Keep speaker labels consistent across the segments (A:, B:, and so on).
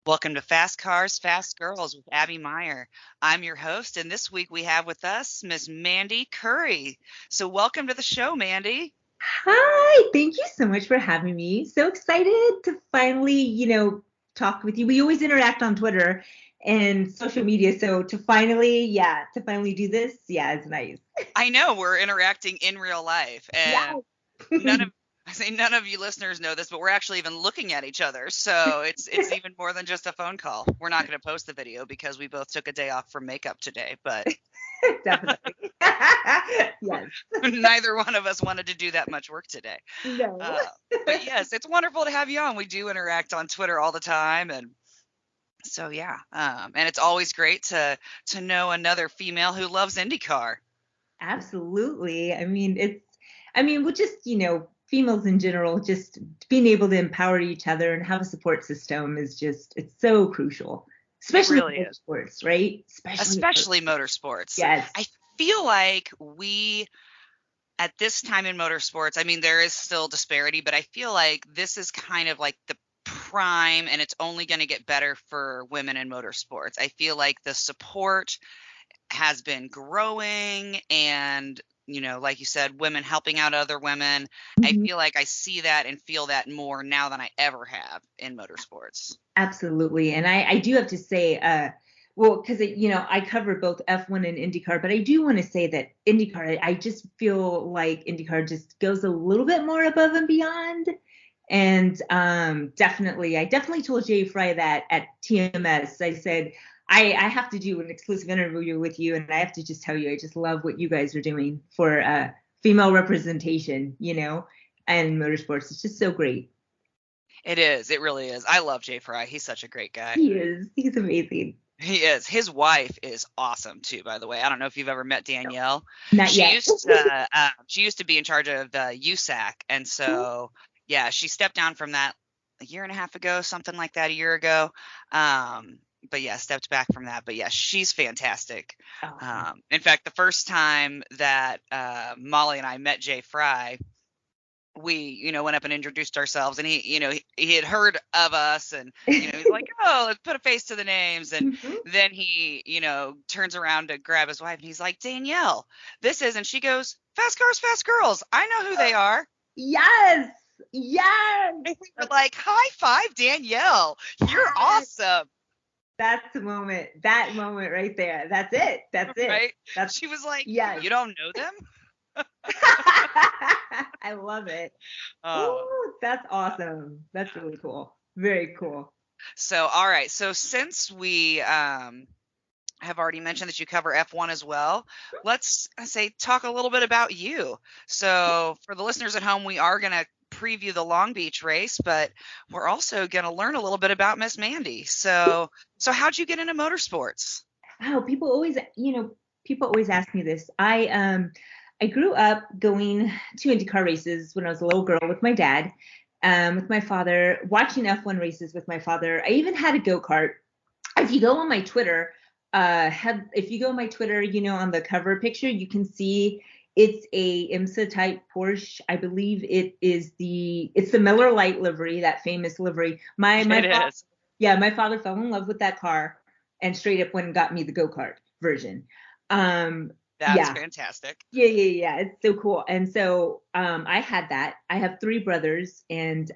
A: Welcome to Fast Cars, Fast Girls with Abby Meyer. I'm your host, and this week we have with us Miss Mandy Curi. So, welcome to the show, Mandy.
B: Hi, thank you so much for having me. So excited to finally, talk with you. We always interact on Twitter and social media, so to finally do this, yeah, it's nice.
A: I know we're interacting in real life, and
B: Yeah.
A: none of I say none of you listeners know this, but we're actually even looking at each other. So it's even more than just a phone call. We're not going to post the video because we both took a day off from makeup today, but
B: Definitely. Yes.
A: neither one of us wanted to do that much work today.
B: No.
A: Uh, but yes, it's wonderful to have you on. We do interact on Twitter all the time, and so yeah, and it's always great to know another female who loves IndyCar.
B: Absolutely. Well, just, females in general, just being able to empower each other and have a support system it's so crucial,
A: It
B: especially
A: really
B: in
A: is,
B: sports, right? Especially,
A: especially motorsports.
B: yes.
A: I feel like we at this time in motorsports, I mean, there is still disparity, but I feel like this is kind of like the prime, and it's only going to get better for women in motorsports. I feel like the support has been growing, and like you said, women helping out other women. I
B: Mhm.
A: feel like I see that and feel that more now than I ever have in motorsports.
B: Absolutely. And I do have to say, well, because I cover both F1 and IndyCar, but I do want to say that IndyCar, I just feel like IndyCar just goes a little bit more above and beyond. And I definitely told Jay Fry that at TMS. I said, I have to do an exclusive interview with you, and I have to just tell you, I just love what you guys are doing for female representation, and motorsports. It's just so great.
A: It is, it really is. I love Jay Fry. He's such a great guy.
B: He is. He's amazing.
A: He is. His wife is awesome too, by the way. I don't know if you've ever met Danielle.
B: Not
A: She
B: yet.
A: used to she used to be in charge of the USAC, and so yeah, she stepped down from that a year and a half ago, something like that, a year ago. But yeah, stepped back from that. But yeah, she's fantastic.
B: Awesome.
A: In fact, the first time that Molly and I met Jay Fry, we went up and introduced ourselves, and he had heard of us, and he's like, oh, let's put a face to the names. And
B: Mhm.
A: then he turns around to grab his wife, and he's like, Danielle, this is. And she goes, Fast Cars, Fast Girls, I know who they are.
B: Yes. Yes.
A: And we were like, high five, Danielle, you're
B: Yes.
A: awesome.
B: That's the moment. That moment right there. That's it. That's it.
A: Right?
B: That's
A: She was like,
B: yes.
A: you don't know them.
B: I love it.
A: uh,
B: Oh, that's awesome. That's really cool. Very cool.
A: so all right, so since we have already mentioned that you cover F1 as well. Let's say talk a little bit about you. So, for the listeners at home, we are going to preview the Long Beach race, but we're also going to learn a little bit about Miss Mandy. So how'd you get into motorsports?
B: Oh, people always ask me this. I grew up going to IndyCar races when I was a little girl with my dad, with my father, watching F1 races with my father. I even had a go-kart. If you go on my Twitter, if you go on my Twitter, on the cover picture, you can see it's a IMSA type Porsche. I believe it's the Miller Lite livery, that famous livery. My
A: It
B: father,
A: is.
B: yeah, my father fell in love with that car and straight up went and got me the go-kart version. Um,
A: That's
B: yeah,
A: fantastic.
B: yeah. It's so cool. And so I had that. I have three brothers, and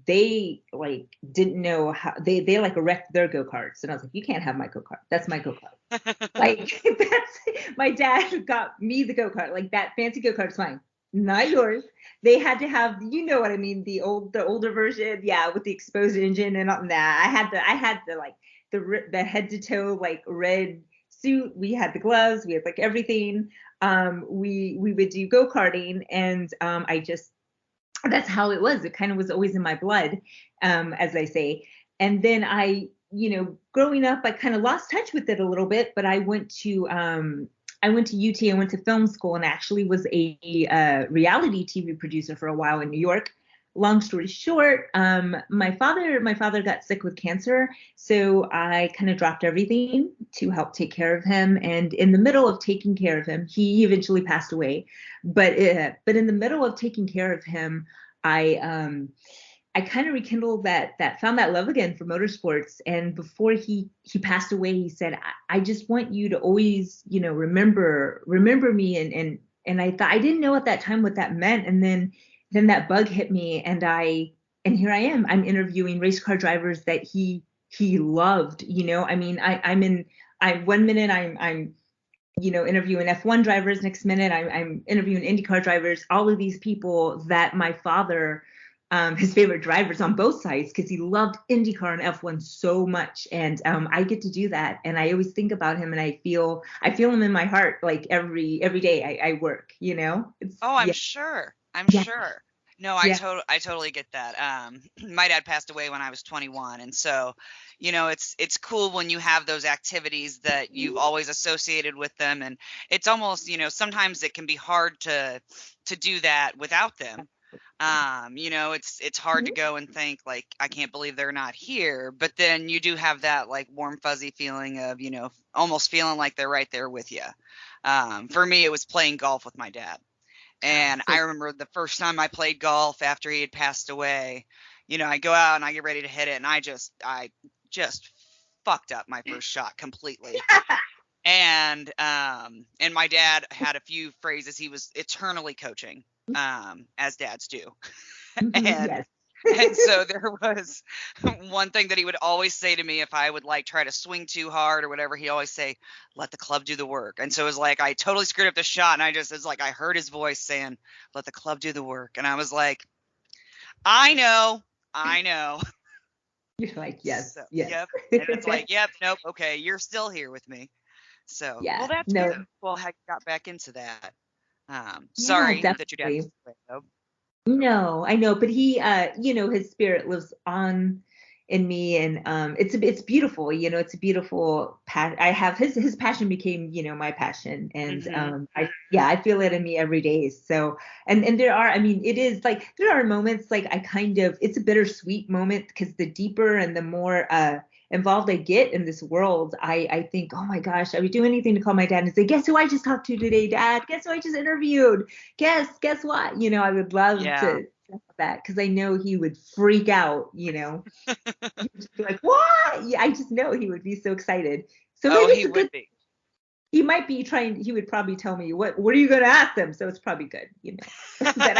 B: they like didn't know how they like wrecked their go-karts. And I was like, you can't have my go-kart. That's my go-kart. Like that's my dad got me the go-kart. Like that fancy go-kart's mine, not yours. They had to have, what I mean, the older version, yeah, with the exposed engine and all that. I had the like the head to toe like red suit. We had the gloves. We had like everything. We would do go-karting, and I just that's how it was. It kind of was always in my blood, as I say. And then growing up, I kind of lost touch with it a little bit. But I went to UT. I went to film school and actually was a reality TV producer for a while in New York. Long story short, my father got sick with cancer, so I kind of dropped everything to help take care of him. And in the middle of taking care of him, he eventually passed away. But in the middle of taking care of him, I I kind of rekindled found that love again for motorsports. And before he passed away, he said, I just want you to always, remember me. And I thought, I didn't know at that time what that meant. And then that bug hit me, and here I am. I'm interviewing race car drivers that he loved. I mean, I 1 minute I'm interviewing F1 drivers. Next minute, I'm interviewing IndyCar drivers. All of these people that my father, his favorite drivers on both sides, because he loved IndyCar and F1 so much. And I get to do that. And I always think about him, and I feel him in my heart, like every day I work. It's
A: Oh, I'm
B: yeah,
A: sure. I'm
B: yeah,
A: sure. No,
B: yeah.
A: I totally get that. My dad passed away when I was 21, and so, it's cool when you have those activities that you've always associated with them, and it's almost, sometimes it can be hard to do that without them. It's hard to
B: Mhm.
A: go and think like, I can't believe they're not here, but then you do have that like warm fuzzy feeling of, almost feeling like they're right there with you. For me, it was playing golf with my dad.
B: Oh,
A: And
B: so
A: I remember the first time I played golf after he had passed away, I go out and I get ready to hit it, and I just fucked up my first shot completely. And my dad had a few phrases he was eternally coaching, as dads do. And
B: yes.
A: and so there was one thing that he would always say to me if I would like try to swing too hard or whatever. He always say, "Let the club do the work." And so it was like I totally screwed up the shot, and it's like I heard his voice saying, "Let the club do the work," and I was like, "I know, I know."
B: You're like, yes,
A: So
B: yes.
A: yep, and it's like, "Yep, nope, okay, you're still here with me." So well,
B: Yeah,
A: that's
B: no,
A: good. Well, how you got back into that?
B: yeah,
A: Sorry that your dad
B: definitely.
A: passed away, though.
B: No, I know, but he, his spirit lives on in me, and it's beautiful. It's a beautiful I have his passion became, my passion, and
A: Hmm.
B: I feel it in me every day. So, and there are, I mean, it is like there are moments like it's a bittersweet moment because the deeper and the more involved I get in this world, I think, oh my gosh, I would do anything to call my dad and say, guess who I just talked to today, Dad? Guess who I just interviewed? Guess what? I would love
A: Yeah.
B: to that because I know he would freak out. He would just be like, "What?" Yeah, I just know he would be so excited. So
A: Oh,
B: maybe
A: he
B: it's a
A: would
B: good.
A: be.
B: He might be trying. He would probably tell me what are you going to ask them. So it's probably good. That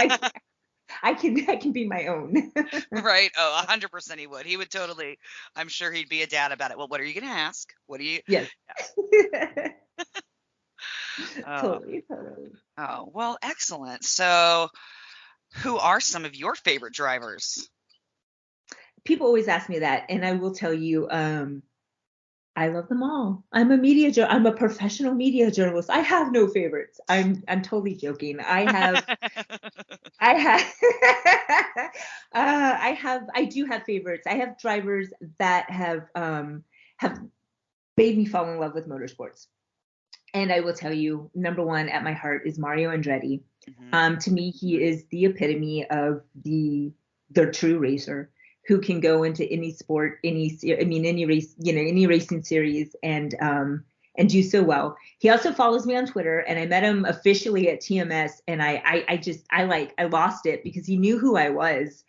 B: I can be my own.
A: Right. Oh, 100% he would. He would totally, I'm sure he'd be a dad about it. Well, what are you going to ask? What do you?
B: Yes.
A: Oh,
B: Totally, totally.
A: oh, well, excellent. So, who are some of your favorite drivers?
B: People always ask me that, and I will tell you, I love them all. I'm a professional media journalist. I have no favorites. I'm totally joking. I have I do have favorites. I have drivers that have made me fall in love with motorsports. And I will tell you, number one at my heart is Mario Andretti.
A: Hmm.
B: To me, he is the epitome of the true racer who can go into any sport, any race, any racing series, and do so well. He also follows me on Twitter, and I met him officially at TMS, and I lost it because he knew who I was,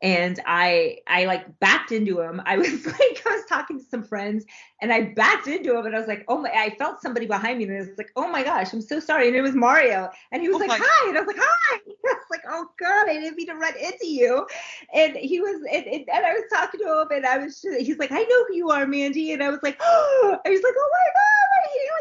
B: and I like backed into him. I was like, I was talking to some friends, and I backed into him, and I was like, oh my, I felt somebody behind me, and I was like, oh my gosh, I'm so sorry. And it was Mario, and he was
A: Oh
B: like,
A: my,
B: hi, and I was like, hi. I was like, oh god, I didn't mean to run into you. And he was, and I was talking to him, and he's like, I know who you are, Mandy, and I was like, oh, I was like, oh my god,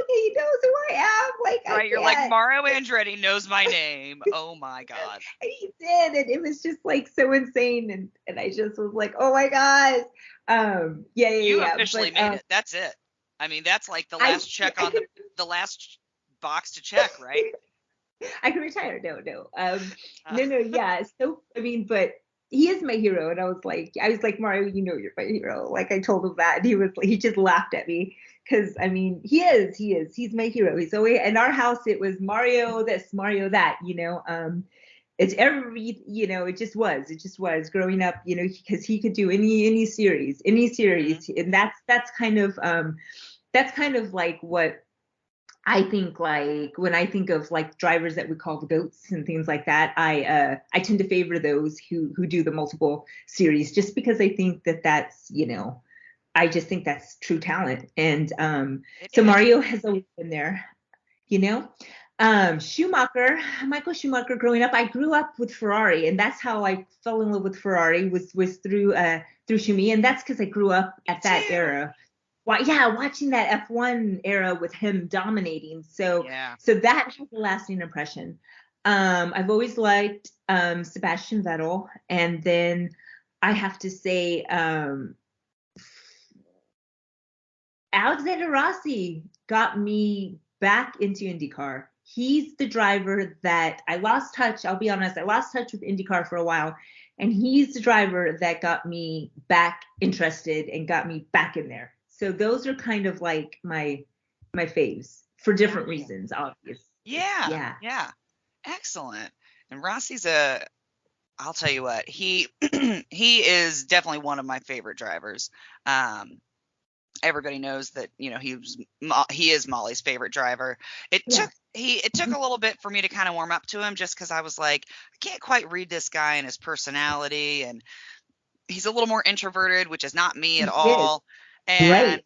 B: he knows who I am, like I
A: right. You're like,
B: can't.
A: Mario Andretti knows my name. Oh my God.
B: And he did, and it was just like so insane, and I just was like, oh my gosh. Yeah, yeah,
A: You
B: yeah,
A: officially
B: but
A: made it. That's it. I mean, that's like the
B: I
A: last check
B: I
A: on
B: could
A: the last box to check, right?
B: I can retire. No, no.
A: Uh,
B: No, yeah. So I mean, but he is my hero, and I was like, Mario, you're my hero. Like I told him that, and he just laughed at me because I mean, he's my hero. He's always in our house. It was Mario this, Mario that. It's it just was growing up. Because he could do any
A: mhm.
B: series, and that's kind of like what I think like when I think of like drivers that we call the goats and things like that, I tend to favor those who do the multiple series just because I think that that's, I just think that's true talent. And
A: It
B: so
A: is.
B: Mario has always been there, you know. Schumacher, Michael Schumacher. Growing up, I grew up with Ferrari, and that's how I fell in love with Ferrari was through Schumi, and that's because I grew up
A: Me
B: at that
A: too.
B: era. Why, yeah, watching that F1 era with him dominating. So
A: Yeah.
B: so that has a lasting impression. I've always liked Sebastian Vettel, and then I have to say Alexander Rossi got me back into IndyCar. He's the driver that I lost touch. I'll be honest, I lost touch with IndyCar for a while, and he's the driver that got me back interested and got me back in there. So those are kind of like my faves for different
A: Gotcha.
B: reasons, obviously.
A: Yeah.
B: Yeah.
A: Yeah. Excellent. And I'll tell you what, he is definitely one of my favorite drivers. Um, Everybody knows that, he is Molly's favorite driver.
B: Yeah.
A: It took a little bit for me to kind of warm up to him just because I was like, I can't quite read this guy and his personality, and he's a little more introverted, which is not me at
B: He is.
A: all, and
B: Right.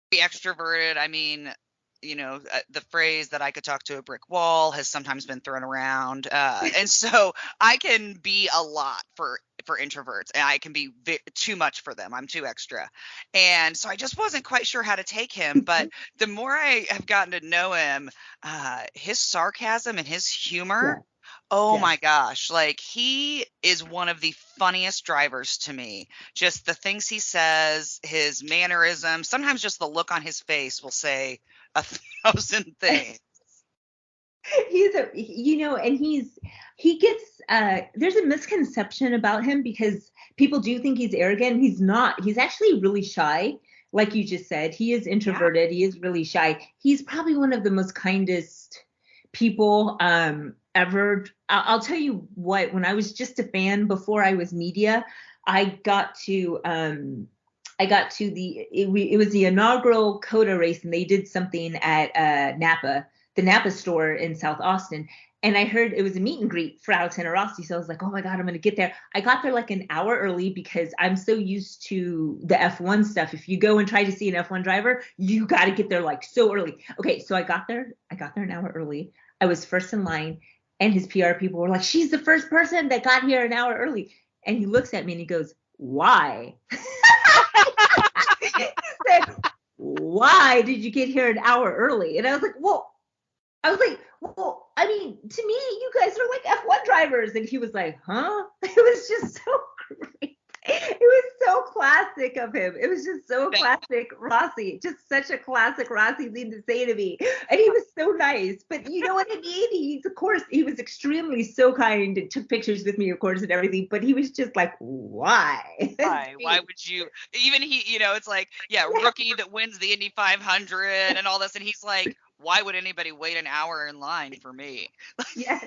A: be extroverted. I mean, the phrase that I could talk to a brick wall has sometimes been thrown around, and so I can be a lot for introverts, and I can be too much for them. I'm too extra, and so I just wasn't quite sure how to take him. But the more I have gotten to know him, his sarcasm and his humor.
B: Yeah.
A: Oh
B: Yes.
A: my gosh, like he is one of the funniest drivers to me. Just the things he says, his mannerisms, sometimes just the look on his face will say a thousand things.
B: And he gets there's a misconception about him because people do think he's arrogant. He's not. He's actually really shy. Like you just said, he is
A: Yeah.
B: introverted. He is really shy. He's probably one of the most kindest people ever. I'll tell you what, when I was just a fan before I was media, I got to it was the inaugural Coda race, and they did something at Napa, the Napa store in South Austin. And I heard it was a meet and greet for Alexander Rossi. So I was like, oh my God, I'm going to get there. I got there like an hour early because I'm so used to the F1 stuff. If you go and try to see an F1 driver, you got to get there like so early. Okay, so I got there. I got there an hour early. I was first in line, and his PR people were like, she's the first person that got here an hour early. And he looks at me and he goes, why? He said, why did you get here an hour early? And I was like, well, I mean, to me, you guys are like F1 drivers. And he was like, huh? It was just so great. It was so classic of him. It was just so
A: That,
B: classic Rossi. Just such a classic Rossi thing to say to me. And he was so nice. But you know what I mean? Of course, he was extremely so kind and took pictures with me, of course, and everything. But he was just like, why?
A: why would you even it's like, yeah, rookie that wins the Indy 500 and all this, and he's like, why would anybody wait an hour in line for me?
B: Yes.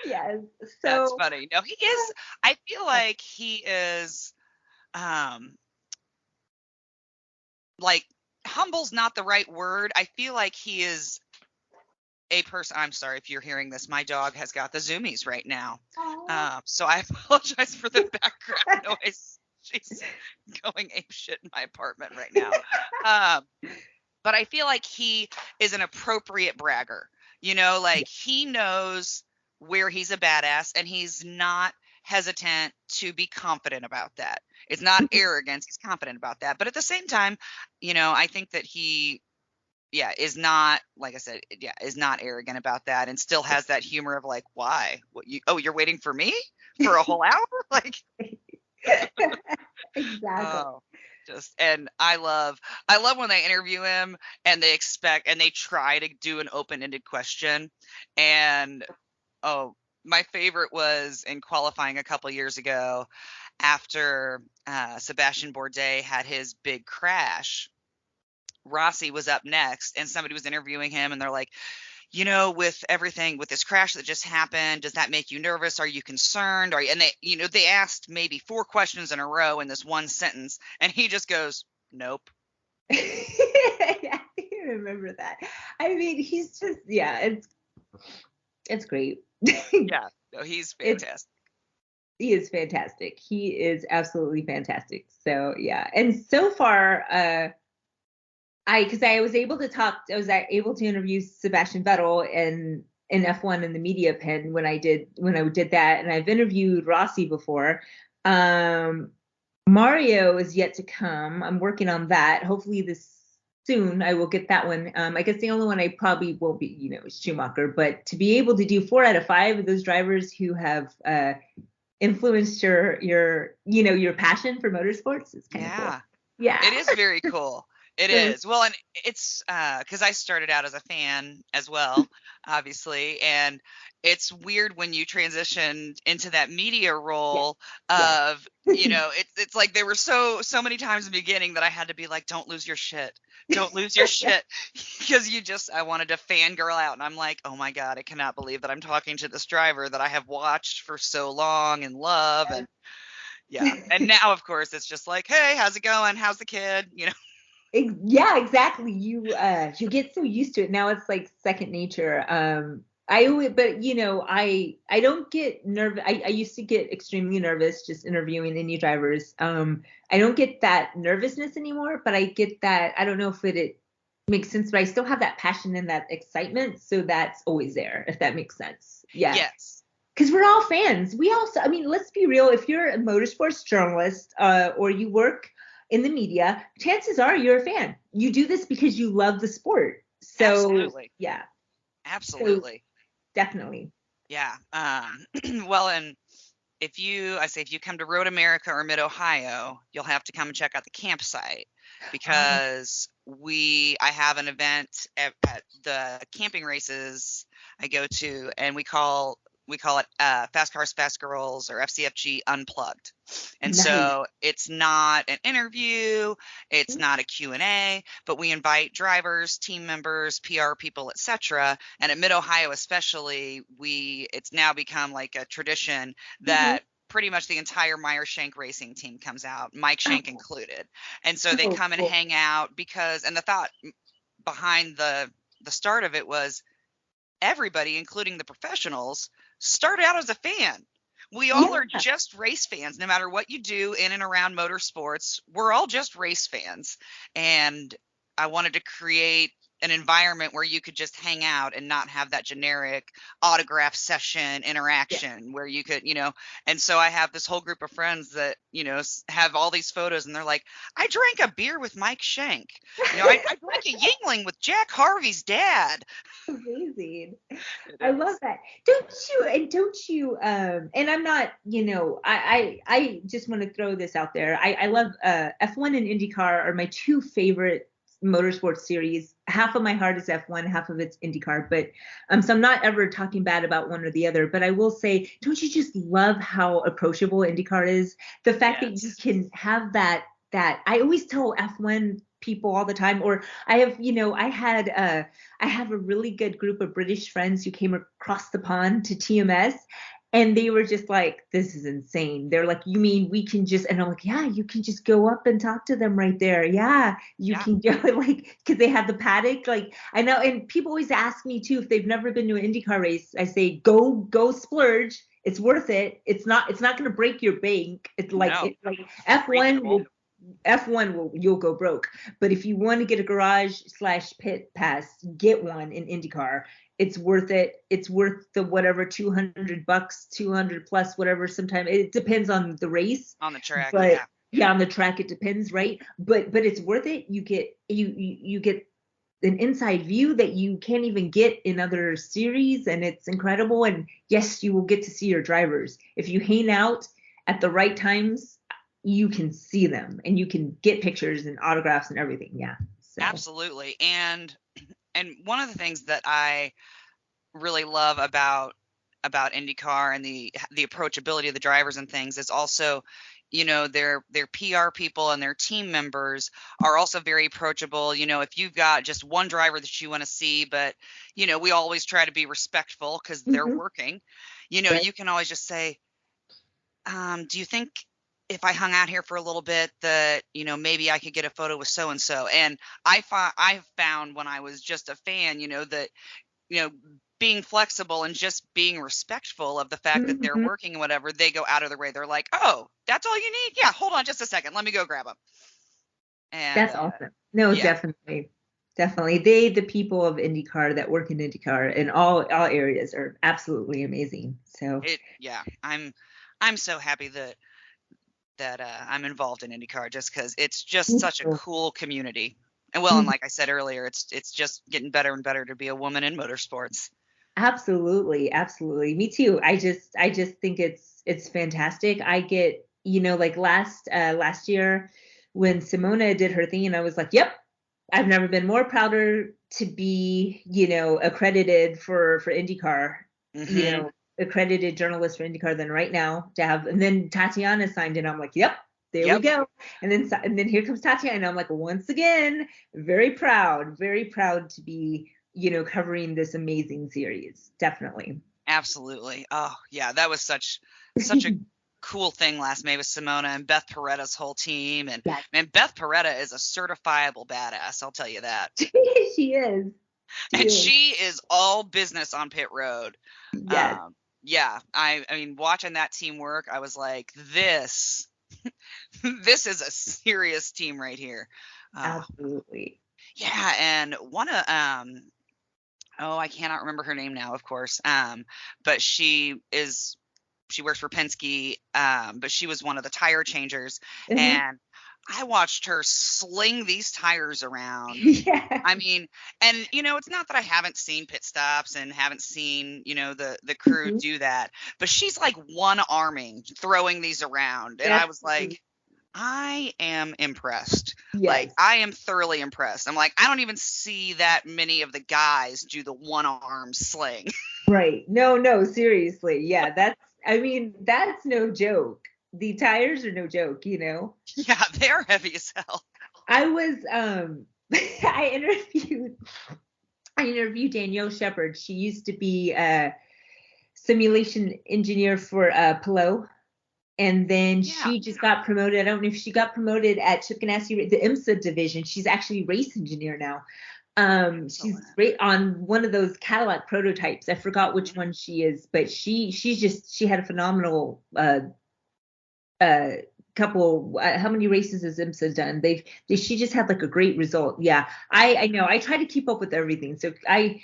B: Yes.
A: That's
B: So,
A: funny. No, he is. I feel like he is. Um, like, humble's not the right word. I feel like he is a person. I'm sorry if you're hearing this. My dog has got the zoomies right now.
B: oh,
A: So I apologize for the background noise. She's going ape shit in my apartment right now. Um, but I feel like he is an appropriate bragger. Like he knows where he's a badass, and he's not hesitant to be confident about that. It's not arrogance, he's confident about that. But at the same time, I think that he, yeah, is not, like I said, yeah, is not arrogant about that, and still has that humor of like, why? You're waiting for me for a whole hour? Like,
B: exactly.
A: oh, and I love when they interview him and they try to do an open-ended question. And oh, my favorite was in qualifying a couple years ago after Sebastian Bourdais had his big crash. Rossi was up next, and somebody was interviewing him, and they're like, with everything, with this crash that just happened, does that make you nervous? Are you concerned? And they asked maybe four questions in a row in this one sentence, and he just goes, nope.
B: Yeah, remember that. I mean, he's just, yeah, it's great.
A: Yeah, no, he's
B: It's
A: fantastic.
B: he is fantastic. He is absolutely fantastic. So yeah, and so far, because I was able to talk, I was able to interview Sebastian Vettel in F1 in the media pen when I did that, and I've interviewed Rossi before. Um, Mario is yet to come. I'm working on that. Hopefully this soon I will get that one. I guess the only one I probably won't be, is Schumacher, but to be able to do 4 out of 5 of those drivers who have influenced your passion for motorsports is kind of cool.
A: Yeah.
B: Yeah.
A: It is very cool. It
B: So,
A: is. Well, and it's because I started out as a fan as well, obviously, and it's weird when you transition into that media
B: yeah.
A: role
B: Yes.
A: of, it's like there were so many times in the beginning that I had to be like, don't lose your shit. Don't lose your shit. Because I wanted to fangirl out, and I'm like, oh my God, I cannot believe that I'm talking to this driver that I have watched for so long and love. And yeah. And now, of course, it's just like, hey, how's it going? How's the kid?
B: Yeah, exactly. You get so used to it. Now it's like second nature. I always, but I don't get nervous. I used to get extremely nervous just interviewing Indy drivers. I don't get that nervousness anymore, but I get that. I don't know if it makes sense, but I still have that passion and that excitement. So that's always there, if that makes sense. Yeah.
A: Yes.
B: Because we're all fans. We also, I mean, let's be real. If you're a motorsports journalist or you work in the media, chances are you're a fan. You do this because you love the sport. So,
A: Absolutely.
B: yeah. So,
A: Absolutely.
B: definitely.
A: Yeah. Well, and if you come to Road America or Mid Ohio, you'll have to come and check out the campsite
B: Oh,
A: because I have an event at the camping races I go to, and we call it Fast Cars, Fast Girls, or FCFG Unplugged. And
B: nice.
A: so it's not an interview, it's not a Q&A, but we invite drivers, team members, PR people, etc. And at Mid Ohio especially, it's now become like a tradition
B: Mm-hmm.
A: that pretty much the entire Meyer Shank racing team comes out, Mike Shank
B: Oh,
A: included. And so they
B: oh,
A: come and
B: cool.
A: hang out and the thought behind the start of it was everybody, including the professionals, start out as a fan. We all are
B: Yeah.
A: just race fans, no matter what you do in and around motorsports. We're all just race fans. And I wanted to create an environment where you could just hang out and not have that generic autograph session
B: Yeah.
A: interaction where and so I have this whole group of friends that, have all these photos and they're like, I drank a beer with Mike Shank. I drank a Yingling with Jack Harvey's dad.
B: Amazing.
A: It
B: I love
A: is.
B: that. Don't you and I'm not, I just want to throw this out there. I love F1 and IndyCar are my two favorite motorsports series. Half of my heart is F1, half of it's IndyCar, but so I'm not ever talking bad about one or the other, but I will say, don't you just love how approachable IndyCar is? The fact that you
A: Yes.
B: can have that I always tell F1 people all the time, or I have a really good group of British friends who came across the pond to TMS, and they were just like, this is insane. They're like, you mean we can just, and I'm like, yeah, you can just go up and talk to them right there. Yeah, you
A: Yeah.
B: can go, like, because they have the paddock. Like, I know, and people always ask me too if they've never been to an IndyCar race. I say, go splurge. It's worth it. It's not going to break your bank.
A: No.
B: It's like F1
A: Reasonable.
B: will you'll go broke. But if you want to get a garage slash pit pass, get one in IndyCar. It's worth it. It's worth the whatever $200, 200 plus whatever. Sometimes it depends on the race,
A: On the track.
B: but
A: Yeah.
B: yeah, on the track it depends, right? But it's worth it. You get an inside view that you can't even get in other series, and it's incredible. And yes, you will get to see your drivers if you hang out at the right times. You can see them and you can get pictures and autographs and everything. Yeah. So.
A: Absolutely. And one of the things that I really love about IndyCar and the approachability of the drivers and things is also, their PR people and their team members are also very approachable. If you've got just one driver that you want to see, but we always try to be respectful because they're
B: Mhm.
A: working.
B: Right.
A: You can always just say, do you think if I hung out here for a little bit that, maybe I could get a photo with so and so. And I found when I was just a fan, that, you know, being flexible and just being respectful of the fact that they're
B: Mhm.
A: working and whatever, they go out of their way. They're like, "Oh, that's all you need? Yeah, hold on just a second. Let me go grab them." And
B: That's awesome. No,
A: yeah,
B: definitely. Definitely. The people of IndyCar that work in IndyCar in all areas are absolutely amazing. So
A: yeah, I'm so happy that I'm involved in IndyCar just because it's just such a cool community. And well, and
B: Mhm.
A: like I said earlier, it's just getting better and better to be a woman in motorsports.
B: Absolutely, absolutely. Me too. I just think it's fantastic. I get, like last year when Simona did her thing and I was like, "Yep, I've never been more prouder to be, accredited for IndyCar, you
A: Hmm.
B: know, accredited journalist for IndyCar than right now to have." And then Tatiana signed in. I'm like, "Yep, there we
A: Yep,
B: go." And then here comes Tatiana, and I'm like, once again, very proud to be, covering this amazing series. Definitely.
A: absolutely. Oh yeah, that was such a cool thing last May with Simona and Beth Paretta's whole team. And
B: Yes,
A: man, Beth Paretta is a certifiable badass. I'll tell you that.
B: she is. She
A: And
B: is.
A: she is all business on pit road.
B: Yes,
A: Um, yeah, I mean, watching that team work, I was like, this is a serious team right here. Uh,
B: absolutely.
A: yeah, and one of oh, I cannot remember her name now, of course. But she works for Penske, but she was one of the tire changers,
B: Uh-huh.
A: and I watched her sling these tires around.
B: Yeah.
A: I mean, and it's not that I haven't seen pit stops and haven't seen, the crew
B: Mhm.
A: do that, but she's like one arming throwing these around, and I was
B: Absolutely.
A: like, I am impressed. Like,
B: Yes.
A: I am thoroughly impressed. I'm like, I don't even see that many of the guys do the one arm sling.
B: Right. No, no, seriously. Yeah, I mean, that's no joke. The tires are no joke.
A: Yeah, they're heavy as hell.
B: I was I interviewed Danielle Shepard. She used to be a simulation engineer for Pilot, and then
A: Yeah.
B: she just got promoted. I don't know if she got promoted at Chip Ganassi, the IMSA division. She's actually race engineer now. She's
A: Excellent.
B: great on one of those Cadillac prototypes. I forgot which
A: Mhm.
B: one she is, but she had a phenomenal uh couple. How many races has IMSA done? She just had like a great result. Yeah, I know. I try to keep up with everything, so my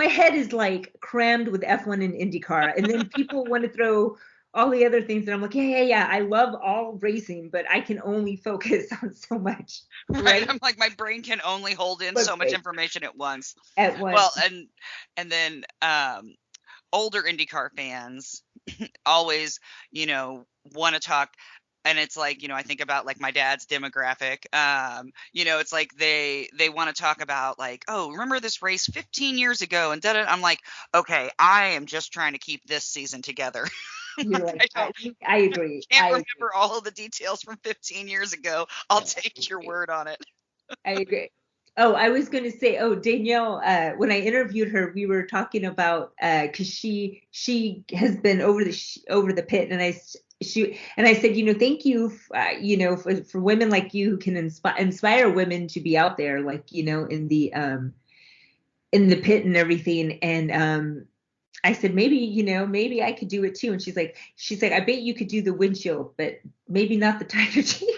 B: head is like crammed with F1 and IndyCar, and then people want to throw all the other things, and I'm like, yeah. I love all racing, but I can only focus on so much,
A: Right.
B: right?
A: I'm like, my brain can only hold in
B: But
A: so much
B: right
A: information at once.
B: at once.
A: Well, and then older IndyCar fans always, want to talk. And it's like, I think about like my dad's demographic. It's like they want to talk about like, oh, remember this race 15 years ago and da da. I'm like, okay, I am just trying to keep this season together.
B: You're
A: Like,
B: like, I agree.
A: can't
B: I agree.
A: remember all of the details from 15 years ago. I'll
B: No, I
A: take your
B: agree.
A: word on it.
B: I agree. Oh, I was going to say, oh, Danielle, when I interviewed her, we were talking about because she has been over the pit, and I said, thank you, for women like you who can inspire women to be out there, like in the pit and everything, and I said, maybe I could do it too, and she's like, I bet you could do the windshield, but maybe not the tire change.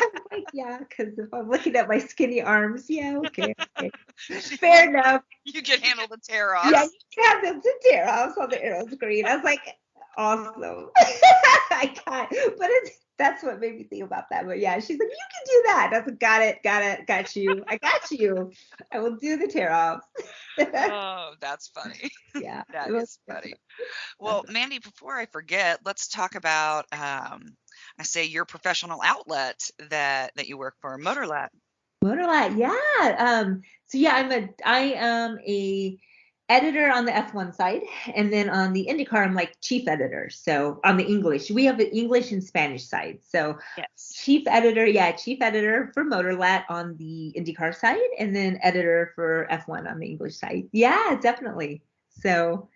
B: I'm like, yeah, because if I'm looking at my skinny arms, yeah, okay.
A: She's
B: Fair
A: like,
B: enough.
A: you can handle the tear
B: Yeah,
A: offs.
B: you can have them to tear off on the arrow screen. I was like, awesome. I got it. But that's what made me think about that. But yeah, she's like, you can do that. I was like, got it, got you. I got you. I will do the tear offs.
A: Oh, that's funny.
B: Yeah, it
A: That
B: was
A: is funny.
B: definitely.
A: Well, Mandy, before I forget, let's talk about I say your professional outlet that you work for, Motorlat.
B: Motorlat, yeah. So yeah, I am a editor on the F1 side, and then on the IndyCar, I'm like chief editor. So on the English, we have an English and Spanish side. So
A: Yes.
B: chief editor for Motorlat on the IndyCar side, and then editor for F1 on the English side. Yeah, definitely. So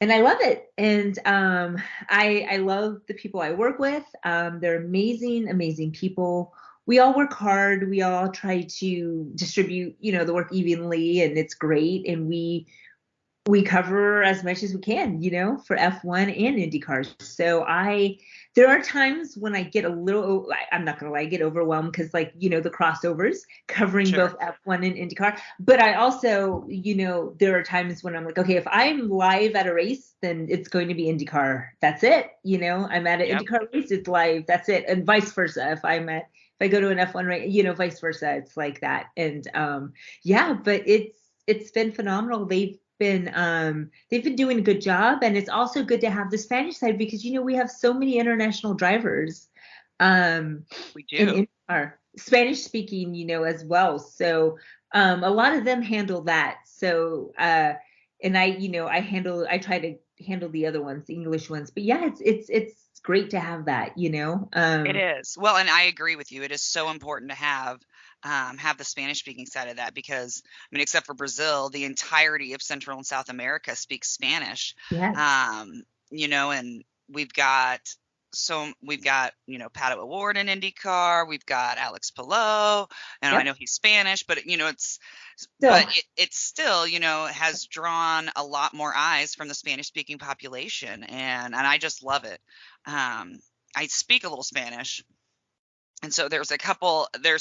B: And I love it. And I love the people I work with. They're amazing, amazing people. We all work hard. We all try to distribute, the work evenly, and it's great. And we cover as much as we can, for F1 and IndyCar. So there are times when I get a little, I'm not gonna lie, I get overwhelmed because like, the crossovers covering
A: Sure.
B: both F1 and IndyCar. But I also, there are times when I'm like, okay, if I'm live at a race, then it's going to be IndyCar. That's it. I'm at an
A: Yep.
B: IndyCar race, it's live. That's it. And vice versa. If I go to an F1 race, vice versa, it's like that. And yeah, but it's been phenomenal. They've been doing a good job, and it's also good to have the Spanish side because we have so many international drivers um
A: We
B: in
A: do.
B: our Spanish speaking, as well. So a lot of them handle that. So and I try to handle the other ones, the English ones. But yeah, it's great to have that.
A: It is. Well, and I agree with you. It is so important to have the Spanish speaking side of that because I mean, except for Brazil, the entirety of Central and South America speaks Spanish.
B: Yes.
A: And we've got, Pato Award in IndyCar, we've got Alex Palou, and I
B: Yep.
A: know he's Spanish, but but
B: So
A: it still, has drawn a lot more eyes from the Spanish speaking population, and I just love it. Um, I speak a little Spanish, and so there's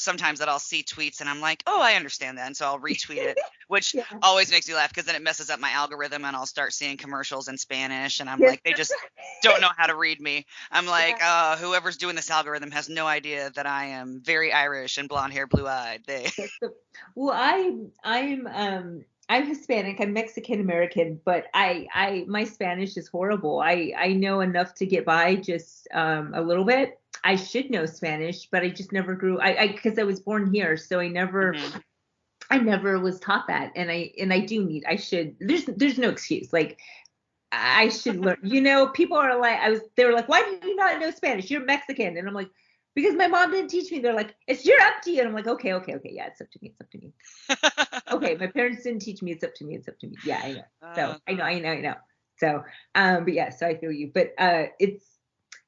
A: sometimes that I'll see tweets and I'm like, "Oh, I understand that." And so I'll retweet it, which
B: yeah.
A: always makes me laugh because then it messes up my algorithm and I'll start seeing commercials in Spanish and I'm
B: Yes.
A: like, they just don't know how to read me. I'm like,
B: Yeah.
A: whoever's doing this algorithm has no idea that I am very Irish and blonde hair, blue-eyed. They
B: Yes. Well, I'm Hispanic. I'm Mexican American, but my Spanish is horrible. I know enough to get by, just a little bit. I should know Spanish, but I just never grew. I because I was born here, so
A: Mhm.
B: I never was taught that, and I do need. I should. There's no excuse. Like I should learn. People are like, they were like, why do you not know Spanish? You're Mexican. And I'm like, because my mom didn't teach me. They're like, it's your up to you. And I'm like, okay, okay, okay. Yeah, it's up to me. It's up to me. Okay. My parents didn't teach me. It's up to me. It's up to me. Yeah, I know. So
A: Uh,
B: I know. So, but yeah, so I feel you. But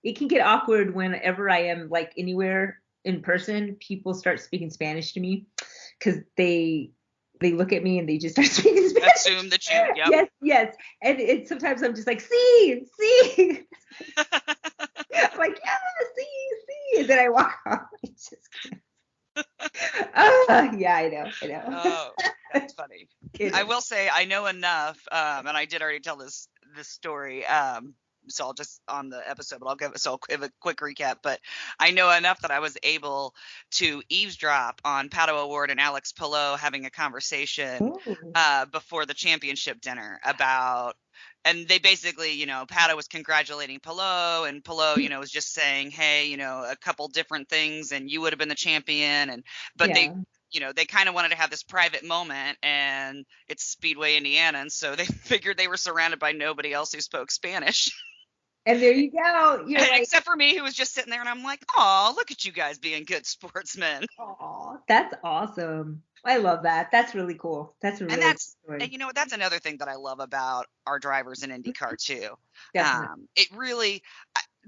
B: it can get awkward whenever I am like anywhere in person, people start speaking Spanish to me because they look at me and they just start speaking Spanish.
A: assume that you, yep.
B: Yes, yes. And sometimes I'm just like, see, see. I'm like, yeah, see, see. And then I walk off. I just can't. Yeah, I know.
A: Oh, that's funny.
B: It
A: I
B: is.
A: will say I know enough, and I did already tell this story. So I'll just on the episode, but I'll give a quick recap. But I know enough that I was able to eavesdrop on Pato Award and Alex Palou having a conversation
B: Oh,
A: before the championship dinner about. And they basically, Pato was congratulating Palou, and Palou, was just saying, "Hey, a couple different things, and you would have been the champion." But
B: yeah.
A: they kind of wanted to have this private moment, and it's Speedway, Indiana, and so they figured they were surrounded by nobody else who spoke Spanish,
B: And there you go. You're like,
A: except for me, who was just sitting there, and I'm like, "Oh, look at you guys being good sportsmen."
B: oh, that's awesome. I love that. That's really cool. That's a
A: And
B: really
A: that's
B: cool
A: and
B: story.
A: that's another thing that I love about our drivers in IndyCar too.
B: Definitely.
A: It really,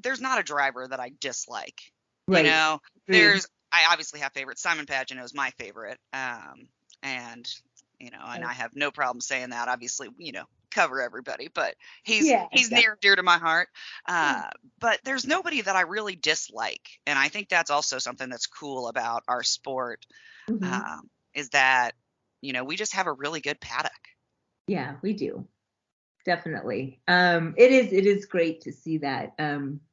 A: there's not a driver that I dislike. You
B: Right.
A: know,
B: Agreed.
A: I obviously have favorites. Simon Pagenaud is my favorite. And and I have no problem saying that. Obviously, cover everybody, but
B: Yeah,
A: he's
B: definitely.
A: near and dear to my heart. But there's nobody that I really dislike, and I think that's also something that's cool about our sport.
B: Hmm.
A: Is that we just have a really good paddock.
B: Yeah, we do. Definitely. It is great to see that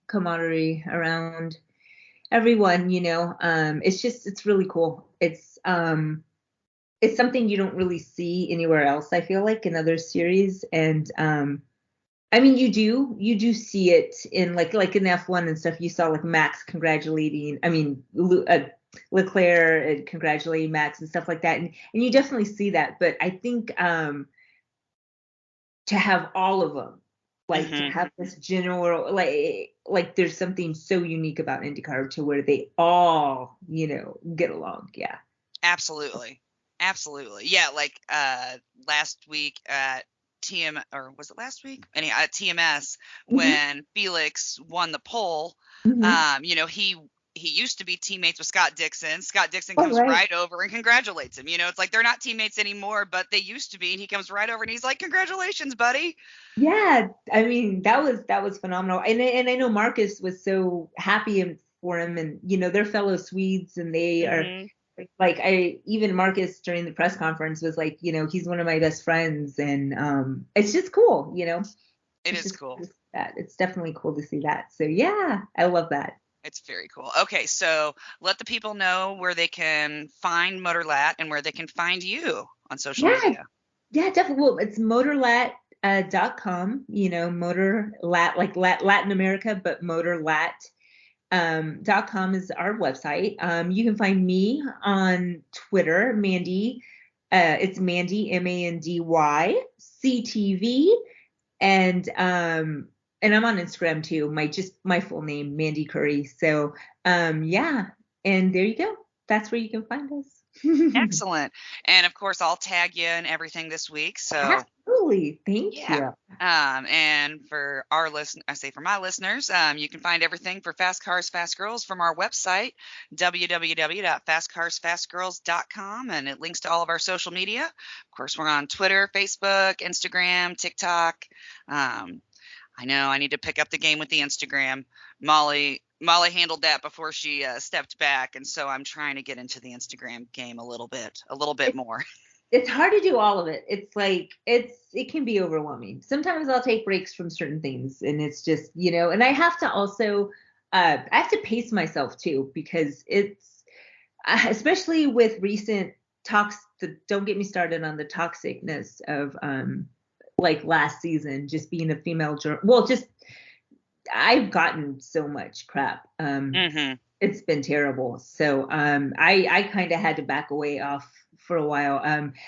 B: camaraderie around everyone, it's really cool. It's something you don't really see anywhere else, I feel like, in other series. And I mean, you do see it in like in F1 and stuff. You saw like Max congratulating, I mean, Leclerc congratulating Max and stuff like that. And you definitely see that. But I think to have all of them, like to
A: Hmm.
B: have this general, like there's something so unique about IndyCar to where they all, get along. Yeah.
A: Absolutely. Absolutely. Yeah, like last week at or was it last week? Anyhow, at TMS
B: Hmm.
A: when Felix won the pole.
B: Hmm.
A: He used to be teammates with Scott Dixon. Scott Dixon
B: Oh,
A: comes
B: right.
A: right over and congratulates him. It's like they're not teammates anymore, but they used to be. And he comes right over and he's like, "Congratulations, buddy."
B: Yeah, I mean that was phenomenal, and I know Marcus was so happy for him, and they're fellow Swedes, and they are
A: Hmm.
B: like I even Marcus during the press conference was like, he's one of my best friends, and it's just cool,
A: It
B: it's
A: is
B: just
A: cool.
B: cool to see that. It's definitely cool to see that. So yeah, I love that.
A: It's very cool. Okay, so let the people know where they can find Motorlat and where they can find you on social
B: Yeah,
A: media.
B: yeah, definitely. Well, it's motorlat.com, motor lat like Latin America, but motorlat .com is our website. You can find me on Twitter, Mandy. It's Mandy, Mandy CTV, and I'm on Instagram too. My full name, Mandy Curi. So yeah, and there you go. That's where you can find us.
A: Excellent. And of course, I'll tag you in everything this week. So
B: Absolutely. Thank
A: yeah.
B: you.
A: And for our listen, I say for my listeners, you can find everything for Fast Cars, Fast Girls from our website, www.fastcarsfastgirls.com, and it links to all of our social media. Of course, we're on Twitter, Facebook, Instagram, TikTok. Um, I know I need to pick up the game with the Instagram. Molly handled that before she stepped back, and so I'm trying to get into the Instagram game a little bit more.
B: It's hard to do all of it. It's like it can be overwhelming. Sometimes I'll take breaks from certain things, and it's just, and I have to also I have to pace myself too, because it's especially with recent talks. Don't get me started on the toxicness of like last season, just being a female well, just I've gotten so much crap.
A: Hmm.
B: It's been terrible. So I kind of had to back away off for a while.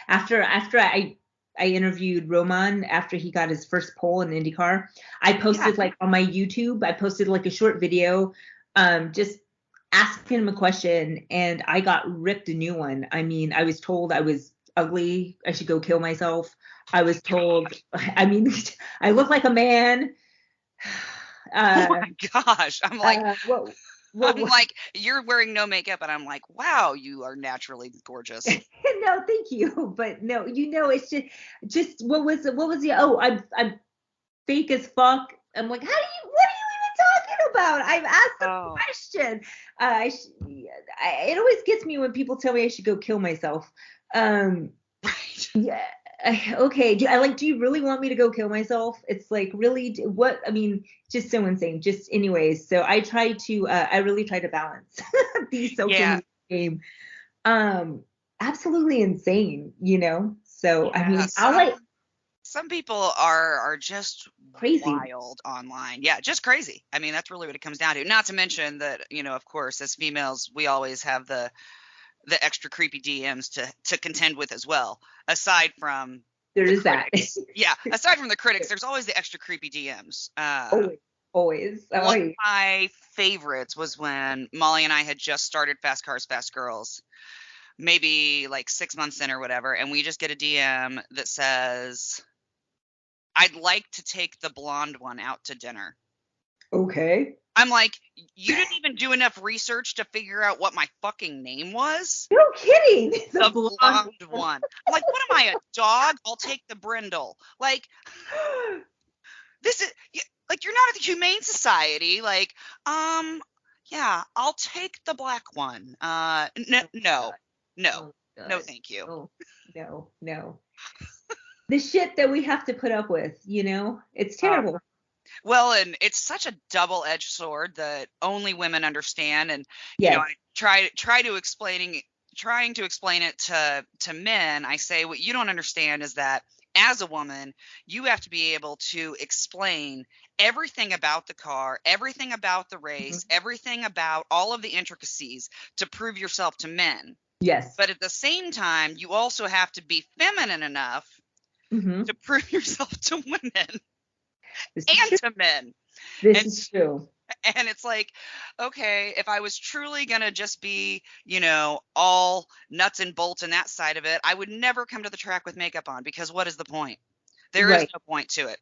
B: After I interviewed Roman after he got his first pole in IndyCar, I
A: Yeah.
B: posted like on my YouTube, I posted like a short video, just asking him a question, and I got ripped a new one. I mean, I was told I was ugly, I should go kill myself. I was told, I mean, I look like a man.
A: Oh
B: Uh,
A: my gosh.
B: what
A: I'm
B: what
A: like, you're wearing no makeup, and I'm like, wow, you are naturally gorgeous.
B: no, thank you, but no, it's just what was the I'm fake as fuck. I'm like, what are you even talking about? I've asked a
A: Oh,
B: question. It always gets me when people tell me I should go kill myself. Um,
A: right.
B: yeah. Okay. Do you really want me to go kill myself? It's like, really, what? I mean, just so insane. Just anyways. So I really try to balance the social
A: Yeah.
B: media game. um Absolutely insane. So I
A: Yeah.
B: mean, I'll like
A: Some people are just
B: crazy.
A: wild online. Yeah, just crazy. I mean, that's really what it comes down to. Not to mention that, of course, as females, we always have the extra creepy DMs to contend with as well. Aside from
B: There
A: the
B: is that.
A: critics. Yeah, aside from the critics, there's always the extra creepy DMs.
B: Always, always. Oh,
A: One of my favorites was when Molly and I had just started Fast Cars, Fast Girls, maybe like 6 months in or whatever, and we just get a DM that says, "I'd like to take the blonde one out to dinner."
B: okay.
A: I'm like, you didn't even do enough research to figure out what my fucking name was?
B: No kidding. The
A: The
B: blonde.
A: blonde one. I'm like, what am I, a dog? I'll take the brindle. Like, this is like, you're not at the Humane Society. Like, um, yeah, I'll take the black one. No,
B: Oh my
A: no,
B: god.
A: no,
B: Oh my
A: no,
B: god.
A: thank you.
B: Oh no, no. The shit that we have to put up with. It's
A: Uh,
B: terrible.
A: well, and it's such a double-edged sword that only women understand. And
B: Yes.
A: I trying to explain it to men. I say, what you don't understand is that as a woman, you have to be able to explain everything about the car, everything about the
B: Mhm.
A: race, everything about all of the intricacies to prove yourself to men.
B: Yes.
A: But at the same time, you also have to be feminine enough
B: Hmm.
A: to prove yourself to women
B: This is
A: and
B: true.
A: to men.
B: This
A: And
B: is true.
A: and it's like, okay, if I was truly gonna just be, all nuts and bolts and that side of it, I would never come to the track with makeup on, because what is the point? There is
B: Right.
A: no point to it.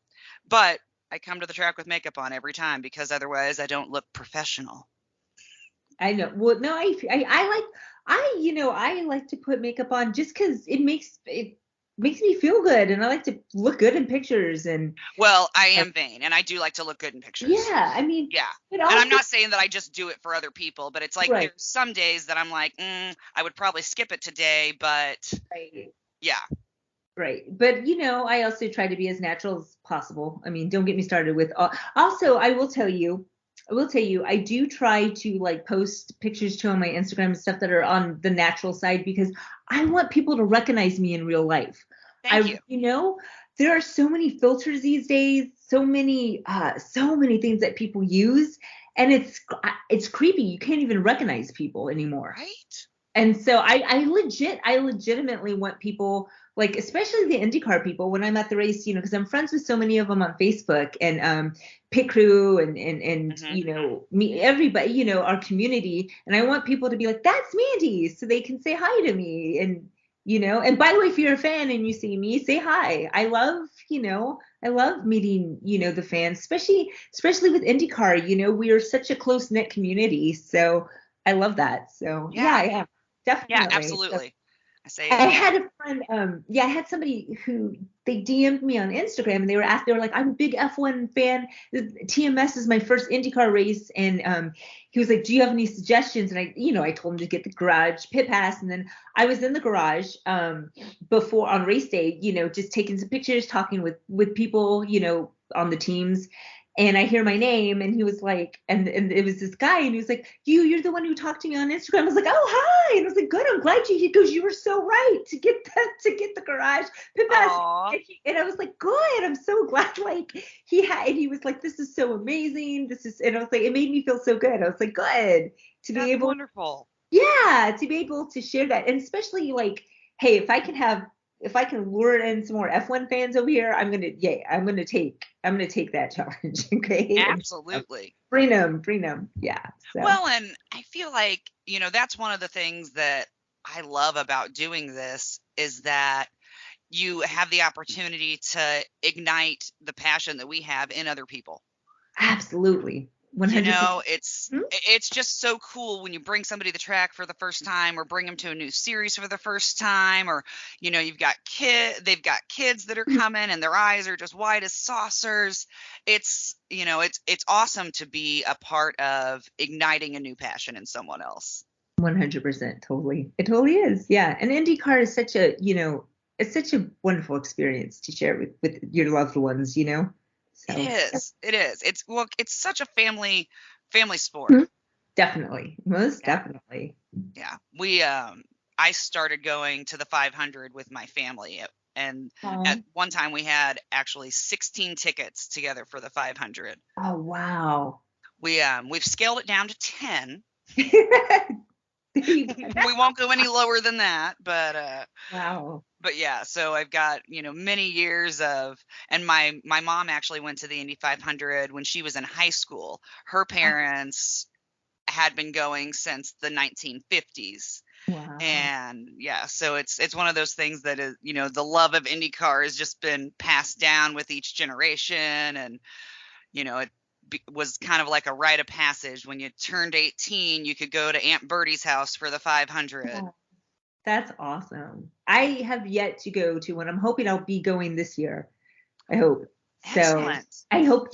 A: But I come to the track with makeup on every time because otherwise I don't look professional.
B: I know. Well, no, I like, I like to put makeup on just because it makes me feel good, and I like to look good in pictures, and
A: Well, I am vain and I do like to look good in pictures.
B: yeah, I mean,
A: Yeah.
B: but
A: And I'm
B: also,
A: not saying that I just do it for other people, but it's like
B: right,
A: there's some days that I'm like, I would probably skip it today, but
B: right,
A: yeah.
B: right. But I also try to be as natural as possible. I mean, don't get me started with. Also, I will tell you, I do try to like post pictures too on my Instagram and stuff that are on the natural side because I want people to recognize me in real life.
A: Thank you.
B: There are so many filters these days, so many things that people use, and it's creepy. You can't even recognize people anymore.
A: Right?
B: And so I legitimately want people, like, especially the IndyCar people, when I'm at the race, because I'm friends with so many of them on Facebook and pit crew and
A: Hmm.
B: me, everybody, our community, and I want people to be like, that's Mandy, so they can say hi to me, and by the way, if you're a fan and you see me, say hi. I love meeting, the fans, especially with IndyCar. We are such a close knit community, so I love that. So
A: Yeah.
B: yeah, yeah.
A: Yeah,
B: Definitely. So
A: absolutely. I say
B: I had a friend, yeah, I had somebody who they DM'd me on Instagram and they were like, I'm a big F1 fan. TMS is my first IndyCar race. And he was like, do you have any suggestions? And I told him to get the garage pit pass. And then I was in the garage before on race day, just taking some pictures, talking with people, on the teams. And I hear my name, and he was like, and it was this guy, and he was like, you're the one who talked to me on Instagram. I was like, oh hi, and I was like, good, I'm glad you. He goes, you were so right to get the garage pit pass,
A: aw,
B: and I was like, good, I'm so glad. Like and he was like, this is so amazing. And I was like, it made me feel so good. I was like, good to be
A: that's
B: able,
A: wonderful.
B: yeah, to be able to share that, and especially like, hey, if I can lure in some more F1 fans over here, I'm gonna take that challenge. Okay, and
A: Absolutely.
B: bring them, yeah. So
A: Well, and I feel like, that's one of the things that I love about doing this is that you have the opportunity to ignite the passion that we have in other people.
B: absolutely, 100%.
A: It's just so cool when you bring somebody to the track for the first time or bring them to a new series for the first time, or they've got kids that are coming and their eyes are just wide as saucers. It's awesome to be a part of igniting a new passion in someone else.
B: 100%, totally. It totally is. Yeah. And IndyCar is it's such a wonderful experience to share with your loved ones.
A: It
B: So
A: is. It is. It's such a family sport.
B: mhm, definitely. Most
A: Yeah.
B: definitely.
A: Yeah. I started going to the 500 with my family, and at
B: Oh,
A: one time we had actually 16 tickets together for the 500.
B: oh wow.
A: We've scaled it down to 10.
B: There you go.
A: We won't go any lower than that,
B: Wow.
A: but yeah, so I've got, many years of, and my mom actually went to the Indy 500 when she was in high school. Her
B: Oh,
A: parents had been going since the 1950s.
B: wow.
A: And yeah, so it's one of those things that is, the love of IndyCar has just been passed down with each generation, and it was kind of like a rite of passage. When you turned 18, you could go to Aunt Bertie's house for the 500.
B: Oh, that's awesome. I have yet to go to one. I'm hoping I'll be going this year. I hope. So
A: Excellent.
B: I hope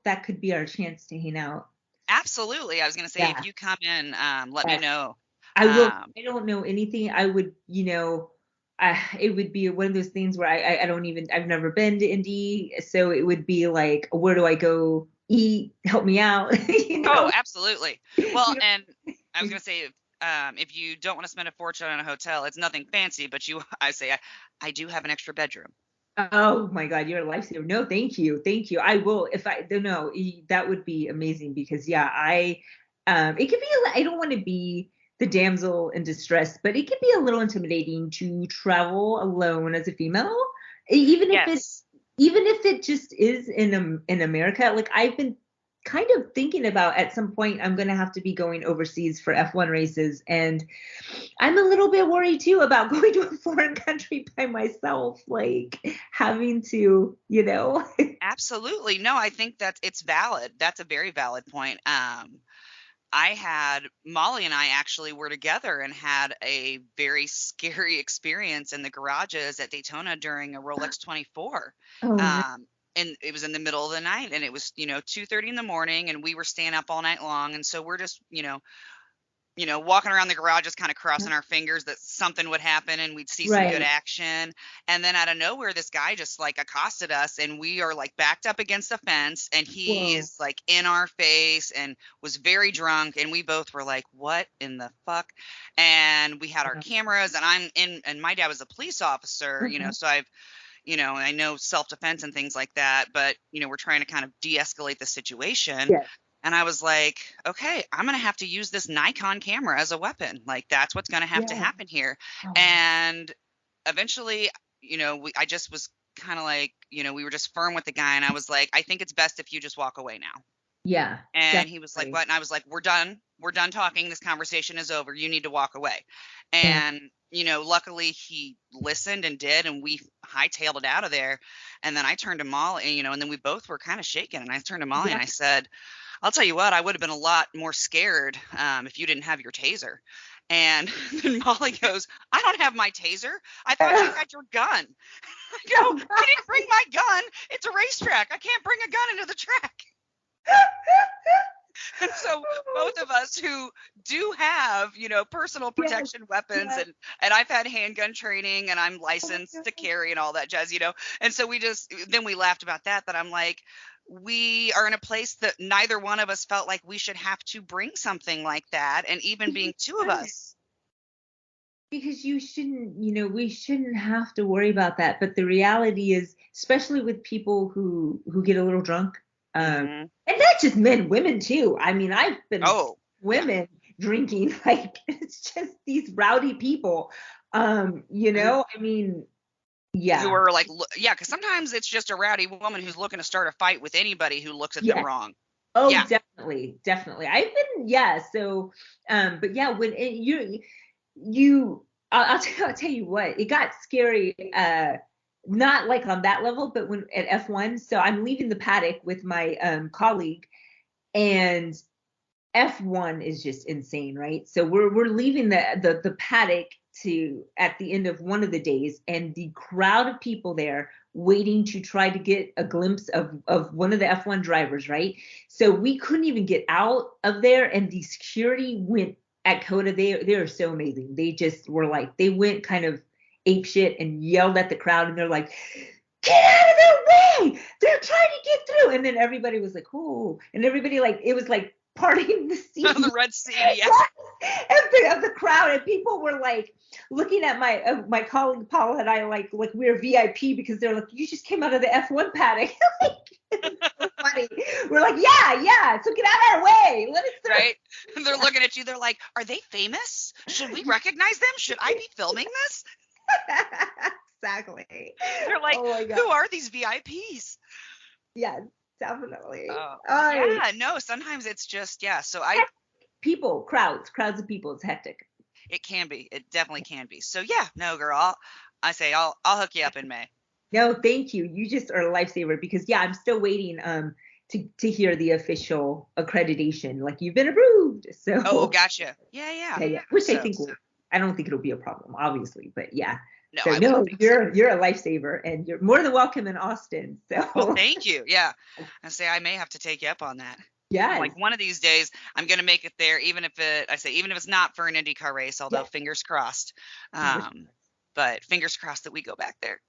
B: that could be our chance to hang out.
A: Absolutely. I was going to say, if
B: Yeah.
A: you come in, let me
B: Yes.
A: know.
B: I will.
A: Um,
B: I don't know anything. I would, it would be one of those things where I don't even, I've never been to Indy. So it would be like, where do I go eat? Help me out. you
A: oh,
B: know,
A: absolutely. Well,
B: you
A: and I was
B: know.
A: going to say, if you don't want to spend a fortune on a hotel, it's nothing fancy, but I say, I do have an extra bedroom.
B: Oh my God, you're a lifesaver. No, thank you. Thank you. I will, if I don't know, that would be amazing because yeah, it could be, I don't want to be the damsel in distress, but it could be a little intimidating to travel alone as a female, even if it's,
A: Yes.
B: even if it just is in America. Like kind of thinking about at some point I'm going to have to be going overseas for F1 races, and I'm a little bit worried too about going to a foreign country by myself, like having to, you know.
A: Absolutely. No, I think that it's valid. That's a very valid point. I had Molly and I actually were together and had a very scary experience in the garages at Daytona during a Rolex 24.
B: Oh no.
A: Um, and it was in the middle of the night, and it was, 2:30 in the morning, and we were staying up all night long. And so we're just, walking around the garage, just kind of crossing our fingers that something would happen and we'd see some good
B: Right.
A: action. And then out of nowhere, this guy just like accosted us, and we are like backed up against a fence, and he
B: Whoa.
A: is like in our face and was very drunk. And we both were like, what in the fuck? And we had our cameras, and and my dad was a police officer,
B: Uh-huh.
A: so I know self-defense and things like that, but we're trying to kind of de-escalate the situation.
B: Yes.
A: And I was like, okay, I'm going to have to use this Nikon camera as a weapon. Like, that's what's going to have to
B: Yeah.
A: happen here.
B: Oh,
A: And eventually, I just was kind of like, we were just firm with the guy. And I was like, I think it's best if you just walk away now.
B: yeah,
A: And he was like,
B: definitely.
A: what? And I was like, we're done. We're done talking. This conversation is over. You need to walk away.
B: Yeah.
A: And, luckily he listened and did, and we hightailed it out of there. And then I turned to Molly, and then we both were kind of shaken. And I turned to Molly
B: Yeah.
A: and I said, I'll tell you what, I would have been a lot more scared if you didn't have your taser. And then Molly goes, I don't have my taser. I thought you had your gun. I go,
B: Oh,
A: I didn't bring my gun. It's a racetrack. I can't bring a gun into the track. And so both of us who do have, personal
B: yes.
A: protection weapons,
B: Yes.
A: and I've had handgun training, and I'm
B: Oh my
A: licensed to
B: God.
A: carry and all that jazz. And so then we laughed about that I'm like, we are in a place that neither one of us felt like we should have to bring something like that, and even being two of us.
B: Because you shouldn't, we shouldn't have to worry about that. But the reality is, especially with people who get a little drunk,
A: Hmm.
B: and not just men, women too. I mean, I've been
A: Oh, yeah.
B: women drinking, like it's just these rowdy people.
A: Who
B: I mean,
A: who
B: yeah,
A: are like, yeah, because sometimes it's just a rowdy woman who's looking to start a fight with anybody who looks at them
B: yeah.
A: wrong.
B: Oh,
A: Yeah.
B: definitely, definitely. I've been, yeah. So, but yeah, when I'll tell you what, it got scary. Not like on that level, but when at F1, so I'm leaving the paddock with my colleague, and F1 is just insane, right? So we're leaving the paddock to at the end of one of the days, and the crowd of people there waiting to try to get a glimpse of one of the F1 drivers, right? So we couldn't even get out of there, and the security went at Coda. They are so amazing. They just were like, they went kind of ape shit and yelled at the crowd, and they're like, get out of their way, they're trying to get through. And then everybody was like, oh, and everybody, like, it was like parting the
A: The
B: sea
A: Red Sea, yeah.
B: of the crowd, and people were like looking at my colleague Paula and I, like we were VIP, because they're like, you just came out of the F1 paddock. Like, it's so funny. We're like, yeah, so get out of our way, let us
A: Right? And they're looking at you. They're like, are they famous? Should we recognize them? Should I be filming this?
B: through. Exactly.
A: They're like,
B: Oh my
A: who
B: god.
A: are these VIPs?
B: Yes, definitely.
A: Oh,
B: I
A: yeah. No, sometimes it's just, yeah. So I,
B: People, crowds of people, it's hectic.
A: it can be. It definitely can be. So yeah, no, girl. I say I'll hook you up in May.
B: No, thank you. You just are a lifesaver, because yeah, I'm still waiting to hear the official accreditation. Like, you've been approved.
A: Oh,
B: So
A: gotcha. Yeah, yeah.
B: yeah, yeah. Which
A: So
B: I don't think it'll be a problem, obviously, but yeah.
A: no,
B: So
A: I wouldn't
B: no,
A: think so.
B: you're a lifesaver, and you're more than welcome in Austin.
A: Well,
B: So
A: thank you. Yeah. I say I may have to take you up on that. I'm
B: yes,
A: like, one of these days I'm gonna make it there, even if it's not for an IndyCar race, although
B: yes,
A: fingers crossed.
B: fingers.
A: Um, but fingers crossed that we go back there.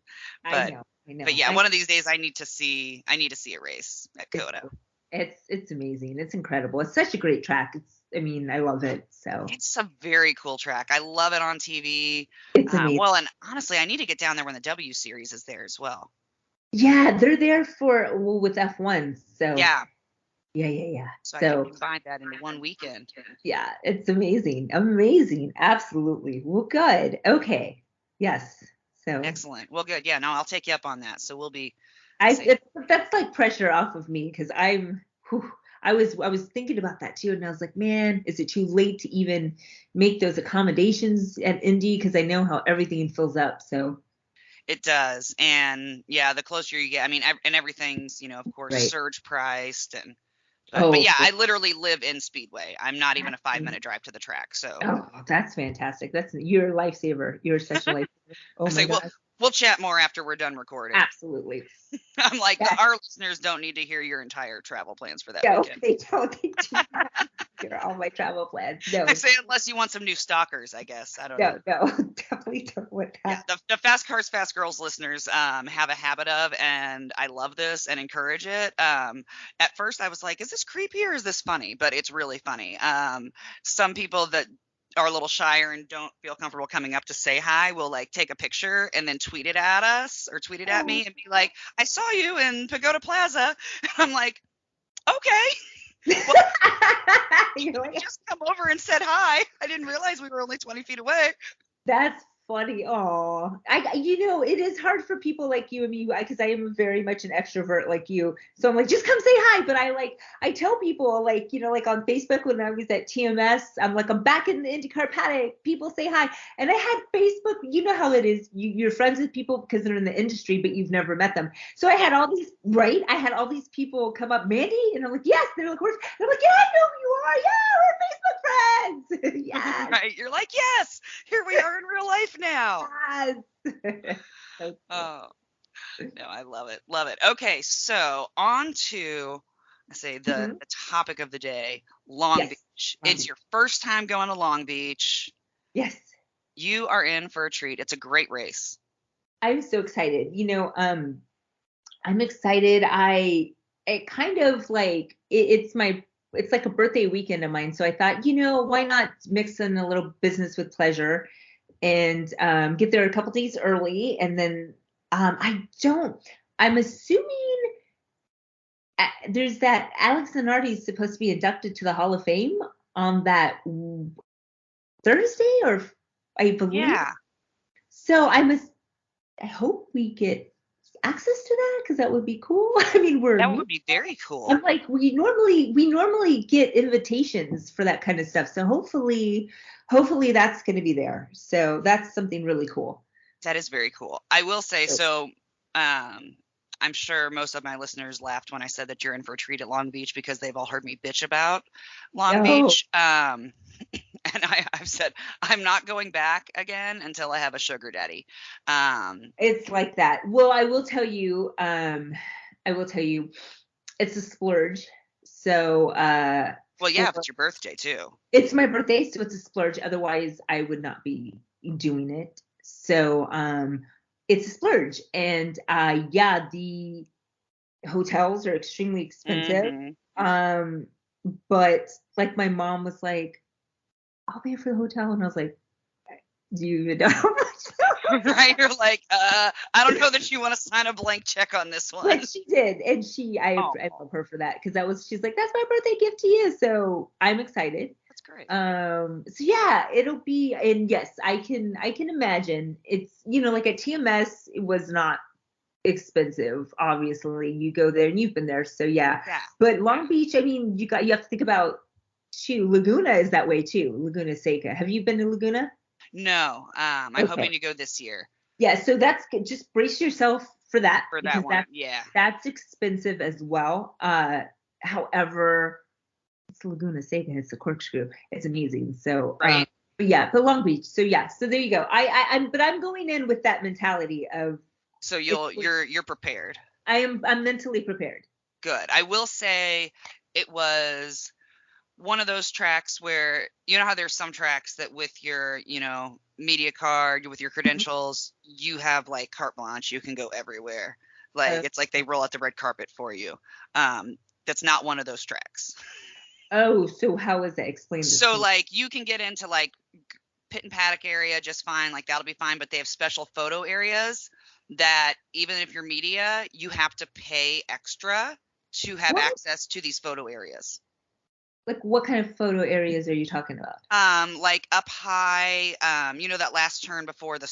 B: I
A: But
B: know, I
A: but
B: know.
A: yeah, one of these days I need to see a race at
B: It's
A: Coda.
B: it's amazing. It's incredible. It's such a great track. I mean, I love it. So
A: It's a very cool track. I love it on TV.
B: it's amazing.
A: Well, and honestly, I need to get down there when the W Series is there as well.
B: Yeah, they're there for, well, with F1. So
A: Yeah,
B: yeah.
A: so I can
B: So
A: combine that into one weekend.
B: yeah, it's amazing. Amazing. Absolutely. Well, good. Okay. Yes. So
A: Excellent. Well, good. Yeah, no, I'll take you up on that. So we'll be, I
B: I
A: say,
B: that's like pressure off of me, because whew, I was thinking about that too, and I was like, man, is it too late to even make those accommodations at Indy? Because I know how everything fills up. So
A: It does. And yeah, the closer you get, I mean, and everything's, of course,
B: right.
A: surge priced and but
B: Oh,
A: yeah, I literally live in Speedway. I'm not even a
B: that's
A: 5-minute drive to the track. So
B: oh, that's fantastic. You're a lifesaver. You're such a lifesaver. Oh
A: I
B: my
A: say,
B: gosh.
A: we'll chat more after we're done recording.
B: Absolutely.
A: I'm like,
B: Yes.
A: our listeners don't need to hear your entire travel plans for that
B: No,
A: weekend.
B: they don't. They do not consider all my travel plans.
A: I
B: No,
A: say, unless you want some new stalkers, I guess. I don't know.
B: no, no. Definitely don't want
A: Yeah,
B: that.
A: the Fast Cars, Fast Girls listeners have a habit of, and I love this and encourage it. At first, I was like, is this creepy or is this funny? But it's really funny. Some people that are a little shyer and don't feel comfortable coming up to say hi will like take a picture and then tweet it at us or tweet it at
B: Oh.
A: me and be like, I saw you in Pagoda Plaza. And I'm like, okay, well,
B: You're
A: you
B: like,
A: just come over and said hi. I didn't realize we were only 20 feet away.
B: that's funny. Oh, it is hard for people like you and me because I am very much an extrovert like you. So I'm like, just come say hi. But I tell people like, like on Facebook when I was at TMS, I'm like, I'm back in the IndyCar paddock. People say hi. And I had Facebook. You know how it is. You're friends with people because they're in the industry, but you've never met them. So I had all these, right? I had all these people come up, Mandy, and I'm like, yes. They're like, where's? And I'm like, yeah, I know who you are. Yeah, we're Facebook friends. Yes.
A: Right? You're like, yes, here we are in real life now.
B: Yes. So cool.
A: Oh, no, I love it. Love it. Okay, so on to I say
B: Mhm.
A: the topic of the day, Long
B: Yes.
A: Beach.
B: Long
A: It's
B: Beach.
A: your first time going to Long Beach.
B: Yes.
A: You are in for a treat. It's a great race.
B: I'm so excited. I'm excited. It kind of like it's like a birthday weekend of mine. So I thought, why not mix in a little business with pleasure and get there a couple days early. And then I'm assuming there's that Alex Zanardi is supposed to be inducted to the Hall of Fame on that Thursday, or I believe.
A: Yeah,
B: So I hope we get access to that because that would be cool. I mean, we're
A: that
B: new.
A: would be very cool.
B: I'm like, we normally get invitations for that kind of stuff. So hopefully that's going to be there. So that's something really cool.
A: That is very cool. I will say
B: So,
A: so. I'm sure most of my listeners laughed when I said that you're in for a treat at Long Beach because they've all heard me bitch about Long
B: oh,
A: Beach. And I've said I'm not going back again until I have a sugar daddy.
B: it's like that. Well, I will tell you, it's a splurge. So
A: Well, yeah,
B: for
A: if it's your birthday too.
B: it's my birthday, so it's a splurge. Otherwise, I would not be doing it. So it's a splurge. And yeah, the hotels are extremely expensive.
A: Hmm.
B: Um, but like my mom was like, I'll pay for the hotel. And I was like, do you even know how much?
A: Right? You're like, I don't know that you want to sign a blank check on this one.
B: But she did. And
A: Oh,
B: I love her for that because she's like, that's my birthday gift to you. So I'm excited.
A: that's great.
B: So yeah, it'll be, and yes, I can imagine it's, like at TMS, it was not expensive. Obviously, you go there and you've been there, so yeah.
A: Yeah.
B: But Long Beach, I mean, you have to think about too. Laguna is that way too. Laguna Seca. Have you been to Laguna?
A: No, I'm hoping
B: Okay.
A: to go this year
B: Yeah, so that's good. Just brace yourself for that
A: for that
B: because
A: one.
B: that's
A: Yeah.
B: that's expensive as well. However, it's Laguna Seca. It's a corkscrew. It's amazing. So,
A: Right.
B: but yeah, but Long Beach. So yeah, so there you go. I'm going in with that mentality of
A: So
B: it's.
A: you're prepared.
B: I'm mentally prepared.
A: Good. I will say it was one of those tracks where you know how there's some tracks that with your, media card, with your credentials, you have like carte blanche, you can go everywhere.
B: Uh,
A: Like it's like they roll out the red carpet for you. That's not one of those tracks.
B: oh, so how is that? Explain this to
A: So
B: me.
A: like you can get into like pit and paddock area just fine, like that'll be fine, but they have special photo areas that even if you're media, you have to pay extra to have
B: What?
A: access to these photo areas.
B: Like, what kind of photo areas are you talking about?
A: Like up high, that last turn before the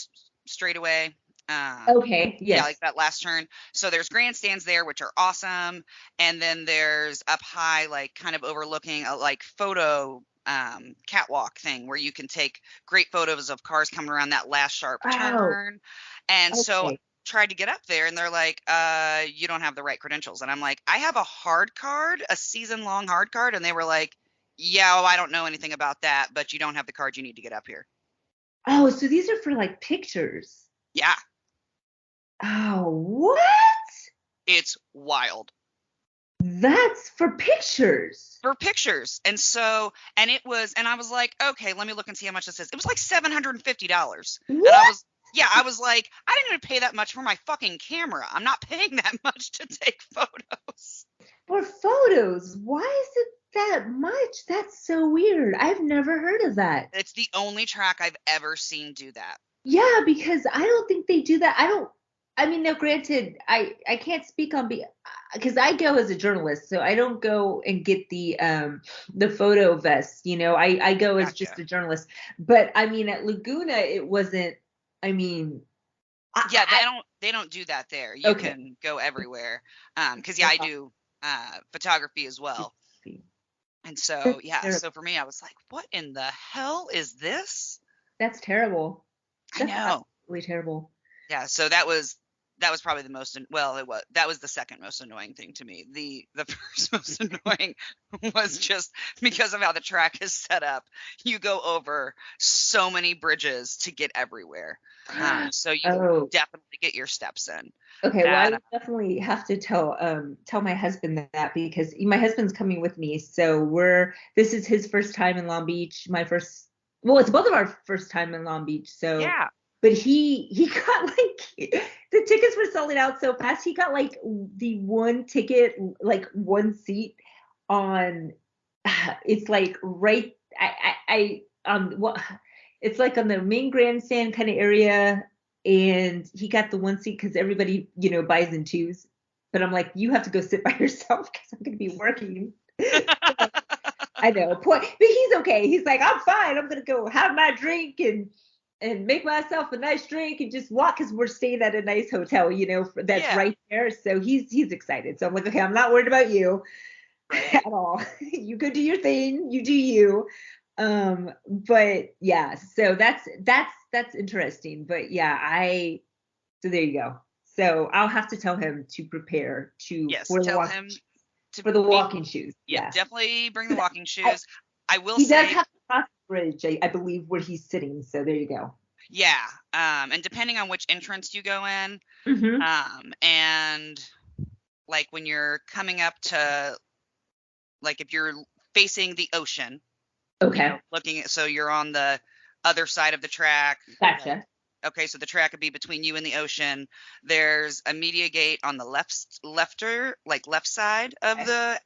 A: straightaway.
B: Okay.
A: Yeah, like
B: Yes.
A: that last turn. So there's grandstands there, which are awesome, and then there's up high, like kind of overlooking a like photo catwalk thing where you can take great photos of cars coming around that last sharp
B: Oh,
A: turn. And so I
B: okay.
A: tried to get up there, and they're like, you don't have the right credentials. And I'm like, I have a hard card, a season long hard card, and they were like, yeah, well, I don't know anything about that, but you don't have the card you need to get up here.
B: Oh, so these are for like pictures.
A: Yeah,
B: Oh, what?
A: it's wild.
B: That's for pictures.
A: For pictures. And so, and it was, and I was like, okay, let me look and see how much this is. It was like $750. And I
B: What?
A: was, yeah, I was like, I didn't even pay that much for my fucking camera. I'm not paying that much to take photos.
B: For photos. Why is it that much? That's so weird. I've never heard of that.
A: It's the only track I've ever seen do that.
B: Yeah, because I don't think they do that. I don't. I mean, now granted, I can't speak on because I go as a journalist, so I don't go and get the photo vest. I go as just
A: Gotcha.
B: a journalist. But I mean, at Laguna, it wasn't. I mean,
A: Yeah, they don't do that there. You
B: okay.
A: can go everywhere. Because yeah, I do photography as well. And so
B: That's
A: yeah,
B: terrible.
A: so for me, I was like, what in the hell is this?
B: That's terrible.
A: I
B: That's
A: know.
B: absolutely terrible.
A: Yeah, so that was probably the most well, that was the second most annoying thing to me. The first most annoying was just because of how the track is set up. You go over so many bridges to get everywhere. So you
B: Oh,
A: definitely get your steps in.
B: okay. Well, I
A: And
B: would definitely have to tell my husband that because my husband's coming with me. So this is his first time in Long Beach. Well, it's both of our first time in Long Beach. So,
A: yeah.
B: but he got like the tickets were selling out so fast. He got like the one ticket, like one seat on. It's like right. What it's like on the main grandstand kind of area, and he got the one seat because everybody buys in twos. But I'm like, you have to go sit by yourself because I'm going to be working. I know, point, but he's okay. He's like, I'm fine. I'm going to go have my drink and make myself a nice drink and just walk because we're staying at a nice hotel, that's
A: Yeah.
B: right there. So he's excited. So I'm like, okay, I'm not worried about you
A: Right.
B: at all. You go do your thing. You do you. But yeah, so that's interesting. But yeah, so there you go. So I'll have to tell him to prepare to
A: Yes, tell him to
B: for the
A: be
B: walking shoes.
A: yeah,
B: Yeah.
A: definitely bring the
B: 'Cause
A: walking
B: I,
A: shoes. I will
B: he does
A: say,
B: have to cross the bridge, I believe, where he's sitting. So there you go.
A: yeah, and depending on which entrance you go in,
B: Mm-hmm.
A: and like when you're coming up to like if you're facing the ocean,
B: Okay.
A: looking at so you're on the other side of the track, like
B: Gotcha.
A: okay, so the track would be between you and the ocean. There's a media gate on the left side of
B: Okay.
A: the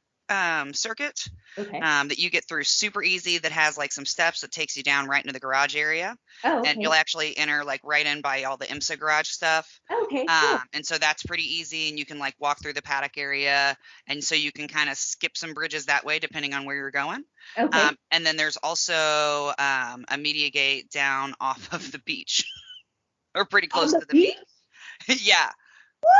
A: circuit
B: Okay.
A: that you get through super easy that has like some steps that takes you down right into the garage area.
B: Oh,
A: And you'll
B: okay.
A: actually enter like right in by all the IMSA garage stuff.
B: Okay, cool.
A: And so that's pretty easy, and you can like walk through the paddock area, and so you can kind of skip some bridges that way depending on where you're going.
B: Okay.
A: And then there's also a media gate down off of the beach, or pretty
B: On
A: close
B: the
A: to the beach.
B: beach?
A: Yeah,
B: What?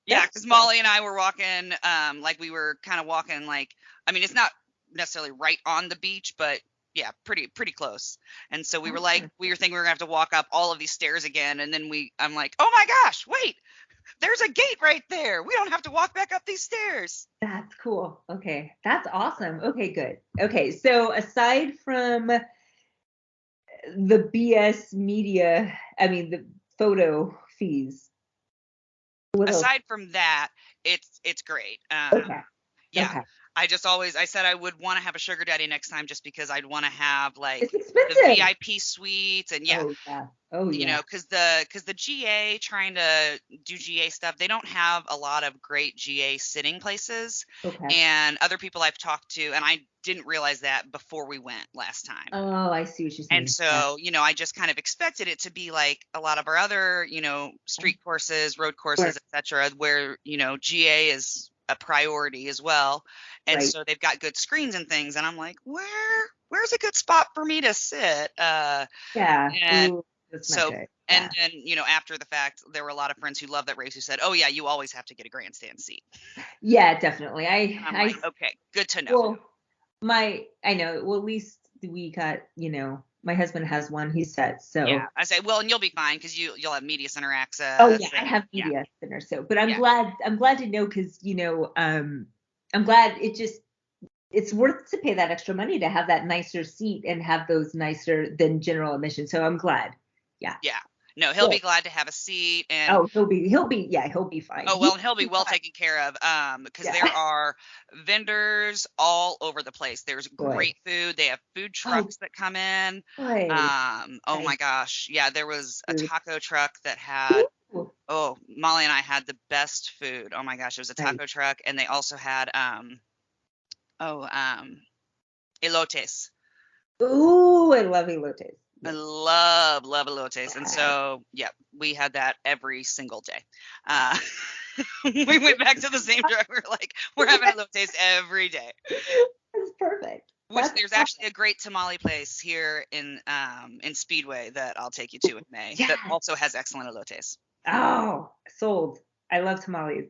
A: yeah,
B: That's
A: because
B: cool.
A: Molly and I were walking, like we were kind of walking, like I mean, it's not necessarily right on the beach, but yeah, pretty close. And so we were like,
B: Awesome.
A: we were thinking we were gonna have to walk up all of these stairs again, and then I'm like, oh my gosh, wait, there's a gate right there. We don't have to walk back up these stairs.
B: That's cool. Okay. That's awesome. Okay, good. Okay. So aside from the BS media, I mean the photo fees, what else?
A: Aside from that, it's great.
B: Okay.
A: Yeah,
B: Okay.
A: I said I would want to have a sugar daddy next time just because I'd want to have like
B: It's
A: the
B: expensive.
A: VIP suites, and yeah,
B: Oh yeah. Oh yeah.
A: because the GA trying to do GA stuff, they don't have a lot of great GA sitting places.
B: Okay.
A: And other people I've talked to, and I didn't realize that before we went last time.
B: Oh, I see what you're
A: And
B: saying. Yeah.
A: so, I just kind of expected it to be like a lot of our other, street courses, road
B: Right.
A: courses, etc., where, GA is a priority as well. And
B: Right.
A: so they've got good screens and things. And I'm like, where's a good spot for me to sit?
B: Yeah.
A: And
B: Ooh. That's not
A: So,
B: good.
A: and
B: Yeah.
A: then, after the fact, there were a lot of friends who loved that race who said, "Oh yeah, you always have to get a grandstand seat."
B: Yeah, definitely. I
A: And I'm
B: I
A: like, "Okay, good to know."
B: well, I know. Well, at least we got, my husband has one. He's set.
A: Yeah,
B: So,
A: I say, well, and you'll be fine because you'll have media center
B: oh yeah,
A: access,
B: I
A: and
B: have
A: yeah,
B: media center. So, but I'm
A: yeah,
B: glad. I'm glad to know because I'm glad it's worth to pay that extra money to have that nicer seat and have those nicer than general admission. So I'm glad. Yeah.
A: yeah. No, he'll
B: Good.
A: be glad to have a seat, and
B: Oh, yeah, he'll be fine.
A: oh,
B: He'll
A: well, and he'll be
B: be
A: well
B: fine.
A: taken care of, because
B: Yeah.
A: there are vendors all over the place. There's
B: Good.
A: great food. They have food
B: Oh,
A: trucks that come in.
B: good.
A: Oh
B: Nice
A: my gosh, yeah, there was a
B: food.
A: taco truck that had.
B: Ooh,
A: Oh, Molly and I had the best food. Oh my gosh, it was a
B: nice.
A: taco truck, and they also had oh elotes.
B: Ooh, I love elotes.
A: I
B: Yes.
A: love elotes, and
B: Yes.
A: so yeah, we had that every single day. Uh, we went back to the same drug. We're like, we're having elotes every day.
B: That's perfect.
A: Which
B: That's
A: there's
B: awesome.
A: actually a great tamale place here in Speedway that I'll take you to in May that
B: Yes.
A: also has excellent elotes.
B: Oh, sold. I love tamales.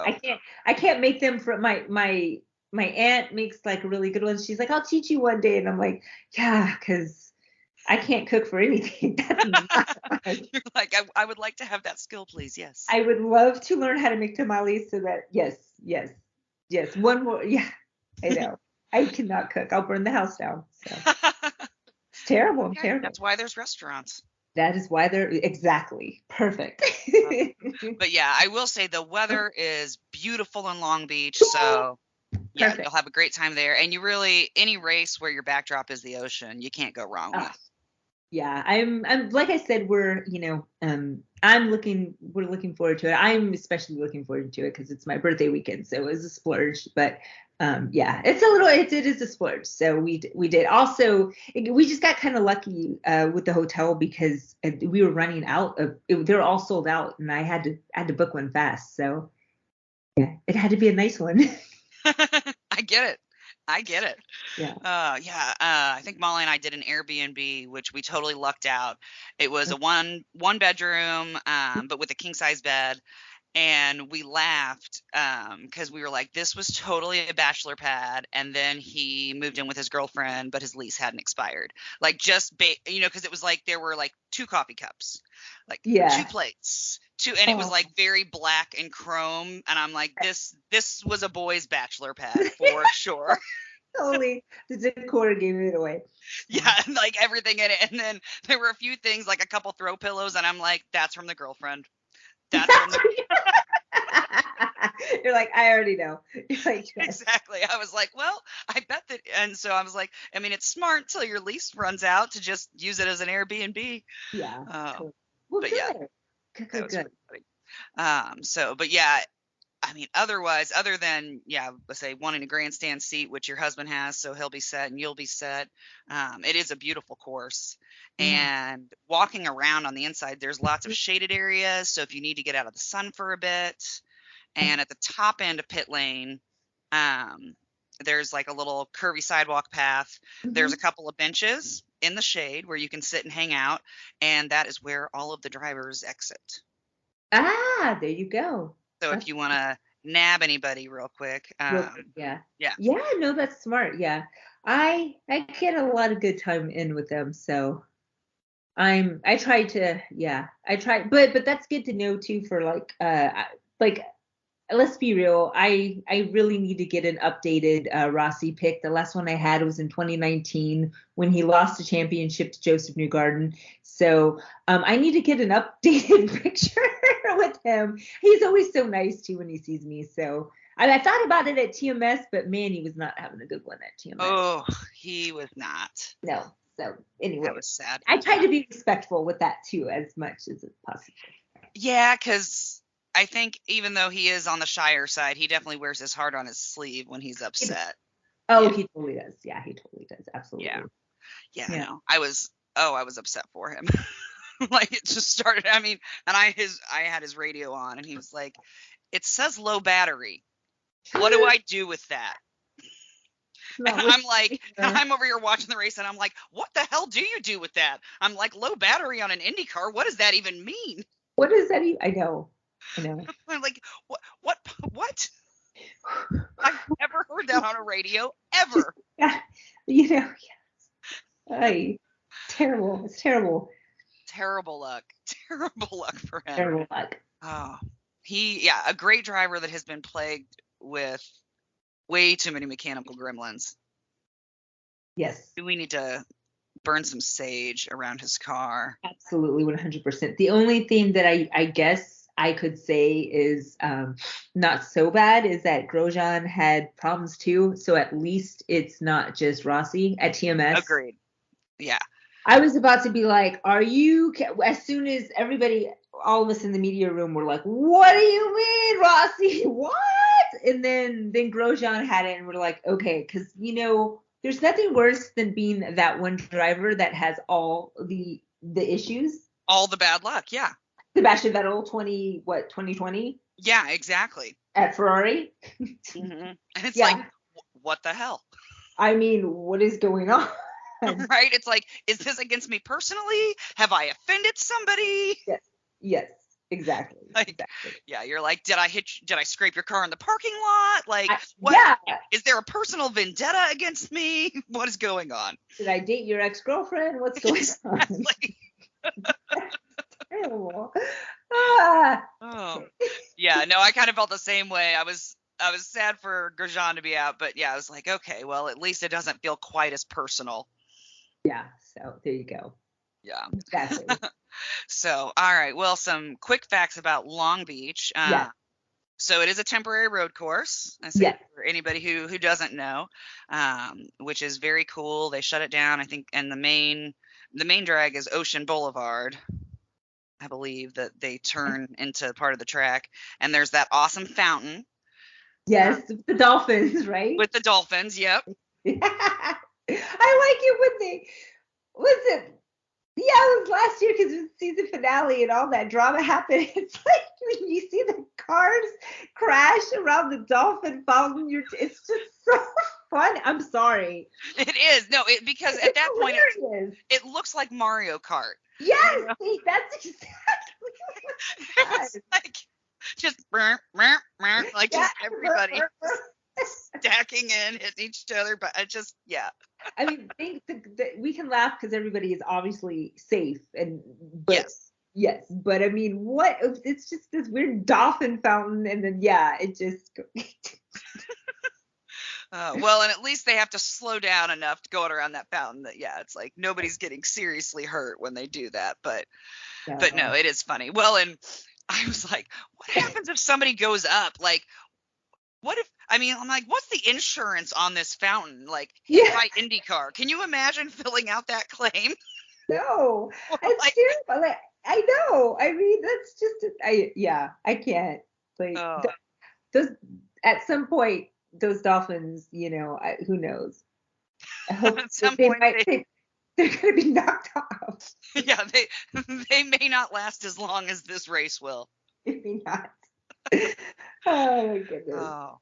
B: I
A: So
B: can't I can't make them for my aunt makes like a really good one. She's like, I'll teach you one day. And I'm like, yeah, because I can't cook for anything. That's not like
A: you're like, I would like to have that skill, please. Yes.
B: I would love to learn how to make tamales so that yes, yes, yes. One more, yeah, I know. I cannot cook. I'll burn the house down. So it's terrible. I'm
A: Okay,
B: terrible.
A: that's why there's restaurants.
B: That is why they're exactly perfect.
A: But yeah, I will say the weather is beautiful in Long Beach, so yeah,
B: Perfect.
A: you'll have a great time there. And you really, any race where your backdrop is the ocean, you can't go wrong
B: Oh,
A: with.
B: yeah, I'm like I said, we're looking forward to it. I'm especially looking forward to it because it's my birthday weekend, so it was a splurge. But yeah, it is a splurge. So we did also we just got kind of lucky with the hotel because we were running out of they were all sold out, and I had to book one fast. So yeah, it had to be a nice one.
A: I get it. I get it.
B: Yeah.
A: Yeah, I think Molly and I did an Airbnb, which we totally lucked out. It was a one bedroom, but with a king size bed, and we laughed because we were like, this was totally a bachelor pad, and then he moved in with his girlfriend, but his lease hadn't expired. Like because it was like there were like two coffee cups, like two
B: Yeah.
A: plates, two, and it was
B: Oh.
A: like very black and chrome, and I'm like, this was a boy's bachelor pad for sure.
B: Totally. The decor gave it away.
A: Yeah, and like everything in it, and then there were a few things like a couple throw pillows, and I'm like, that's from the girlfriend. That's from the
B: You're like, I already know. You're like, yes.
A: exactly. I was like, well, I bet that, and so I was like, I mean, it's smart until your lease runs out to just use it as an Airbnb.
B: Yeah.
A: Um,
B: Totally. Well,
A: but yeah,
B: good. Good,
A: that
B: good,
A: was
B: good.
A: pretty funny. But yeah, I mean, otherwise, other than yeah, let's say wanting a grandstand seat, which your husband has, so he'll be set and you'll be set. It is a beautiful course,
B: Yeah.
A: and walking around on the inside, there's lots of shaded areas. So if you need to get out of the sun for a bit, and at the top end of pit lane, um, there's like a little curvy sidewalk path. There's
B: Hmm.
A: a couple of benches in the shade where you can sit and hang out, and that is where all of the drivers exit.
B: Ah, there you go.
A: So if
B: That's
A: you want to nab anybody real quick,
B: real quick. Yeah.
A: yeah,
B: Yeah, no, that's smart. Yeah. I get a lot of good time in with them, so I try to, yeah, I try, but that's good to know too for like let's be real. I really need to get an updated Rossi pick. The last one I had was in 2019 when he lost the championship to Joseph Newgarden. So I need to get an updated picture with him. He's always so nice too when he sees me. So I thought about it at TMS, but man, he was not having a good one at TMS.
A: oh, he was not.
B: No. So
A: That
B: anyway,
A: was sad.
B: I try
A: Yeah,
B: to be respectful with that too, as much as it's possible.
A: yeah, because I think even though he is on the shyer side, he definitely wears his heart on his sleeve when he's upset.
B: Oh,
A: Yeah,
B: he totally does. Yeah, he totally does.
A: yeah,
B: Absolutely.
A: yeah.
B: Yeah.
A: No, I was upset for him. Like it just started. I mean, and I had his radio on, and he was like, "It says low battery. What do I do with that?"
B: Not
A: I'm like,
B: listening.
A: I'm over here watching the race and I'm like, what the hell do you do with that? I'm like, low battery on an IndyCar. What does that even mean?
B: What does that even? I know.
A: I'm like, what? I've never heard that on a radio
B: Just,
A: ever.
B: yeah, you know, ay, terrible. It's terrible.
A: Terrible luck. Terrible luck for him.
B: Terrible luck.
A: Oh, yeah, a great driver that has been plagued with way too many mechanical gremlins.
B: Yes,
A: We need to burn some sage around his car.
B: absolutely, 100%. The only thing that I guess I could say is not so bad is that Grosjean had problems too. So at least it's not just Rossi at TMS.
A: Agreed. Yeah.
B: I was about to be like, are you, as soon as everybody, all of us in the media room were like, what do you mean, Rossi? What? And then Grosjean had it and we're like, okay, because, there's nothing worse than being that one driver that has all the issues.
A: All the bad luck. Yeah.
B: Sebastian Vettel, 2020?
A: Yeah, exactly.
B: At Ferrari?
A: Mm-hmm. And it's
B: Yeah.
A: like, what the hell?
B: I mean, what is going on?
A: Right? It's like, is this against me personally? Have I offended somebody?
B: Yes, exactly.
A: Like,
B: exactly.
A: yeah, you're like, did I scrape your car in the parking lot? Like, what?
B: Yeah.
A: Is there a personal vendetta against me? What is going on?
B: Did I date your ex-girlfriend? What's going on? Terrible.
A: Oh, yeah, no, I kind of felt the same way. I was sad for Grosjean to be out, but yeah, I was like, okay, well, at least it doesn't feel quite as personal.
B: Yeah, so there you go.
A: Yeah.
B: Exactly.
A: So, all right, well, some quick facts about Long Beach.
B: Yeah.
A: So it is a temporary road course. I say
B: Yeah.
A: for anybody who doesn't know, which is very cool. They shut it down, I think, and the main drag is Ocean Boulevard. I believe that they turn into part of the track, and there's that awesome fountain.
B: Yes, the dolphins, right?
A: With the dolphins, yep.
B: I like it when they was it. Yeah, it was last year because it was season finale and all that drama happened. It's like when you see the cars crash around the dolphin fountain. It's just so fun. I'm sorry.
A: It is because at that point it looks like Mario Kart.
B: Yes, that's exactly what
A: It's like just like just everybody stacking in, hitting each other, but I just
B: I mean, we can laugh because everybody is obviously safe, but yes, but I mean, what? It's just this weird dolphin fountain, and then it just.
A: Well, and at least they have to slow down enough to go around that fountain that it's like nobody's getting seriously hurt when they do that, but no, it is funny. Well, and I was like, what happens if somebody goes up? Like, what if, I'm like, what's the insurance on this fountain? Like, hit by INDYCAR. Can you imagine filling out that claim?
B: No, it's terrible. Like, I know. I mean, that's just, I can't. Like, those, at some point, those dolphins, who knows? I hope
A: at some
B: they're
A: point
B: going to be knocked off.
A: Yeah, they may not last as long as this race will.
B: Maybe not. Oh my goodness.
A: Oh,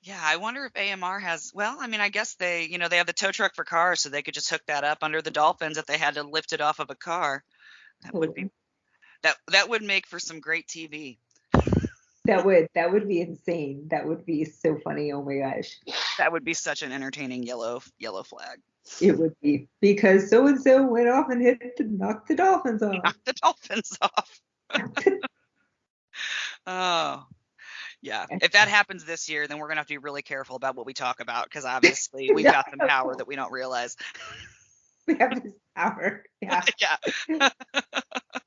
A: yeah. I wonder if AMR has. Well, I guess they have the tow truck for cars, so they could just hook that up under the Dolphins if they had to lift it off of a car. That would be that would make for some great TV.
B: That would be insane. That would be so funny. Oh my gosh.
A: That would be such an entertaining yellow flag.
B: It would be, because so and so went off and knocked the Dolphins off.
A: Knocked the Dolphins off. Oh, yeah. If that happens this year, then we're gonna have to be really careful about what we talk about, because obviously we've got some power that we don't realize.
B: We have this power. Yeah.
A: Yeah.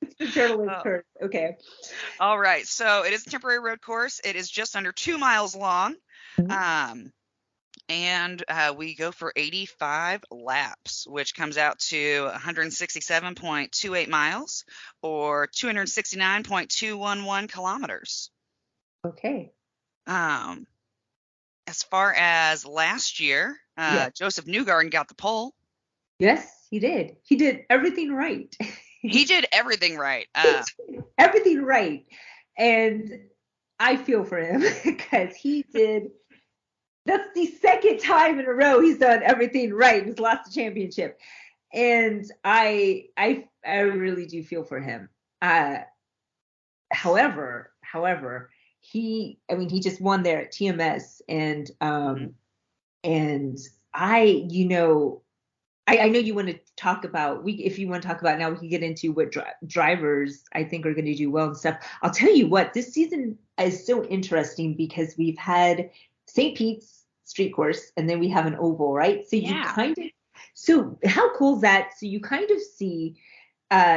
B: It's the journalist curse. Okay.
A: All right. So it is a temporary road course. It is just under 2 miles long. And we go for 85 laps, which comes out to 167.28 miles or 269.211 kilometers.
B: Okay.
A: As far as last year, Joseph Newgarden got the pole.
B: Yes, he did. He did everything right.
A: He did everything right.
B: Everything right. And I feel for him because he did That's the second time in a row he's done everything right. He's lost the championship. And I really do feel for him. However, he just won there at TMS, and
A: Mhm.
B: and I know you want to talk about, if you want to talk about now, we can get into what drivers I think are going to do well and stuff. I'll tell you what, this season is so interesting because we've had St. Pete's street course, and then we have an oval, right?
A: Yeah.
B: So how cool is that? So you kind of see,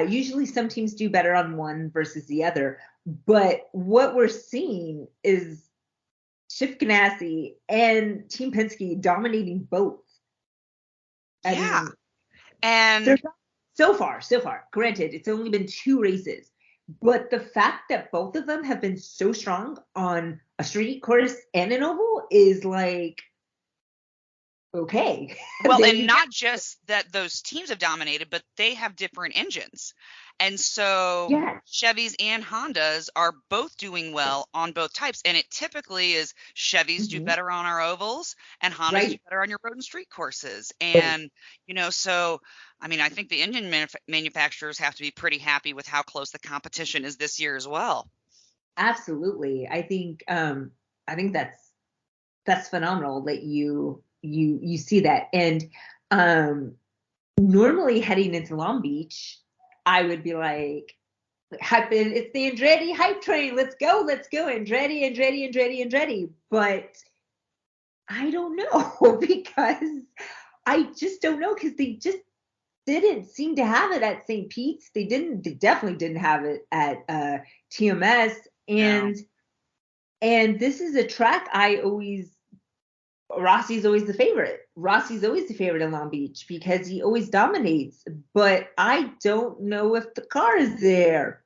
B: usually some teams do better on one versus the other, but what we're seeing is Chip Ganassi and Team Penske dominating both. I
A: Yeah.
B: mean, they're
A: And
B: so far. Granted, it's only been 2 races, but the fact that both of them have been so strong on a street course and an oval is like, okay,
A: well,
B: there
A: and
B: you go.
A: not just that those teams have dominated, but they have different engines. And so
B: Yeah,
A: Chevys and Hondas are both doing well on both types. And it typically is Chevys do
B: hmm
A: better on our ovals and Hondas do
B: right.
A: better on your road and street courses.
B: Right.
A: And, so, I mean, I think the engine manufacturers have to be pretty happy with how close the competition is this year as well.
B: Absolutely. I think that's phenomenal that you see that. And um normally heading into Long Beach, I would be like, hype in, it's the Andretti hype train. Let's go, Andretti. But I don't know because I just don't know because they just didn't seem to have it at St. Pete's. They definitely didn't have it at TMS.
A: No.
B: And this is a track Rossi's always the favorite. Rossi's always the favorite in Long Beach because he always dominates. But I don't know if the car is there.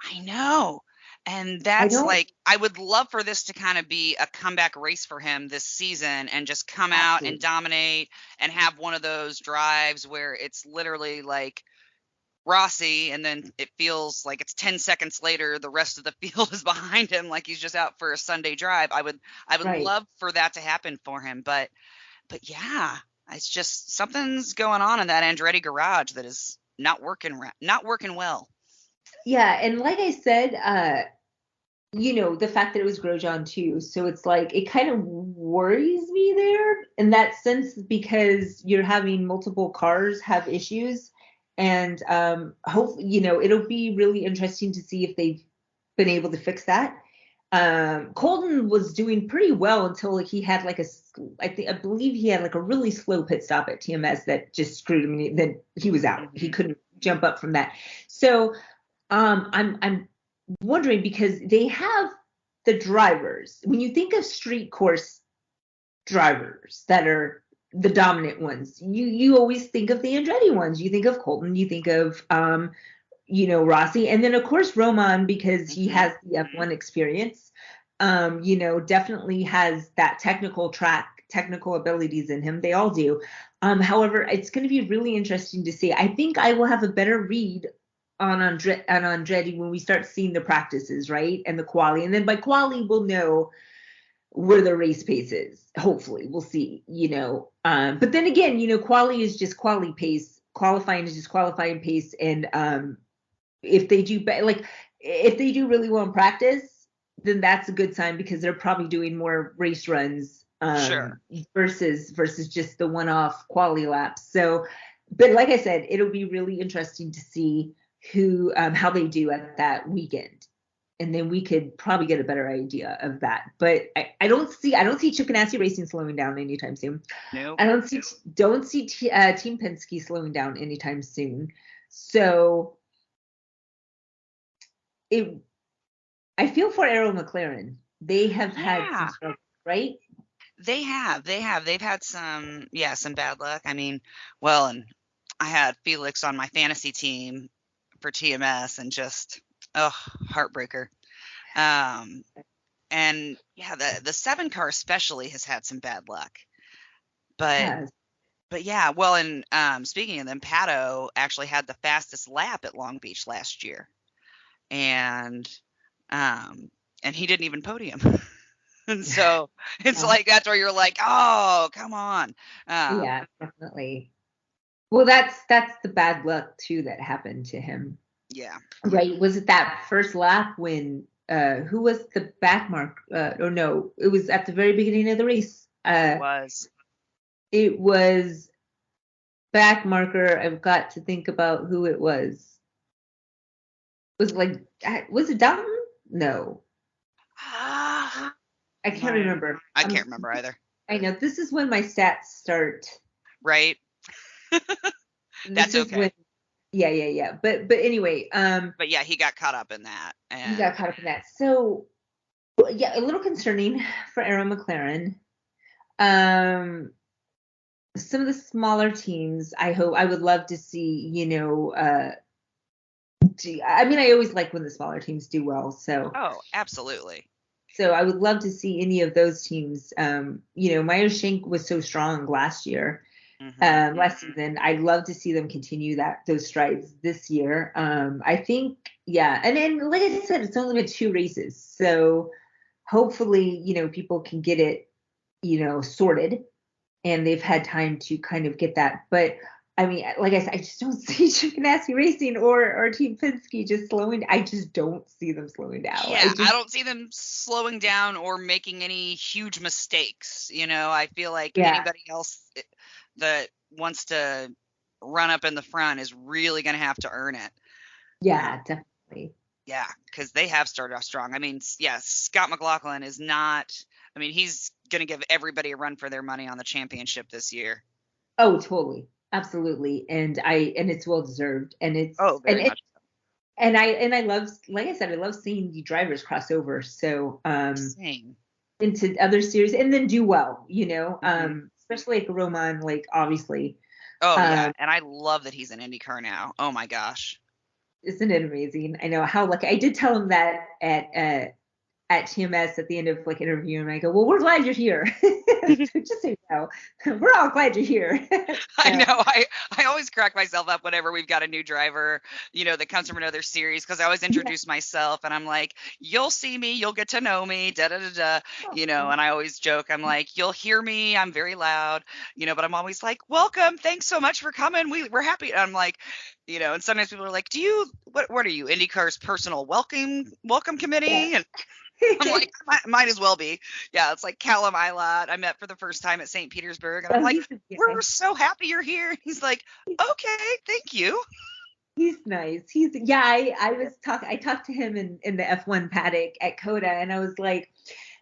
A: I know. And
B: I
A: that's
B: don't
A: like, I would love for this to kind of be a comeback race for him this season and just come out and
B: absolutely
A: dominate and have one of those drives where it's literally like Rossi, and then it feels like it's 10 seconds later, the rest of the field is behind him, like he's just out for a Sunday drive. I would
B: right.
A: love for that to happen for him. But yeah, it's just something's going on in that Andretti garage that is not working well.
B: Yeah, and like I said, the fact that it was Grosjean too, so it's like it kind of worries me there in that sense because you're having multiple cars have issues, and hopefully, it'll be really interesting to see if they've been able to fix that. Colton was doing pretty well until he had like I believe he had like a really slow pit stop at TMS that just screwed him. Then he was out. He
A: Hmm.
B: couldn't jump up from that. So I'm wondering because they have the drivers. When you think of street course drivers that are the dominant ones, you always think of the Andretti ones. You think of Colton. You think of Rossi, and then of course Roman because he
A: Hmm.
B: has the F1 experience. Definitely has that technical abilities in him. They all do. However, it's going to be really interesting to see. I think I will have a better read on Andretti when we start seeing the practices, right, and the quali, and then by quali we'll know where the race pace is. Hopefully, we'll see. But then again, quali is just quali pace. Qualifying is just qualifying pace, and if they do like if they do really well in practice, then that's a good sign because they're probably doing more race runs
A: Sure.
B: versus just the one-off quality laps. So, but like I said, it'll be really interesting to see who how they do at that weekend. And then we could probably get a better idea of that. But I don't see Chip Ganassi Racing slowing down anytime soon.
A: Nope.
B: I don't see Team Penske slowing down anytime soon. So it I feel for Arrow McLaren. They have had some
A: Yeah.
B: struggles, right?
A: They've had some bad luck. I mean, well, and I had Felix on my fantasy team for TMS and just, oh, heartbreaker. Um, and yeah, the 7 car especially has had some bad luck. But
B: Yes.
A: but yeah, well, and speaking of them, Pato actually had the fastest lap at Long Beach last year, and um, and he didn't even podium. And so it's
B: Yeah,
A: like that's where you're like, oh, come on. Um,
B: yeah, definitely. Well, that's the bad luck too that happened to him.
A: yeah,
B: Right. Was it that first lap when who was the back mark? Or no, it was at the very beginning of the race.
A: it was.
B: It was back marker. I've got to think about who it was. Was it like was it Dalton? No.
A: Ah,
B: I can't
A: no,
B: remember.
A: I can't remember either.
B: I know this is when my stats start.
A: Right?
B: This
A: That's
B: is when
A: okay.
B: yeah. But anyway,
A: But yeah, he got caught up in that.
B: you
A: And
B: got caught up in that. So well, yeah, a little concerning for Aaron McLaren. Um, some of the smaller teams, I would love to see, I mean, I always like when the smaller teams do well.
A: oh, absolutely.
B: So I would love to see any of those teams. Meyer Shank was so strong
A: Hmm.
B: last season. I'd love to see them continue those strides this year. I think, yeah, and then like I said, it's only been 2 races, so hopefully, people can get it, sorted, and they've had time to kind of get that. But I mean, like I said, I just don't see Ganassi Racing or Team Penske just slowing. I just don't see them slowing down.
A: Yeah, I don't see them slowing down or making any huge mistakes. I feel like
B: Yeah,
A: anybody else that wants to run up in the front is really going to have to earn it. Uh,
B: yeah, definitely.
A: yeah, because they have started off strong. I mean, yeah, Scott McLaughlin is not. I mean, he's going to give everybody a run for their money on the championship this year.
B: Oh, totally, absolutely, and it's well deserved, and
A: Oh,
B: it's
A: very much.
B: and I love, like I said, I love seeing the drivers cross over. So
A: Same.
B: into other series and then do well,
A: Hmm.
B: especially like Roman, like obviously.
A: Oh yeah,
B: Um,
A: and I love that he's in IndyCar now. Oh my gosh.
B: isn't it amazing? I know how lucky. I did tell him that at TMS at the end of like interview, and I go, "Well, we're glad you're here." Just so you know, we're all glad you're here.
A: I
B: So,
A: know. I always crack myself up whenever we've got a new driver, that comes from another series because I always
B: yeah.
A: introduce myself and I'm like, you'll see me, you'll get to know me, da da da da, and I always joke, I'm like, you'll hear me, I'm very loud, but I'm always like, welcome, thanks so much for coming. We're happy. And I'm like, and sometimes people are like, do you what are you, IndyCar's personal welcome
B: Yeah.
A: committee? And I'm like, might as well be. Yeah, it's like Callum Ilott. I met for the first time at St. Petersburg, and I'm
B: So
A: like,
B: he's
A: we're so happy you're here. And he's like, okay, thank you.
B: he's nice. I talked to him in the F1 paddock at Coda, and I was like,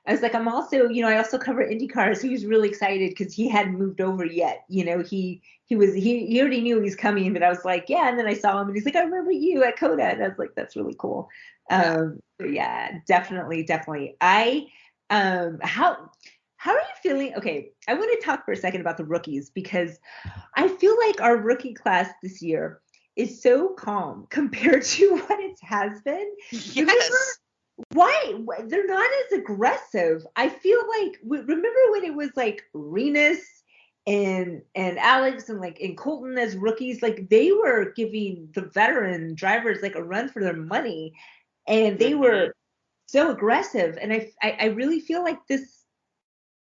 B: I'm also, I also cover IndyCar. So he was really excited because he hadn't moved over yet. He already knew he was coming, but I was like, yeah. And then I saw him, and he's like, I remember you at Coda, and I was like, that's really cool.
A: Yeah.
B: So yeah, definitely, definitely. How are you feeling? Okay, I want to talk for a second about the rookies because I feel like our rookie class this year is so calm compared to what it has been. Remember
A: Yes.
B: why they're not as aggressive? I feel like remember when it was like Renus and Alex and Colton as rookies, like they were giving the veteran drivers like a run for their money, and they
A: Hmm.
B: were so aggressive. And I really feel like this.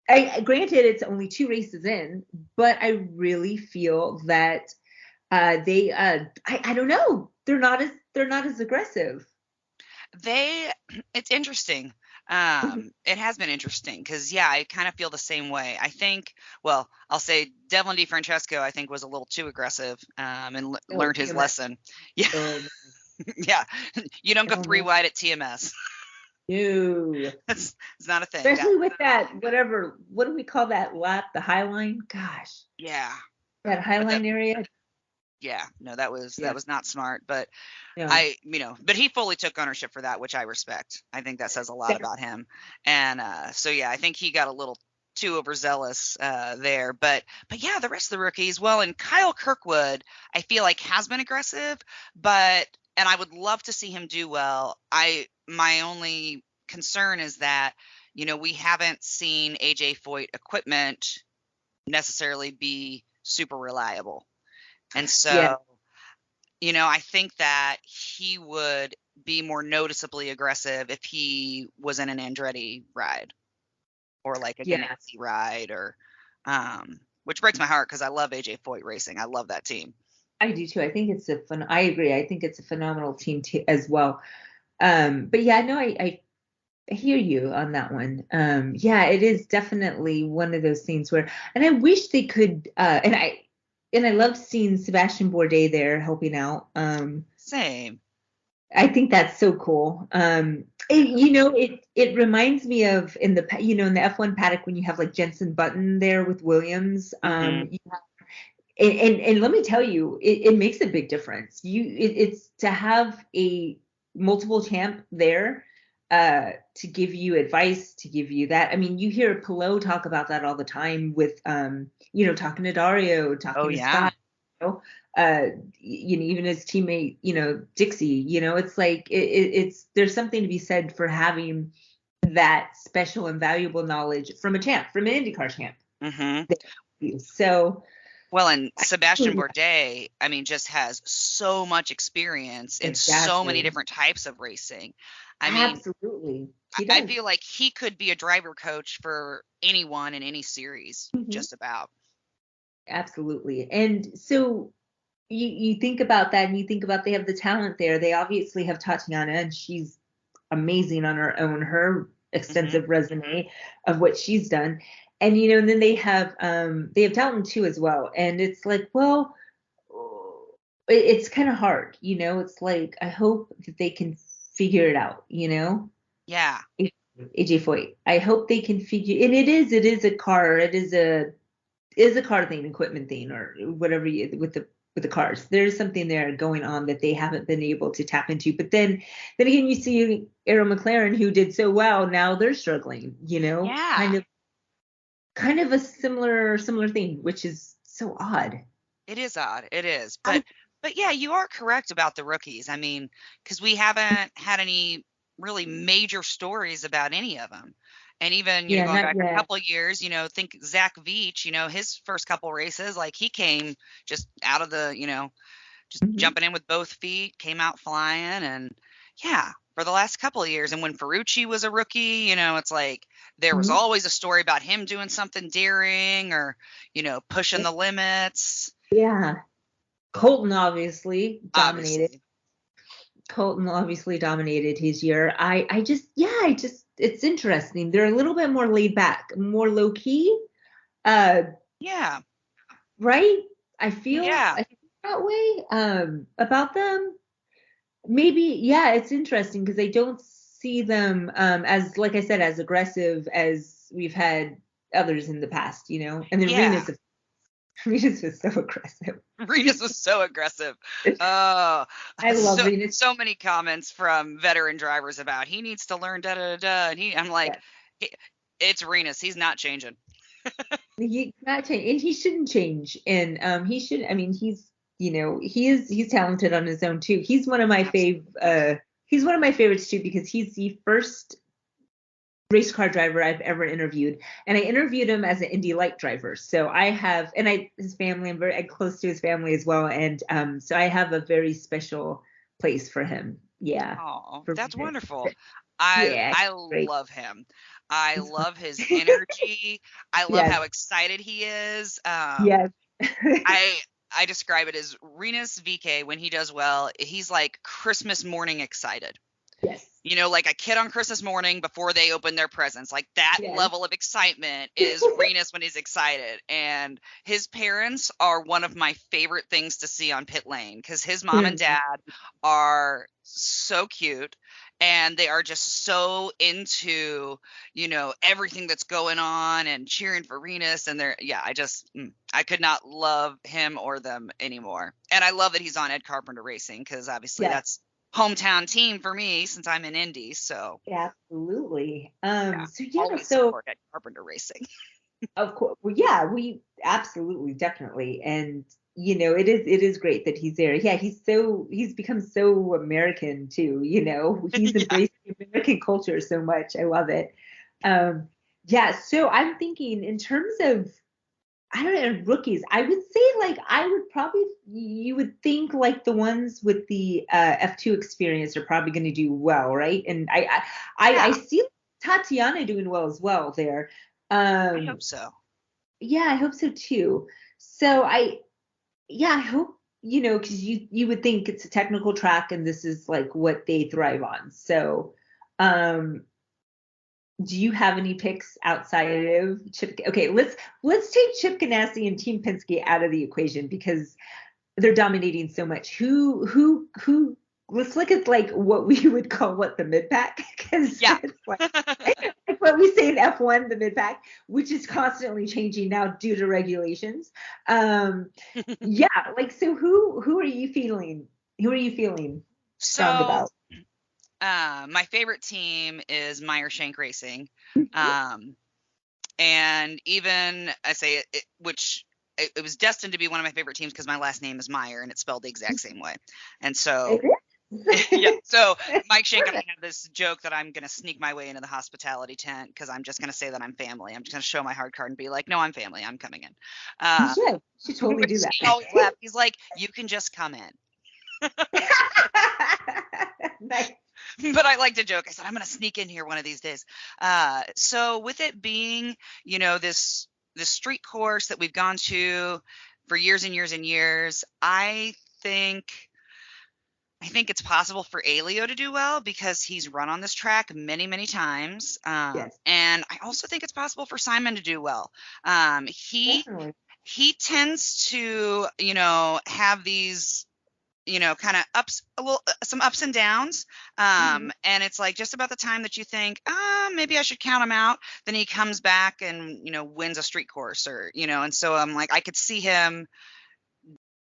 B: I granted it's only 2 races in, but I really feel that they I don't know, they're not as aggressive.
A: It's interesting. It has been interesting because, yeah, I kind of feel the same way. I think, well, I'll say Devlin DeFrancesco, I think, was a little too aggressive, and
B: Oh,
A: learned his
B: TMS.
A: lesson. Yeah,
B: Oh,
A: yeah. You don't go
B: oh
A: three
B: man.
A: wide at TMS.
B: No.
A: It's not a thing.
B: Especially with that, whatever, what do we call that lap? The High Line? Gosh,
A: Yeah.
B: that High
A: But that
B: Line area?
A: Yeah, no, that was
B: Yeah.
A: not smart, but
B: No.
A: but he fully took ownership for that, which I respect. I think that says a lot
B: That-
A: about him. And so yeah, I think he got a little too overzealous there, but yeah, the rest of the rookies, well, and Kyle Kirkwood, I feel like has been aggressive, but and I would love to see him do well. My only concern is that we haven't seen AJ Foyt equipment necessarily be super reliable. And
B: Yeah.
A: so, I think that he would be more noticeably aggressive if he was in an Andretti ride. or like a
B: Yeah,
A: Ganassi ride, or which breaks my heart because I love AJ Foyt Racing. I love that team.
B: I do too. I think it's a fun. I agree. I think it's a phenomenal team too, as well. But yeah, no, I hear you on that one. Yeah, it is definitely one of those things where, and I wish they could. And I love seeing Sebastian Bourdais there helping out.
A: Same.
B: I think that's so cool. It reminds me of in the in the F1 paddock when you have like Jenson Button there with Williams.
A: Hmm.
B: And let me tell you, it makes a big difference. It's to have a multiple champ there to give you advice, to give you that. I mean, you hear Pillow talk about that all the time with talking to Dario,
A: Oh
B: talking to
A: yeah.
B: Scott, you know, uh, even his teammate, Dixie, it's like it's there's something to be said for having that special and valuable knowledge from a champ, from an IndyCar champ.
A: Hmm.
B: So
A: Well, and
B: I
A: Sebastian
B: totally
A: Bourdais, I mean, just has so much experience in so many
B: exactly.
A: different types of racing. I mean,
B: Absolutely. He
A: I
B: does.
A: feel like he could be a driver coach for anyone in any series,
B: Mhm.
A: just about.
B: Absolutely. And so you think about that and you think about they have the talent there. They obviously have Tatiana and she's amazing on her own, her
A: Hmm.
B: extensive resume of what she's done. And and then they have Dalton too as well. And it's like, well, it's kind of hard, It's like I hope that they can figure it out.
A: Yeah.
B: AJ Foyt. I hope they can figure, and it is a car, it is a car thing, equipment thing, or whatever with the cars. There's something there going on that they haven't been able to tap into. But then again, you see Arrow McLaren who did so well. Now they're struggling.
A: Yeah.
B: Kind of a similar thing, which is so odd.
A: It is odd. It is.
B: I,
A: But yeah, you are correct about the rookies. I mean, because we haven't had any really major stories about any of them. And even,
B: yeah,
A: going
B: not
A: back a
B: yet.
A: couple of years, think Zach Veach, his first couple races, like he came just out of the, just
B: Mhm.
A: jumping in with both feet, came out flying. And yeah, for the last couple of years. And when Ferrucci was a rookie, it's like there was
B: Mhm.
A: always a story about him doing something daring, or, pushing the limits.
B: Yeah. Colton obviously dominated.
A: Obviously.
B: Colton obviously dominated his year. It's interesting. They're a little bit more laid back, more low key. Uh,
A: Yeah.
B: right? I feel that way about them. Maybe, yeah, it's interesting because I don't see them as, like I said, as aggressive as we've had others in the past. And then
A: Yeah.
B: Rena's was so aggressive.
A: Renus was so aggressive. Oh,
B: I love
A: so
B: Rena.
A: so many comments from veteran drivers about he needs to learn da da da da. And I'm like, "He- it's Renus. He's not changing.
B: He not change, and he shouldn't change. And he should. I mean, he's talented on his own too. He's one of my
A: Absolutely.
B: He's one of my favorites too because he's the first race car driver I've ever interviewed, and I interviewed him as an Indy Light driver. So I have, and his family. I'm very close to his family as well, and so I have a very special place for him. Yeah,
A: Oh,
B: for
A: that's
B: Rena.
A: wonderful. I
B: Yeah,
A: I
B: great.
A: love him. I
B: He's fun.
A: love his energy. I love
B: Yes,
A: how excited he is.
B: yes.
A: I I describe it as Renus VK when he does well. He's like Christmas morning excited.
B: Yes,
A: Like a kid on Christmas morning before they open their presents. Like that
B: yes.
A: level of excitement is Renus when he's excited. And his parents are one of my favorite things to see on pit lane because his mom and dad are so cute and they are just so into, everything that's going on and cheering for Renus. And yeah, I could not love him or them anymore. And I love that he's on Ed Carpenter Racing because obviously
B: Yes.
A: that's hometown team for me since I'm in Indy. So
B: Absolutely.
A: yeah,
B: So yeah,
A: always
B: so
A: support at Carpenter Racing.
B: of course, well, yeah, we absolutely, definitely, and it is great that he's there. Yeah, he's become so American too. He's
A: Yeah.
B: embraced American culture so much. I love it. Um, yeah, so I'm thinking in terms of I don't know, rookies. I would say like I would probably you would think like the ones with the F2 experience are probably going to do well, right? And I
A: Yeah.
B: see Tatiana doing well as well there.
A: I
B: Um,
A: hope so.
B: yeah, I hope so too. So I hope, because you would think it's a technical track and this is like what they thrive on. So, um, do you have any picks outside of Chip? Okay, let's take Chip Ganassi and Team Penske out of the equation because they're dominating so much. Who? Let's look at like what we would call the mid pack because
A: Yeah.
B: it's like what we say in F1, the mid pack, which is constantly changing now due to regulations. Yeah, like so who are you feeling? Who are you feeling strong
A: So,
B: about?
A: my favorite team is Meyer Shank Racing. Um, and even I say which it was destined to be one of my favorite teams because my last name is Meyer and it's spelled the exact same way. And so,
B: It
A: yeah.
B: is.
A: So Mike Shank and I have this joke that I'm going to sneak my way into the hospitality tent because I'm just going to say that I'm family. I'm just going to show my hard card and be like, no, I'm family. I'm coming in.
B: You
A: Uh,
B: should. You should totally do
A: which
B: that.
A: he always laughs. He's like, you can just come in.
B: Nice.
A: But I like to joke. I said, I'm going to sneak in here one of these days. So with it being, this street course that we've gone to for years and years and years, think I think it's possible for Alio to do well because he's run on this track many, many times.
B: Yes,
A: And I also think it's possible for Simon to do well. Um, he
B: definitely.
A: he tends to, have these, kind of some ups and downs.
B: Mhm.
A: And it's like just about the time that you think, maybe I should count him out. Then he comes back and, wins a street course and so I'm like, I could see him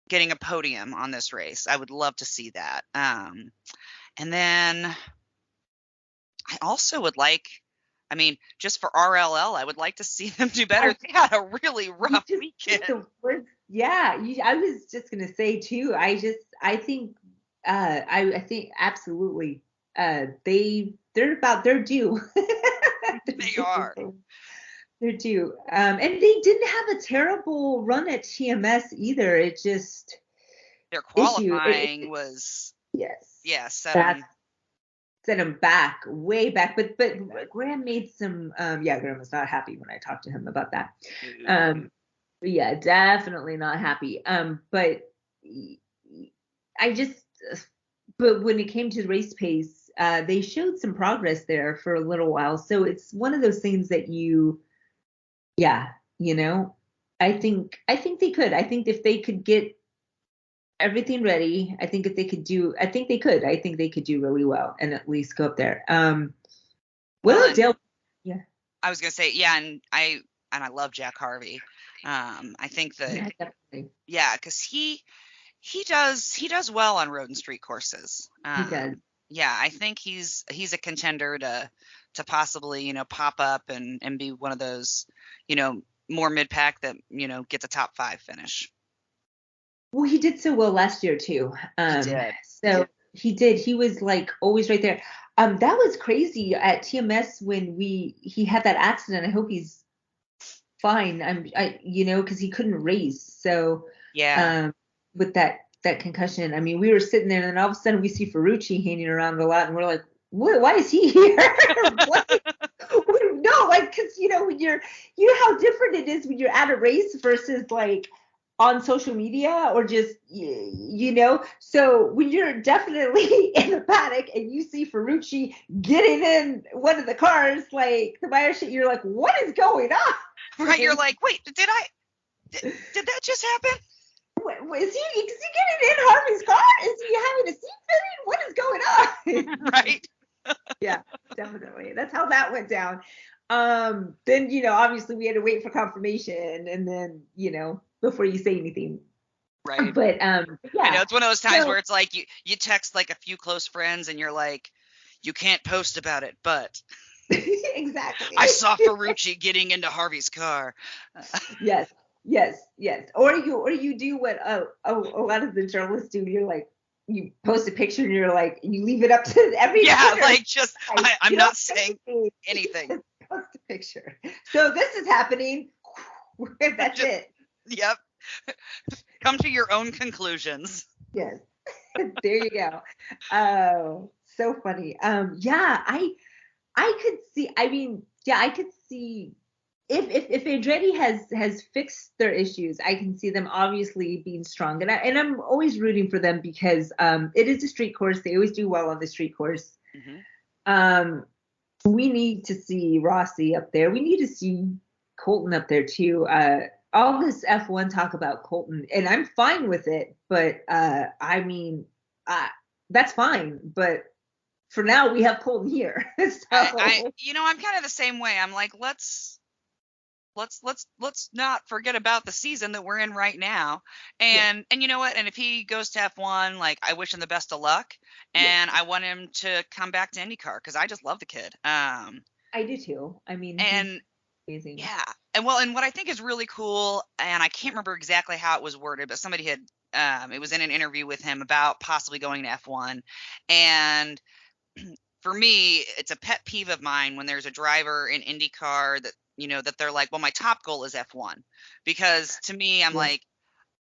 A: getting a podium on this race. I would love to see that. And then I also would like, I mean, just for RLL, I would like to see them do better.
B: I,
A: They had a really
B: you
A: rough
B: just took
A: weekend.
B: the words. Yeah, I was just gonna say too. I think, I think absolutely. They're about their due.
A: They are.
B: They're due. And they didn't have a terrible run at TMS either. It just
A: Their
B: issue.
A: qualifying was,
B: Yes,
A: yeah, set
B: that's
A: them.
B: set him back, way back. But Graham made some. Yeah, Graham was not happy when I talked to him about that. Um, yeah, definitely not happy. But I just, but when it came to race pace, they showed some progress there for a little while. So it's one of those things that yeah, you know, I think they could. I think if they could get everything ready, I think if they could do, I think they could. I think they could do really well and at least go up there. What
A: Well,
B: about
A: and
B: Dale? Yeah,
A: I was gonna say, yeah, and I love Jack Harvey. I think that,
B: yeah, definitely.
A: yeah, because he does well on road and street courses.
B: He does.
A: Yeah, I think he's a contender to possibly, pop up and be one of those, more mid pack that, gets a top five finish.
B: Well, he did so well last year too.
A: He did.
B: So he did. He was like always right there. That was crazy at TMS when he had that accident. I hope he's fine. Because he couldn't race. So,
A: Yeah.
B: um, with that concussion, I mean, we were sitting there, and then all of a sudden we see Ferrucci hanging around a lot, and we're like, what? Why is he here? What? No, like, because when how different it is when you're at a race versus like on social media or just so when you're definitely in the paddock and you see Ferrucci getting in one of the cars, like the Meyer shit, you're like, what is going on?
A: Right. You're like, wait, did that just happen?
B: Is he getting in Harvey's car? Is he having a seat fitting? What is going on?
A: Right.
B: Yeah, definitely. That's how that went down. Then obviously we had to wait for confirmation, and then before you say anything.
A: Right.
B: But
A: I know
B: yeah.
A: it's one of those times
B: So
A: where it's like you text like a few close friends and you're like, you can't post about it, but
B: exactly.
A: I saw Ferrucci getting into Harvey's car.
B: Yes, yes. Or you do what a lot of the journalists do. You're like, you post a picture and you're like, you leave it up to every
A: Yeah,
B: Twitter.
A: like just I'm
B: You don't
A: not
B: say
A: saying
B: anything.
A: anything.
B: Just post a picture. So this is happening. That's
A: Just,
B: it.
A: yep. Come to your own conclusions.
B: Yes. There you go. Oh, so funny. Yeah, I could see. I mean, yeah, I could see if Andretti has fixed their issues, I can see them obviously being strong, and I'm always rooting for them because it is a street course. They always do well on the street course.
A: Hmm.
B: Um, we need to see Rossi up there. We need to see Colton up there too. All this F1 talk about Colton, and I'm fine with it, but I mean, uh, that's fine. But for now, we have Colton here,
A: I
B: so
A: I'm kind of the same way. I'm like, let's not forget about the season that we're in right now.
B: yeah,
A: And you know what? And if he goes to F1, like I wish him the best of luck,
B: yeah,
A: and I want him to come back to IndyCar because I just love the kid.
B: I do too. I mean, he's
A: And
B: amazing.
A: yeah, and well, and what I think is really cool, and I can't remember exactly how it was worded, but somebody had it was in an interview with him about possibly going to F1, and for me, it's a pet peeve of mine when there's a driver in IndyCar that that they're like, well, my top goal is F1, because to me, I'm
B: Yeah.
A: like,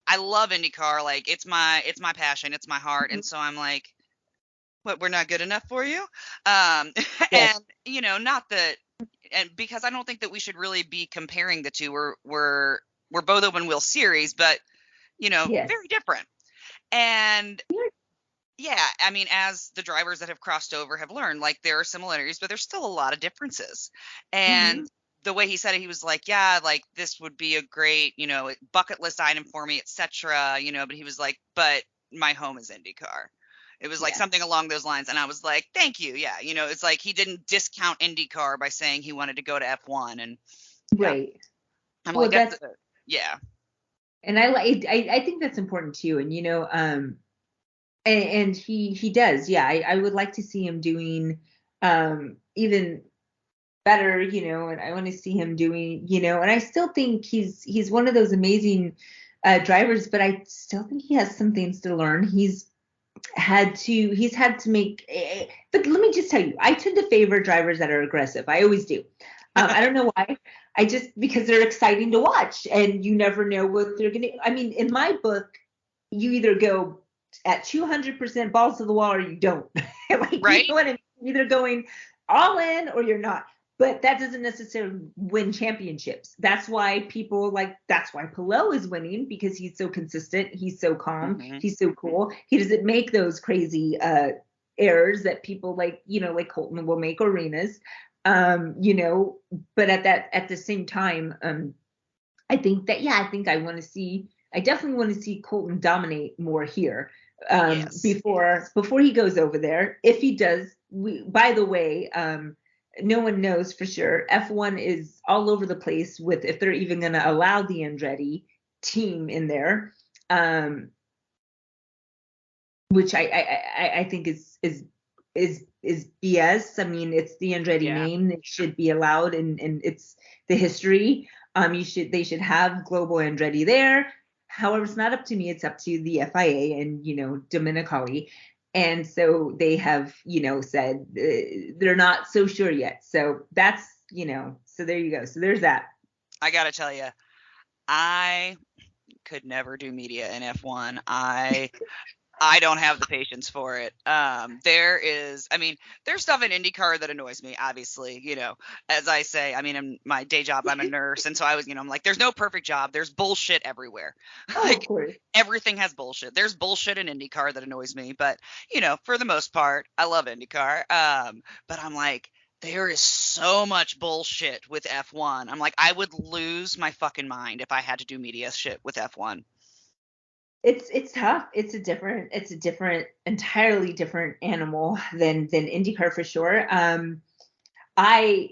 A: I love IndyCar, like it's my passion, it's my heart,
B: Mhm.
A: and so I'm like, what, we're not good enough for you,
B: Yes.
A: and not that, and because I don't think that we should really be comparing the two. We're both open wheel series, but
B: Yes.
A: very different. And
B: Yeah.
A: yeah, I mean, as the drivers that have crossed over have learned, like there are similarities, but there's still a lot of differences. And
B: Hmm.
A: the way he said it, he was like, yeah, like this would be a great, bucket list item for me, etc. But he was like, but my home is IndyCar. It was like
B: Yeah.
A: something along those lines. And I was like, thank you. Yeah. It's like he didn't discount IndyCar by saying he wanted to go to F1. And yeah,
B: Right.
A: I'm like,
B: Well,
A: that's,
B: that's
A: yeah.
B: and I like I think that's important too. And and he does. Yeah, I would like to see him doing even better, and I want to see him doing, and I still think he's one of those amazing drivers, but I still think he has some things to learn. He's had to make but let me just tell you, I tend to favor drivers that are aggressive. I always do. I don't know why. I just because they're exciting to watch and you never know what they're gonna. I mean, in my book, you either go at 200% balls to the wall or you don't. Like, you
A: Right.
B: know what I mean? You're either going all in or you're not. But that doesn't necessarily win championships. That's why Pillow is winning, because he's so consistent, he's so calm,
A: Hmm.
B: he's so cool. He doesn't make those crazy errors that people like Colton will make, arenas. But at the same time, I think that, yeah, I definitely want to see Colton dominate more here,
A: Yes.
B: before he goes over there. If he does, by the way, no one knows for sure. F1 is all over the place with if they're even going to allow the Andretti team in there, um, which I think is BS. I mean, it's the Andretti
A: Yeah.
B: name that should be allowed, and it's the history. They should have Global Andretti there. However, it's not up to me. It's up to the FIA and Dominicali. And so they have said they're not so sure yet. So that's so there you go. So there's that.
A: I gotta tell you, I could never do media in F1. I don't have the patience for it. I mean, there's stuff in IndyCar that annoys me, obviously, as I say, I mean, in my day job, I'm a nurse. And so I'm like, there's no perfect job. There's bullshit everywhere.
B: Oh, of
A: Like
B: course.
A: everything has bullshit. There's bullshit in IndyCar that annoys me, but for the most part, I love IndyCar. But I'm like, there is so much bullshit with F1. I'm like, I would lose my fucking mind if I had to do media shit with F1.
B: It's tough. It's a different, entirely different animal than IndyCar for sure. I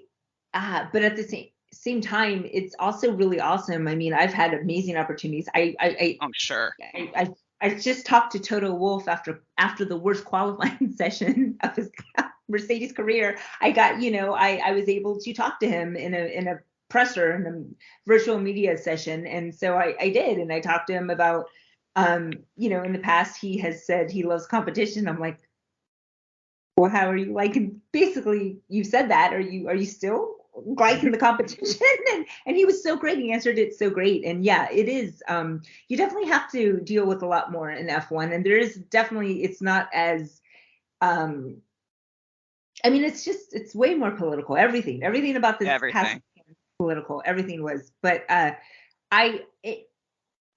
B: but at the same time, it's also really awesome. I mean, I've had amazing opportunities.
A: I'm sure.
B: I just talked to Toto Wolff after the worst qualifying session of his Mercedes career. I was able to talk to him in a presser, in a virtual media session, and so I did, and I talked to him about in the past he has said he loves competition. I'm like, well, how are you liking? Basically, you said that. Are you still liking the competition? And he was so great. He answered it so great. And yeah, it is. You definitely have to deal with a lot more in F1, and there is definitely. It's not as. I mean, it's way more political. Everything about this past
A: Everything.
B: political. Everything was. But I it,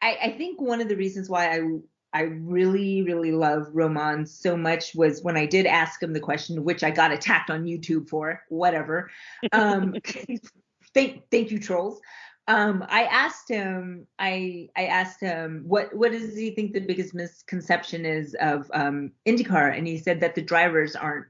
B: I think one of the reasons why I really, really love Roman so much was when I did ask him the question, which I got attacked on YouTube for, whatever. Thank you, trolls. I asked him what does he think the biggest misconception is of IndyCar, and he said that the drivers aren't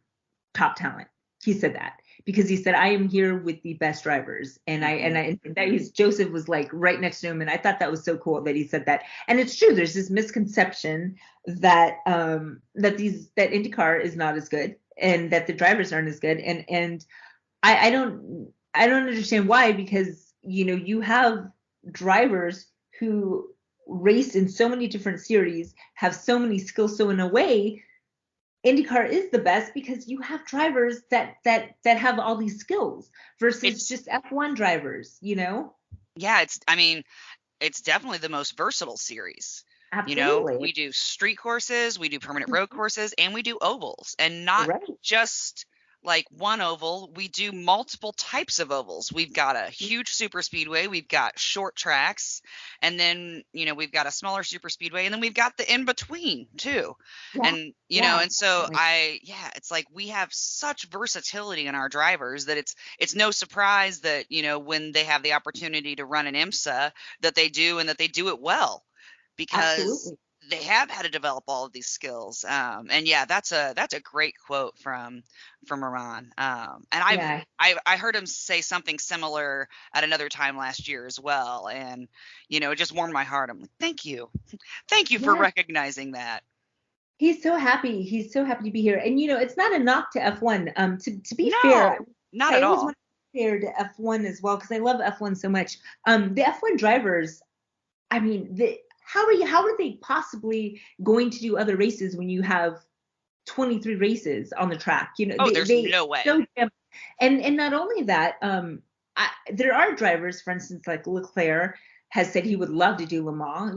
B: top talent. He said that because he said I am here with the best drivers, and that Joseph was like right next to him, and I thought that was so cool that he said that. And it's true. There's this misconception that that IndyCar is not as good, and that the drivers aren't as good, and I don't understand why, because you have drivers who race in so many different series, have so many skills. So in a way, IndyCar is the best because you have drivers that have all these skills versus just F1 drivers.
A: Yeah, I mean, it's definitely the most versatile series.
B: Absolutely.
A: We do street courses, we do permanent road courses, and we do ovals, and not
B: Right.
A: just like one oval. We do multiple types of ovals. We've got a huge super speedway, we've got short tracks, and then we've got a smaller super speedway, and then we've got the in between too.
B: Yeah.
A: And
B: Yeah.
A: and so it's like we have such versatility in our drivers that it's no surprise that when they have the opportunity to run an IMSA that they do, and that they do it well, because
B: Absolutely.
A: they have had to develop all of these skills. And yeah, that's a great quote from Iran. And
B: Yeah.
A: I heard him say something similar at another time last year as well, and it just warmed my heart. I'm like, thank you for
B: Yeah.
A: recognizing that.
B: He's so happy. He's so happy to be here. And it's not a knock to F1. To be fair,
A: No, not
B: I
A: at
B: always
A: all.
B: want to compare to F1 as well because I love F1 so much. The F1 drivers, I mean, how are they possibly going to do other races when you have 23 races on the track?
A: Oh, there's no way.
B: So and not only that, there are drivers, for instance, like Leclerc has said he would love to do Le Mans.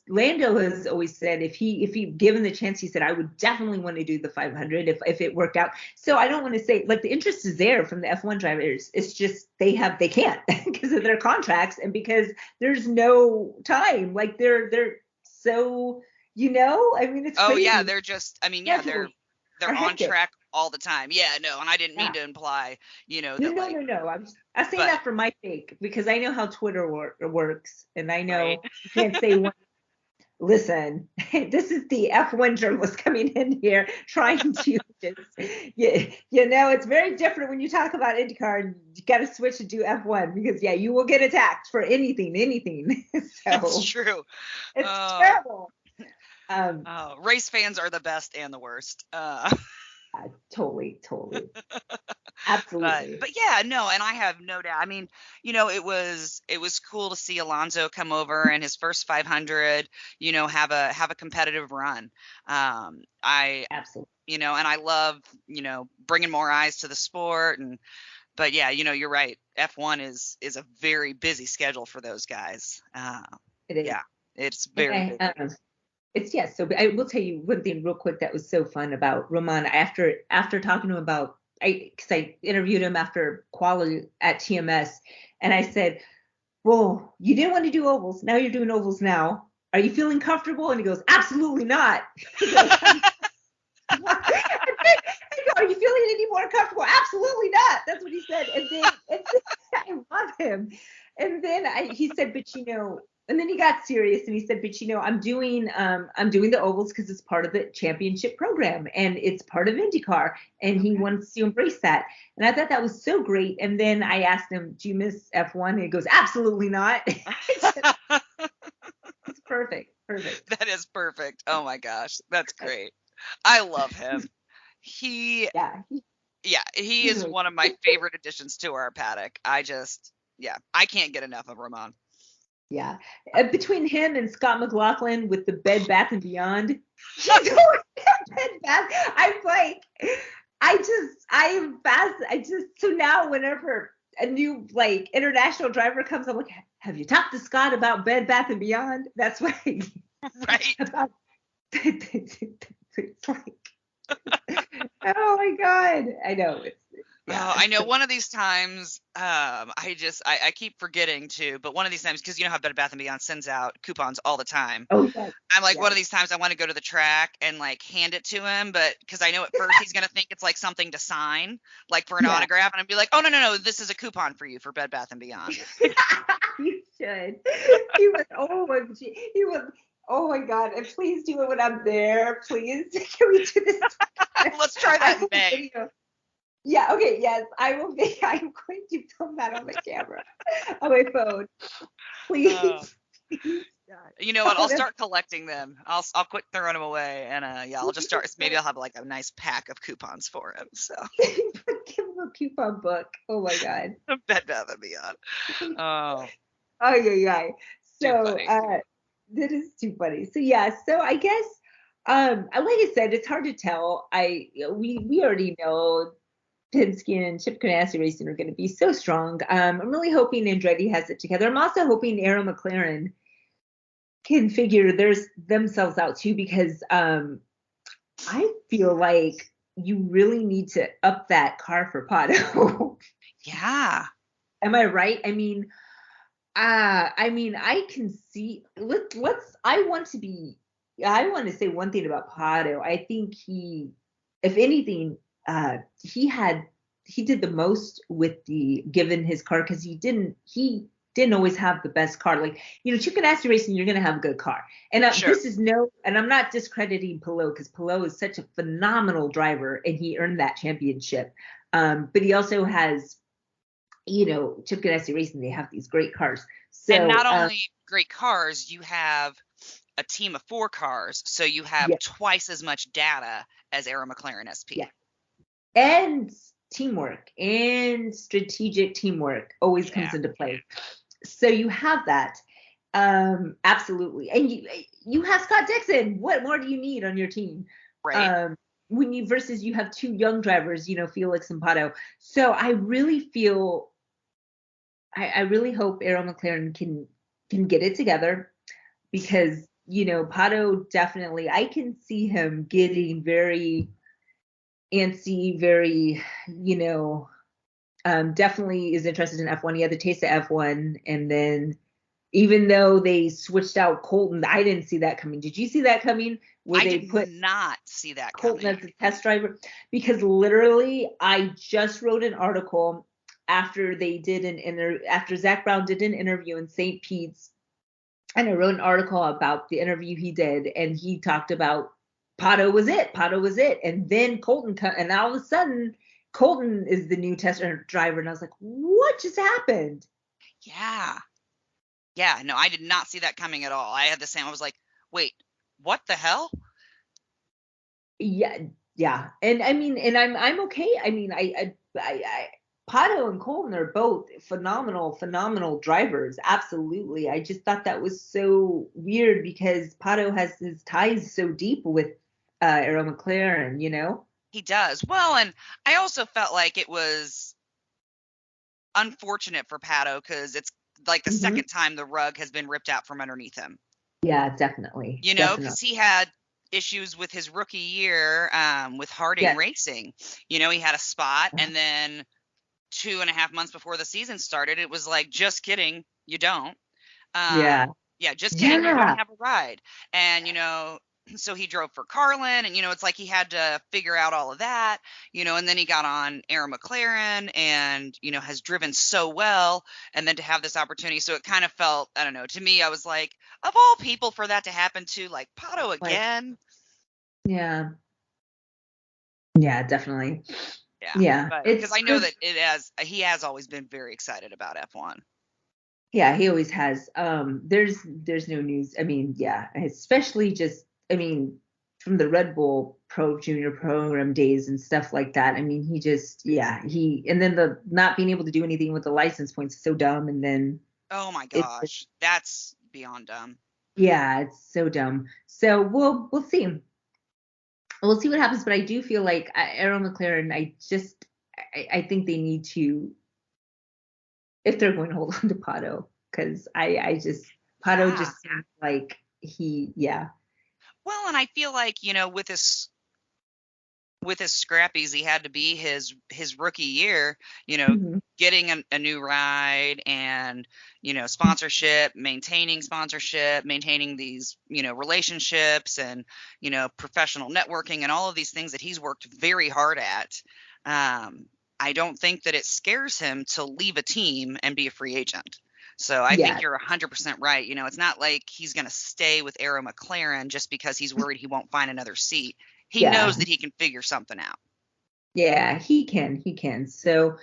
B: Lando has always said if he given the chance, he said I would definitely want to do the 500 if it worked out. So I don't want to say like the interest is there from the F1 drivers. It's just they can't because of their contracts and because there's no time. Like they're so I mean it's
A: Oh
B: crazy.
A: yeah, they're just they're on track all the time. Yeah, no, and I didn't mean to imply, that
B: No.
A: like,
B: I'm saying
A: but
B: that for my sake because I know how Twitter works, and I know
A: right.
B: you can't say one. Listen, this is the F1 journalist coming in here trying to just, it's very different when you talk about IndyCar. You got to switch to do F1 because you will get attacked for anything. So
A: It's true.
B: it's terrible.
A: Race fans are the best and the worst.
B: Totally, absolutely.
A: But yeah, no, and I have no doubt. I mean, it was cool to see Alonso come over and his first 500, have a competitive run.
B: Absolutely.
A: And I love, bringing more eyes to the sport. But yeah, you're right. F1 is a very busy schedule for those guys.
B: It is.
A: Yeah, it's very busy.
B: So I will tell you one thing real quick that was so fun about Roman after talking to him about because I interviewed him after quality at TMS, and I said, well, you didn't want to do ovals, now you're doing ovals now, are you feeling comfortable? And he goes, absolutely not. I go, are you feeling any more comfortable? Absolutely not. That's what he said. And then I love him. And then he said, but and then he got serious and he said, but I'm doing the ovals because it's part of the championship program and it's part of IndyCar, and he wants to embrace that. And I thought that was so great. And then I asked him, do you miss F1? And he goes, absolutely not. It's perfect.
A: That is perfect. Oh my gosh, that's great. I love him. He is one of my favorite additions to our paddock. I can't get enough of Ramon.
B: Yeah. Between him and Scott McLaughlin with the Bed Bath and Beyond. Bed Bath. I'm like, so now whenever a new like international driver comes, I'm like, have you talked to Scott about Bed Bath and Beyond? That's what
A: right.
B: About it's like, oh my God. I know.
A: Oh,
B: Yeah.
A: I know one of these times, I keep forgetting to, but one of these times, because you know how Bed Bath & Beyond sends out coupons all the time.
B: Oh, yes.
A: I'm like, one
B: Yes.
A: of these times I want to go to the track and like hand it to him, but because I know at first he's gonna think it's like something to sign, like for an
B: Yeah.
A: autograph, and I'd be like, oh no no no, this is a coupon for you for Bed Bath & Beyond.
B: You should. He was, he was, oh my God. And please do it when I'm there. Please. Can we do this?
A: Let's try
B: I
A: that in
B: will
A: May.
B: video. Yeah, okay, yes. I will be. I'm going to film that on my camera, on my phone.
A: Oh,
B: Please. Please.
A: God. You know what?
B: Oh,
A: I'll
B: that's
A: start collecting them. I'll quit throwing them away, and yeah, I'll just start. Maybe I'll have like a nice pack of coupons for him. So
B: give him a coupon book. Oh my God.
A: Bed Bath & Beyond. Oh,
B: Oh yeah, yeah.
A: too
B: So
A: funny.
B: that is too funny. So yeah, so I guess like I said, it's hard to tell. We already know Penske and Chip Ganassi Racing are going to be so strong. I'm really hoping Andretti has it together. I'm also hoping Arrow McLaren can figure themselves out too, because I feel like you really need to up that car for Pato.
A: Yeah.
B: Am I right? I mean, I can see. I want to say one thing about Pato. I think if anything, he did the most with the given his car, because he didn't always have the best car. Like, Chip Ganassi Racing, you're gonna have a good car. And
A: Sure.
B: and I'm not discrediting Pelot, because Pelot is such a phenomenal driver and he earned that championship. But he also has, Chip Ganassi Racing, they have these great cars.
A: And not
B: So,
A: only great cars, you have a team of 4 cars, so you have
B: yeah,
A: twice as much data as Arrow McLaren
B: yeah.
A: SP.
B: And teamwork and strategic teamwork always
A: Yeah.
B: comes into play. So you have that. Absolutely. And you have Scott Dixon. What more do you need on your team?
A: Right?
B: Um, versus you have two young drivers, Felix and Pato. So I really feel I really hope Arrow McLaren can get it together, because Pato definitely, I can see him getting very antsy, very, definitely is interested in F1. He had the taste of F1, and then even though they switched out Colton, I didn't see that coming. Did you see that coming? Where
A: I
B: they
A: did
B: put
A: not see that
B: Colton
A: coming.
B: as a test driver? Because literally, I just wrote an article after after Zach Brown did an interview in St. Pete's, and I wrote an article about the interview he did, and he talked about Pato was it. Pato was it. And then Colton, and all of a sudden, Colton is the new test driver. And I was like, what just happened?
A: Yeah. Yeah, no, I did not see that coming at all. I had the same. I was like, wait, what the hell?
B: Yeah, yeah. And I mean, and I'm okay. I mean, Pato and Colton are both phenomenal drivers. Absolutely. I just thought that was so weird, because Pato has his ties so deep with Arrow McLaren,
A: He does. Well, and I also felt like it was unfortunate for Pato because it's like the
B: Hmm.
A: second time the rug has been ripped out from underneath him.
B: Yeah, definitely.
A: Because
B: Definitely.
A: he had issues with his rookie year with Harding
B: Yes.
A: Racing. He had a spot, and then 2.5 months before the season started, it was like, just kidding, you don't.
B: Yeah.
A: Yeah, just kidding, you don't
B: Yeah.
A: have a ride. And, so he drove for Carlin, and, it's like he had to figure out all of that, and then he got on Arrow McLaren and, has driven so well. And then to have this opportunity. So it kind of felt, I don't know, to me, I was like, of all people for that to happen to, like, Pato
B: Like,
A: again.
B: yeah. Yeah, definitely.
A: Yeah.
B: Yeah.
A: But because
B: It's
A: I know that he has always been very excited about F1.
B: Yeah, he always has. There's no news. I mean, yeah, especially just, I mean, from the Red Bull Pro Junior program days and stuff like that. I mean, and then the not being able to do anything with the license points is so dumb. And then
A: Oh my
B: it,
A: gosh, that's beyond dumb.
B: yeah, it's so dumb. So we'll see. We'll see what happens. But I do feel like Arrow McLaren, I think they need to, if they're going to hold on to Pato, because Pato
A: Yeah.
B: just seems like yeah.
A: Well, and I feel like, with with his scrappies, he had to be his rookie year,
B: Mhm.
A: getting a new ride and, sponsorship, maintaining these, relationships and, professional networking and all of these things that he's worked very hard at. Um, I don't think that it scares him to leave a team and be a free agent. So I think
B: Yeah,
A: you're 100% right. It's not like he's going to stay with Arrow McLaren just because he's worried he won't find another seat. He
B: yeah,
A: knows that he can figure something out.
B: yeah. He can. So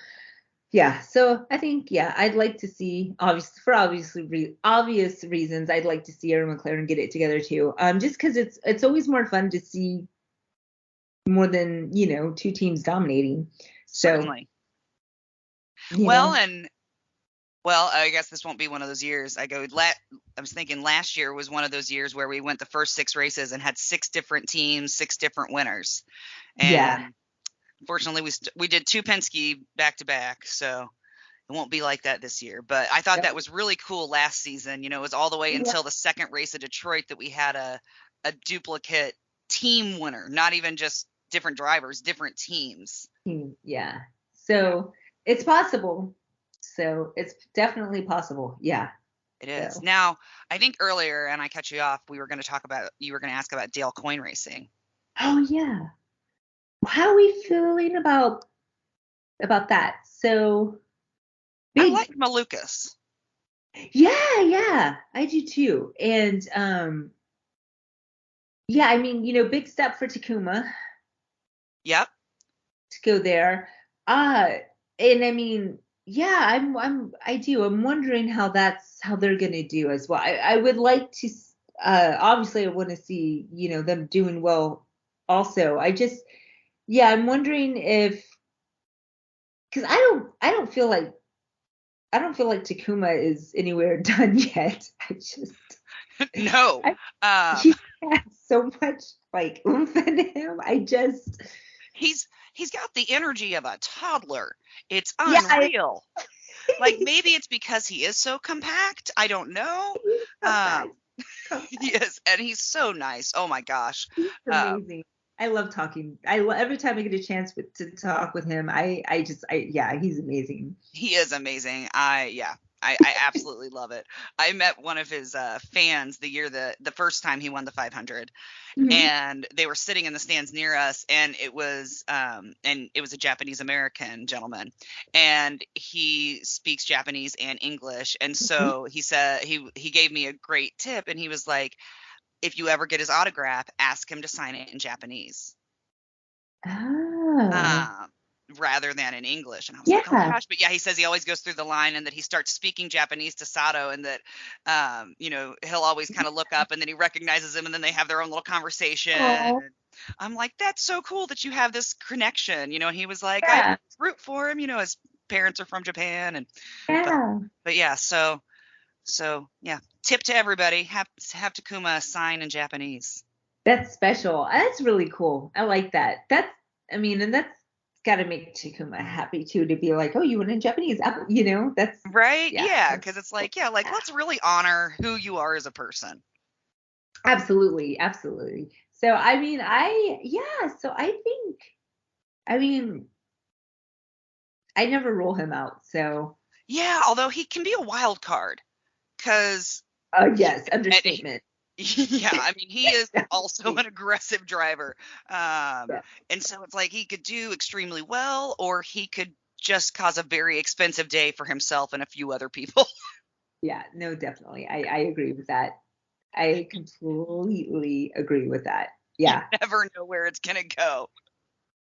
B: yeah. So I think I'd like to see obvious reasons. I'd like to see Aaron McLaren get it together too. Just because it's always more fun to see more than two teams dominating. So
A: Certainly.
B: you
A: Well,
B: know,
A: and I guess this won't be one of those years. I was thinking last year was one of those years where we went the first 6 races and had 6 different teams, 6 different winners.
B: yeah,
A: And unfortunately, we did 2 Penske back to back, so it won't be like that this year. But I thought
B: yep,
A: that was really cool last season. It was all the way
B: yeah,
A: until the second race of Detroit that we had a duplicate team winner, not even just different drivers, different teams.
B: yeah.
A: Yeah,
B: So it's possible. So it's definitely possible. Yeah.
A: it is.
B: So
A: Now, I think earlier, and I cut you off, you were going to ask about Dale Coyne racing.
B: oh yeah. How are we feeling about that? So
A: I
B: big.
A: like Malukas.
B: Yeah, yeah, I do too. And yeah, I mean, big step for Takuma
A: Yep.
B: to go there. Uh and I mean, yeah, I do. I'm wondering how they're gonna do as well. I would like to obviously I want to see, them doing well also. I'm wondering if because I don't feel like Takuma is anywhere done yet.
A: No.
B: I
A: Um,
B: he has so much like oomph in him.
A: he's got the energy of a toddler. It's
B: Yeah,
A: unreal. Like maybe it's because he is so compact. I don't know.
B: he's
A: Um,
B: compact, compact.
A: yes, and he's so nice. Oh my gosh.
B: He's
A: Um,
B: amazing. I love talking. Every time I get a chance to talk with him, yeah, he's amazing.
A: he is amazing. I absolutely love it. I met one of his fans the year the first time he won the 500,
B: Mhm.
A: and they were sitting in the stands near us, and it was a Japanese American gentleman, and he speaks Japanese and English, and
B: Mhm.
A: so he said he gave me a great tip, and he was like, if you ever get his autograph, ask him to sign it in Japanese.
B: Oh,
A: um, rather than in English. And I was like, oh my
B: yeah.
A: gosh. But yeah, he says he always goes through the line and that he starts speaking Japanese to Sato, and that, he'll always kind of look up and then he recognizes him and then they have their own little conversation.
B: Oh,
A: And I'm like, that's so cool that you have this connection, and he was like, I
B: yeah,
A: root for him, his parents are from Japan. And, but,
B: yeah.
A: but yeah, so yeah, tip to everybody, have Takuma sign in Japanese.
B: That's special. That's really cool. I like that. I mean, and that's got to make Takuma happy too to be like, oh, you went in Japanese.
A: Right?
B: Yeah,
A: Yeah,
B: that's
A: because it's
B: cool.
A: like, yeah, like
B: Yeah,
A: let's really honor who you are as a person.
B: absolutely, absolutely. So, I mean, so I mean, I never rule him out. So,
A: Yeah, although he can be a wild card because
B: yes, understatement.
A: yeah, I mean, he is also
B: Definitely.
A: an aggressive driver.
B: Yeah,
A: And so it's like he could do extremely well, or he could just cause a very expensive day for himself and a few other people.
B: yeah, no, definitely. I agree with that. I completely agree with that.
A: You
B: Yeah,
A: never know where it's gonna go.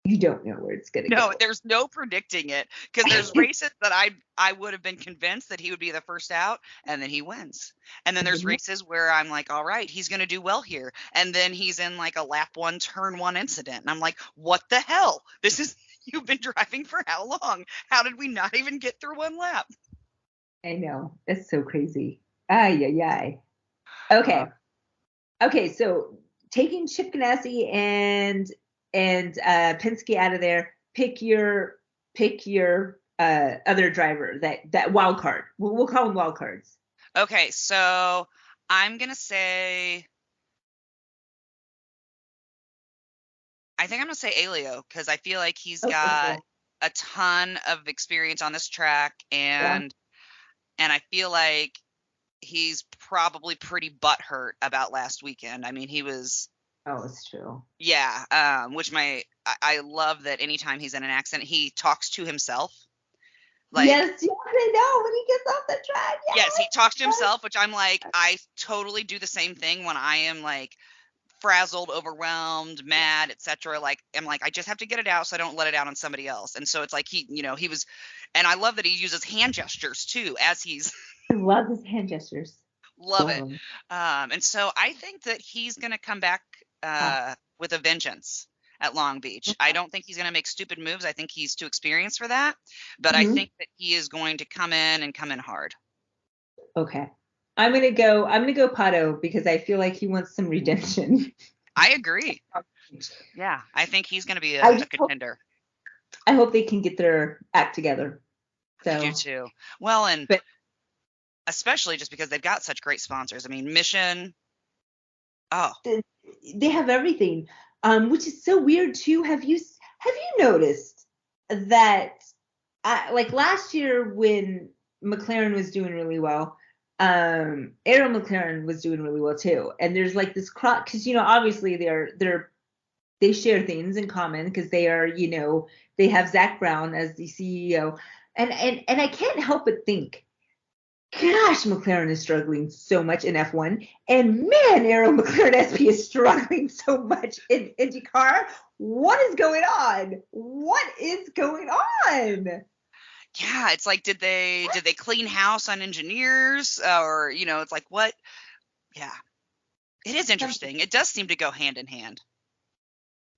B: you don't know where it's gonna
A: No,
B: go.
A: there's no predicting it because there's races that I would have been convinced that he would be the first out and then he wins. And then there's races where I'm like, all right, he's going to do well here. And then he's in like a lap 1 turn 1 incident and I'm like, what the hell? This is you've been driving for how long? How did we not even get through 1 lap?
B: I know. It's so crazy. Ay, ay, ay.
A: Uh,
B: Okay. Okay, so taking Chip Ganassi and Penske out of there, pick your other driver, that wild card. We'll call them wild cards.
A: okay, so I'm going to say I think I'm gonna say Alio because I feel like he's
B: Okay,
A: got
B: cool.
A: a ton of experience on this track,
B: Yeah.
A: and I feel like he's probably pretty butthurt about last weekend. I mean, he was,
B: Oh, it's true.
A: yeah, which I love that anytime he's in an accident, he talks to himself. Like,
B: Yes, yes, I know when he gets off the track.
A: yes, he talks to
B: Yes,
A: himself, which I'm like, I totally do the same thing when I am like frazzled, overwhelmed, mad, etc. Like, I'm like, I just have to get it out so I don't let it out on somebody else. And so it's like he was, and I love that he uses hand gestures too as he's
B: I love his hand gestures.
A: love
B: Love
A: it.
B: him.
A: And so I think that he's going to come back
B: Ah,
A: with a vengeance at Long Beach. I don't think he's going to make stupid moves. I think he's too experienced for that. But I
B: mhm.
A: think that he is going to come in and come in hard.
B: Okay. I'm gonna go Pato because I feel like he wants some redemption.
A: I agree. Yeah, I think he's going to be
B: I
A: a
B: just hope
A: contender.
B: I hope they can get their act together.
A: I do
B: So,
A: too. Well, and
B: but
A: especially just because they've got such great sponsors. I mean, Mission. Oh,
B: th- they have everything, which is so weird too. Have you noticed that like last year when McLaren was doing really well, Arrow McLaren was doing really well too. And there's like this cross because obviously they share things in common because they have Zach Brown as the CEO, and I can't help but think, gosh, McLaren is struggling so much in F1, and man, Arrow McLaren SP is struggling so much in IndyCar. What is going on? What is going on?
A: yeah. It's like, did they clean house on engineers, or it's like what? Yeah, it is
B: Something,
A: interesting. It does seem to go hand in hand.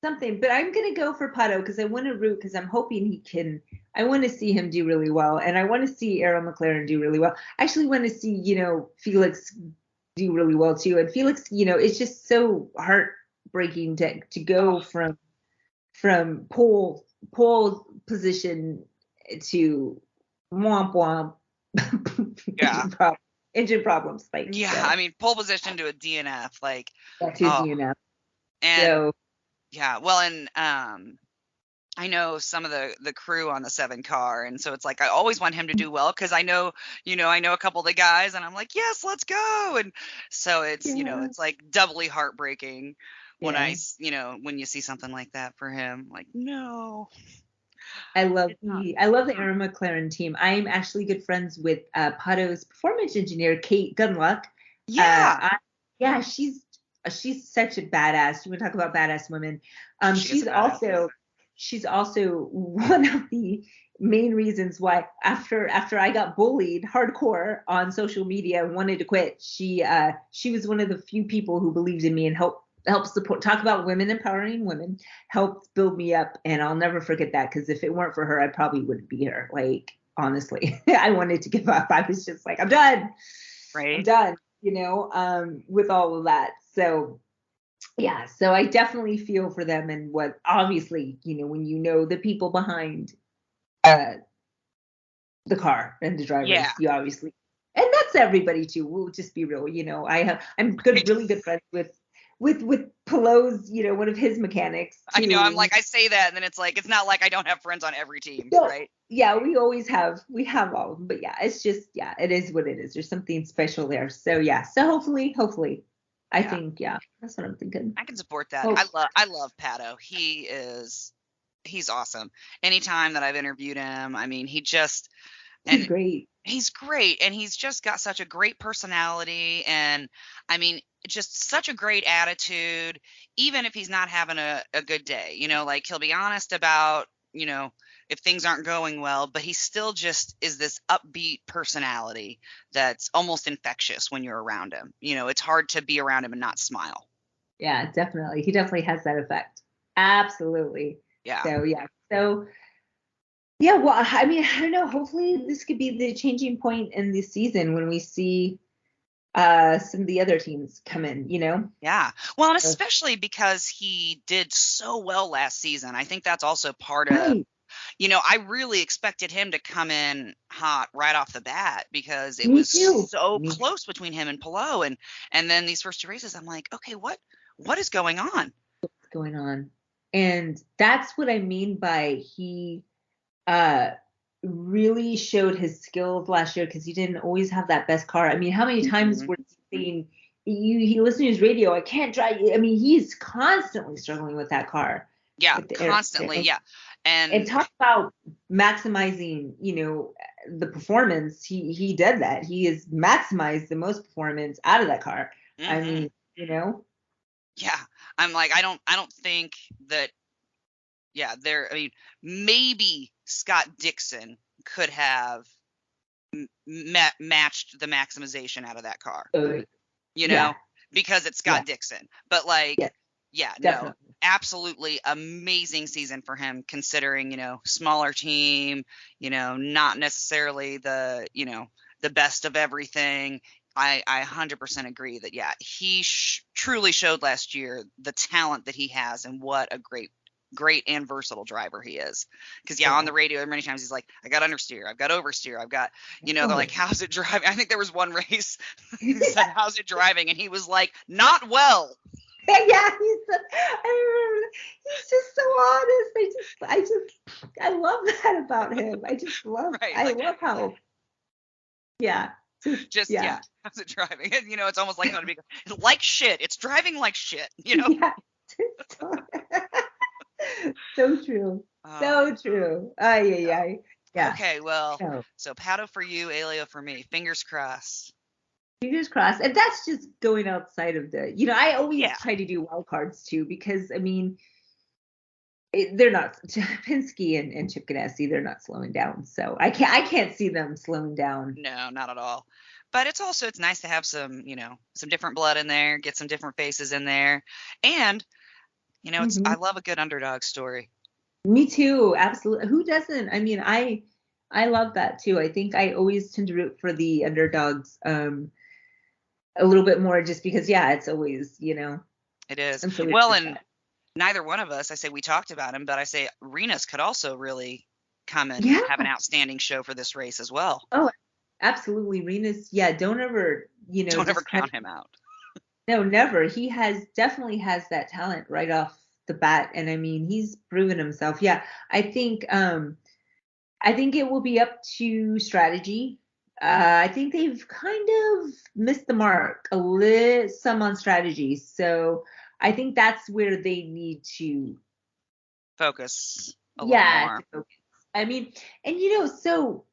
B: something. But I'm gonna go for Pato because I want to root because I'm hoping he can. I want to see him do really well, and I want to see Arrow McLaren do really well. I actually want to see Felix do really well too. And Felix, it's just so heartbreaking to
A: Oh,
B: go from pole position to womp womp
A: yeah,
B: engine problems like
A: yeah. I
B: so
A: mean, pole position to a DNF, like,
B: that's his
A: oh, and
B: so
A: yeah. Well, and I know some of the crew on the 7 car, and so it's like I always want him to do well because I know a couple of the guys, and I'm like, yes, let's go. And so
B: yeah,
A: it's like doubly heartbreaking when
B: yeah.
A: when you see something like that for him. Like, no,
B: I love
A: it's not.
B: the Aaron McLaren team. I'm actually good friends with Pato's performance engineer Kate Gunluck.
A: Yeah,
B: Yeah, she's such a badass. You want to talk about badass women?
A: she is a badass.
B: She's also one of the main reasons why after I got bullied hardcore on social media and wanted to quit, she was one of the few people who believed in me and helped support, talk about women empowering women, helped build me up, and I'll never forget that because if it weren't for her I probably wouldn't be here, like honestly. I wanted to give up. I was just like, I'm
A: Right?
B: done, with all of that. So yeah, so I definitely feel for them, and what obviously, when the people behind uh the car and the
A: Yeah.
B: drivers, you obviously, and that's everybody too. We'll just be real, I'm good, really good friends with Pelot's, one of his mechanics
A: I know. I'm
B: too.
A: like, I say that, and then it's like, it's not like I don't have friends on every team,
B: So
A: right?
B: yeah, we have all of them, but yeah, it's just, yeah, it is what it is. There's something special there. So yeah, so hopefully, I
A: Yeah,
B: think, yeah, that's what I'm thinking.
A: I can support that.
B: Oh,
A: I love Pato. He's awesome. Anytime that I've interviewed him, I mean,
B: he's
A: and
B: great.
A: he's great, and he's just got such a great personality, and I mean, just such a great attitude, even if he's not having a good day. Like, he'll be honest about, if things aren't going well, but he still just is this upbeat personality that's almost infectious when you're around him. It's hard to be around him and not smile.
B: Yeah, definitely. He definitely has that effect. Absolutely.
A: Yeah.
B: So yeah. So yeah, well, I mean, I don't know. Hopefully this could be the changing point in the season when we see some of the other teams come in.
A: Yeah. Well, and
B: Uh,
A: especially because he did so well last season. I think that's also part of,
B: Right.
A: I really expected him to come in hot right off the bat because it
B: Me
A: was
B: too.
A: so
B: Me too.
A: close between him and Pillow, and then these first 2 races I'm like, okay, what is going on?
B: What's going on? And that's what I mean by he uh really showed his skills last year because he didn't always have that best car. I mean, how many times
A: Mhm.
B: were you saying he listened to his radio, I can't drive. I mean, he's constantly struggling with that car
A: Yeah,
B: with the air.
A: constantly. Yeah.
B: And
A: And
B: talk about maximizing, the performance. He did that. He has maximized the most performance out of that car. I
A: mhm.
B: mean,
A: Yeah. I'm like, I don't think that, yeah, I mean, maybe Scott Dixon could have matched the maximization out of that car,
B: uh,
A: you
B: yeah,
A: know, because it's
B: yeah,
A: Scott Dixon. But like,
B: yeah,
A: yeah, no,
B: definitely.
A: absolutely amazing season for him considering, smaller team, not necessarily the best of everything. I 100% agree that, yeah, he truly showed last year the talent that he has and what a great and versatile driver he is. Because, yeah, on
B: Yeah.
A: the radio many times he's like, I got understeer, I've got oversteer, I've got, they're like,
B: Oh.
A: how's it driving? I think there was one race he said, how's it driving? And he was like, not well.
B: Yeah, I remember, he's just so honest. I love that about him.
A: Right.
B: I
A: Like,
B: love how, yeah, just,
A: just,
B: yeah,
A: yeah, how's it driving? And, it's almost like, like shit. It's driving like shit.
B: yeah. So, so true.
A: Oh,
B: So true. Ay, ay,
A: yeah.
B: ay. Yeah.
A: Okay, well,
B: So
A: so Pato for you, Aleo for me. Fingers crossed.
B: fingers crossed. And that's just going outside of I always
A: Yeah.
B: try to do wild cards too, because I mean, they're not Penske and Chip Ganassi, they're not slowing down. So I can't see them slowing down.
A: No, not at all. But it's nice to have some different blood in there, get some different faces in there. And, I
B: Hmm.
A: love a good underdog story.
B: Me too, absolutely. Who doesn't? I mean, I love that too. I think I always tend to root for the underdogs a little bit more, just because yeah, it's always,
A: It is.
B: it's always
A: Well,
B: like
A: and
B: that.
A: neither one of us, I say we talked about him, but I say Renus could also really come and
B: Yeah.
A: have an outstanding show for this race as well.
B: Oh, absolutely. Renus, yeah, don't ever,
A: Don't ever
B: discredit.
A: count him out.
B: No, never. He definitely has that talent right off the bat. And I mean, he's proven himself. Yeah. I think I think it will be up to strategy. I think they've kind of missed the mark a little some on strategy. So I think that's where they need to,
A: Focus a little
B: yeah,
A: more.
B: to focus. I mean, and so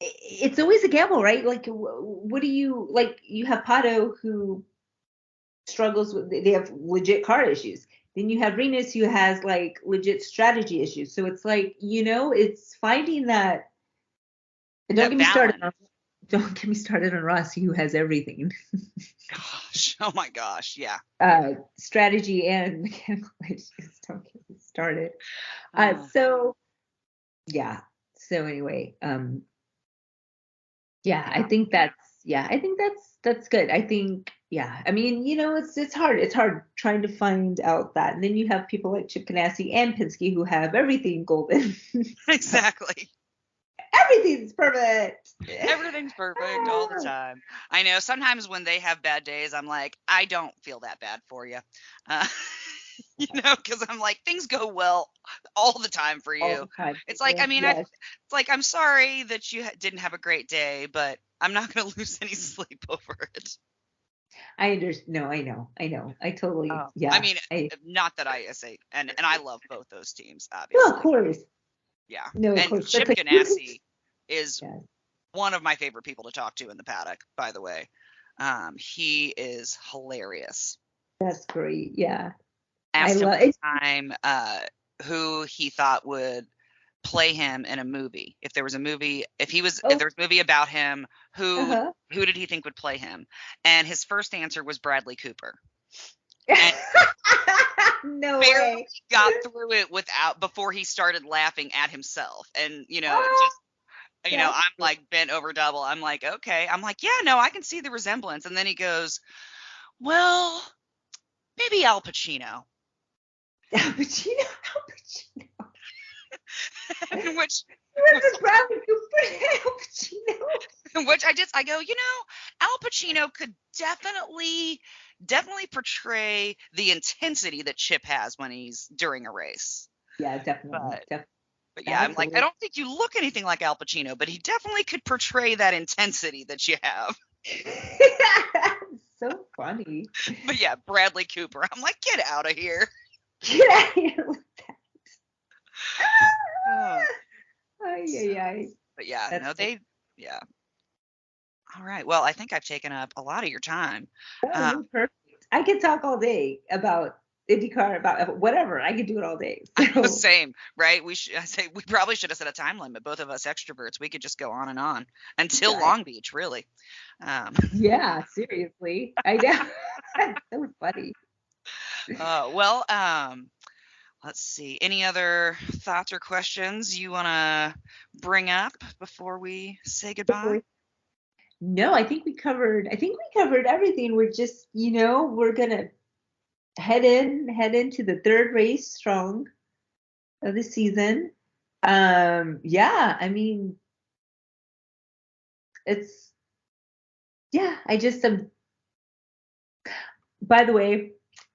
B: it's always a gamble, right? Like, what do you like? You have Pato, who struggles with, they have legit car issues. Then you have Renus, who has like legit strategy issues. So it's like, it's finding that. And
A: That balance.
B: don't get me started on Rossi, who has everything.
A: Gosh. Oh my gosh. Yeah.
B: Strategy and mechanical issues. Don't get me started.
A: Oh,
B: So yeah. So anyway, yeah,
A: yeah.
B: I think that's good. I think, yeah. I mean, it's hard. It's hard trying to find out that. And then you have people like Chip Ganassi and Penske who have everything golden. So
A: Exactly.
B: everything's perfect.
A: Everything's perfect all the time. I know sometimes when they have bad days, I'm like, I don't feel that bad for you. Uh, because I'm like, things go well all the time for
B: All
A: you.
B: the time.
A: It's like, I mean,
B: Yes.
A: it's like, I'm sorry that you didn't have a great day, but I'm not going to lose any sleep over it.
B: I understand. No, I know. I totally,
A: I
B: yeah.
A: mean, not that I say, and I love both those teams,
B: No, of
A: obviously.
B: course.
A: Yeah.
B: No, of
A: And
B: course. But
A: Chip
B: like you could,
A: Ganassi is
B: yeah,
A: one of my favorite people to talk to in the paddock, by the way. He is hilarious.
B: that's great. Yeah. I
A: Asked him
B: love
A: one
B: it.
A: time who he thought would play him in a movie. If there was a movie, if
B: Oh,
A: there was a movie about him, who
B: uh-huh.
A: who did he think would play him? And his first answer was Bradley Cooper. And
B: No
A: barely
B: way.
A: got through it without before he started laughing at himself. And
B: Ah,
A: just
B: that's
A: I'm
B: great.
A: like bent over double. I'm like, okay. I'm like, yeah, no, I can see the resemblance. And then he goes, well, maybe Al Pacino.
B: Al Pacino.
A: Which
B: was a Bradley Cooper and Al Pacino.
A: Which I go, Al Pacino could definitely portray the intensity that Chip has when he's during a race.
B: Yeah, definitely.
A: But
B: Definitely.
A: but yeah, I'm like, I don't think you look anything like Al Pacino, but he definitely could portray that intensity that you have.
B: So funny.
A: But yeah, Bradley Cooper. I'm like, get out of here.
B: Get out of here with that.
A: Oh,
B: Ay, ay, ay.
A: but yeah,
B: That's
A: no,
B: so
A: yeah. All right. Well, I think I've taken up a lot of your time.
B: oh, you're perfect. I could talk all day about IndyCar, about whatever. I could do it all day. So
A: Same, right? I say we probably should have set a time limit. Both of us extroverts, we could just go on and on until
B: right.
A: Long Beach, really.
B: Yeah, seriously. I know. That's so funny.
A: Well, let's see. Any other thoughts or questions you want to bring up before we say goodbye?
B: No, I think we covered everything. We're just, we're gonna head into the third race strong of the season. Yeah, I mean, it's yeah, I just by the way,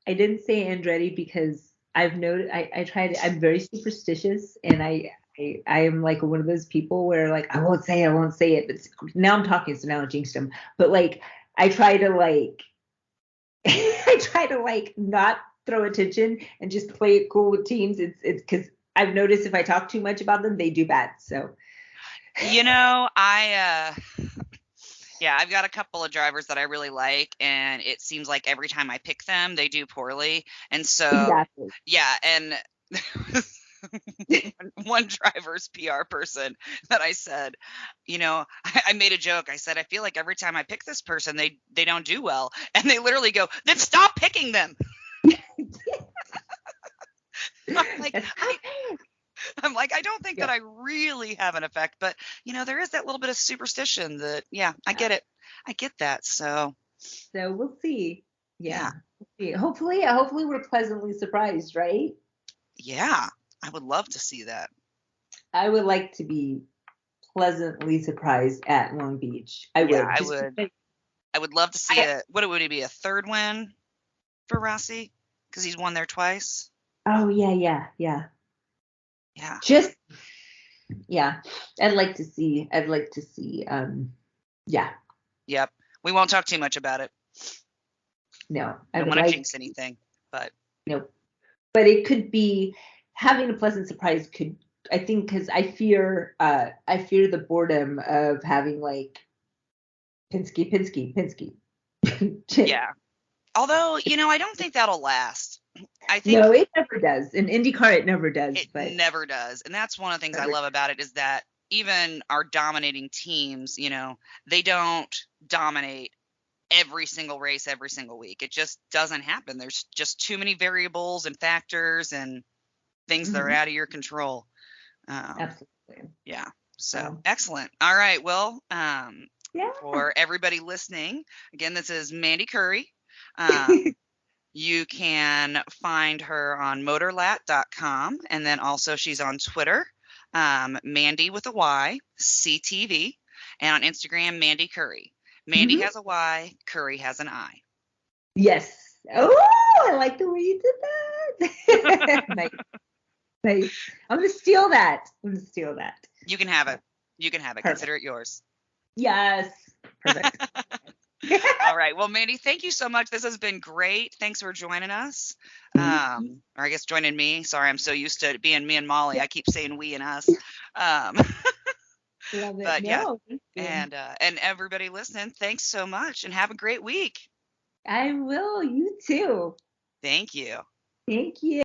B: I didn't say Andretti because I've noted I tried I'm very superstitious and I am like one of those people where like I won't say it, but now I'm talking, so now I jinxed him. But like I try to like I try to like not throw attention and just play it cool with teams. It's because I've noticed if I talk too much about them, they do bad. So
A: Yeah, I've got a couple of drivers that I really like, and it seems like every time I pick them, they do poorly. And so,
B: exactly.
A: yeah, and one driver's PR person that I said, I made a joke. I said, I feel like every time I pick this person, they don't do well, and they literally go, then stop picking them. I'm like, I'm like, I don't think that I really have an effect, but there is that little bit of superstition that, yeah, I get it. I get that. So
B: we'll see. Yeah. We'll see. Hopefully we're pleasantly surprised, right?
A: Yeah, I would love to see that.
B: I would like to be pleasantly surprised at Long Beach. I
A: Yeah,
B: would.
A: I would. I would love to see what would it be, a third win for Rossi? Because he's won there twice.
B: Oh yeah.
A: Yeah.
B: Just yeah. I'd like to see yeah.
A: Yep. We won't talk too much about it.
B: No.
A: I don't want to jinx anything, but
B: no. But it could be having a pleasant surprise could I think because I fear the boredom of having like Penske.
A: yeah. Although, I don't think that'll last. I think
B: no, it never does. In IndyCar, it never does.
A: It never does. And that's one of the things I love about it is that even our dominating teams, they don't dominate every single race every single week. It just doesn't happen. There's just too many variables and factors and things that are out of your control.
B: Absolutely.
A: Yeah. So excellent. All right. Well, for everybody listening, again, this is Mandy Curi. You can find her on motorlat.com, and then also she's on Twitter, Mandy with a Y, CTV, and on Instagram, Mandy Curi. Mandy has a Y, Curi has an I.
B: Yes. Oh, I like the way you did that. Nice. I'm going to steal that.
A: You can have it. Perfect. Consider it yours.
B: Yes. Perfect.
A: All right. Well, Mandy, thank you so much. This has been great. Thanks for joining us. Or I guess joining me. Sorry, I'm so used to it being me and Molly. I keep saying we and us.
B: Love it.
A: But yeah, and everybody listening, thanks so much and have a great week.
B: I will. You too.
A: Thank you.
B: Thank you.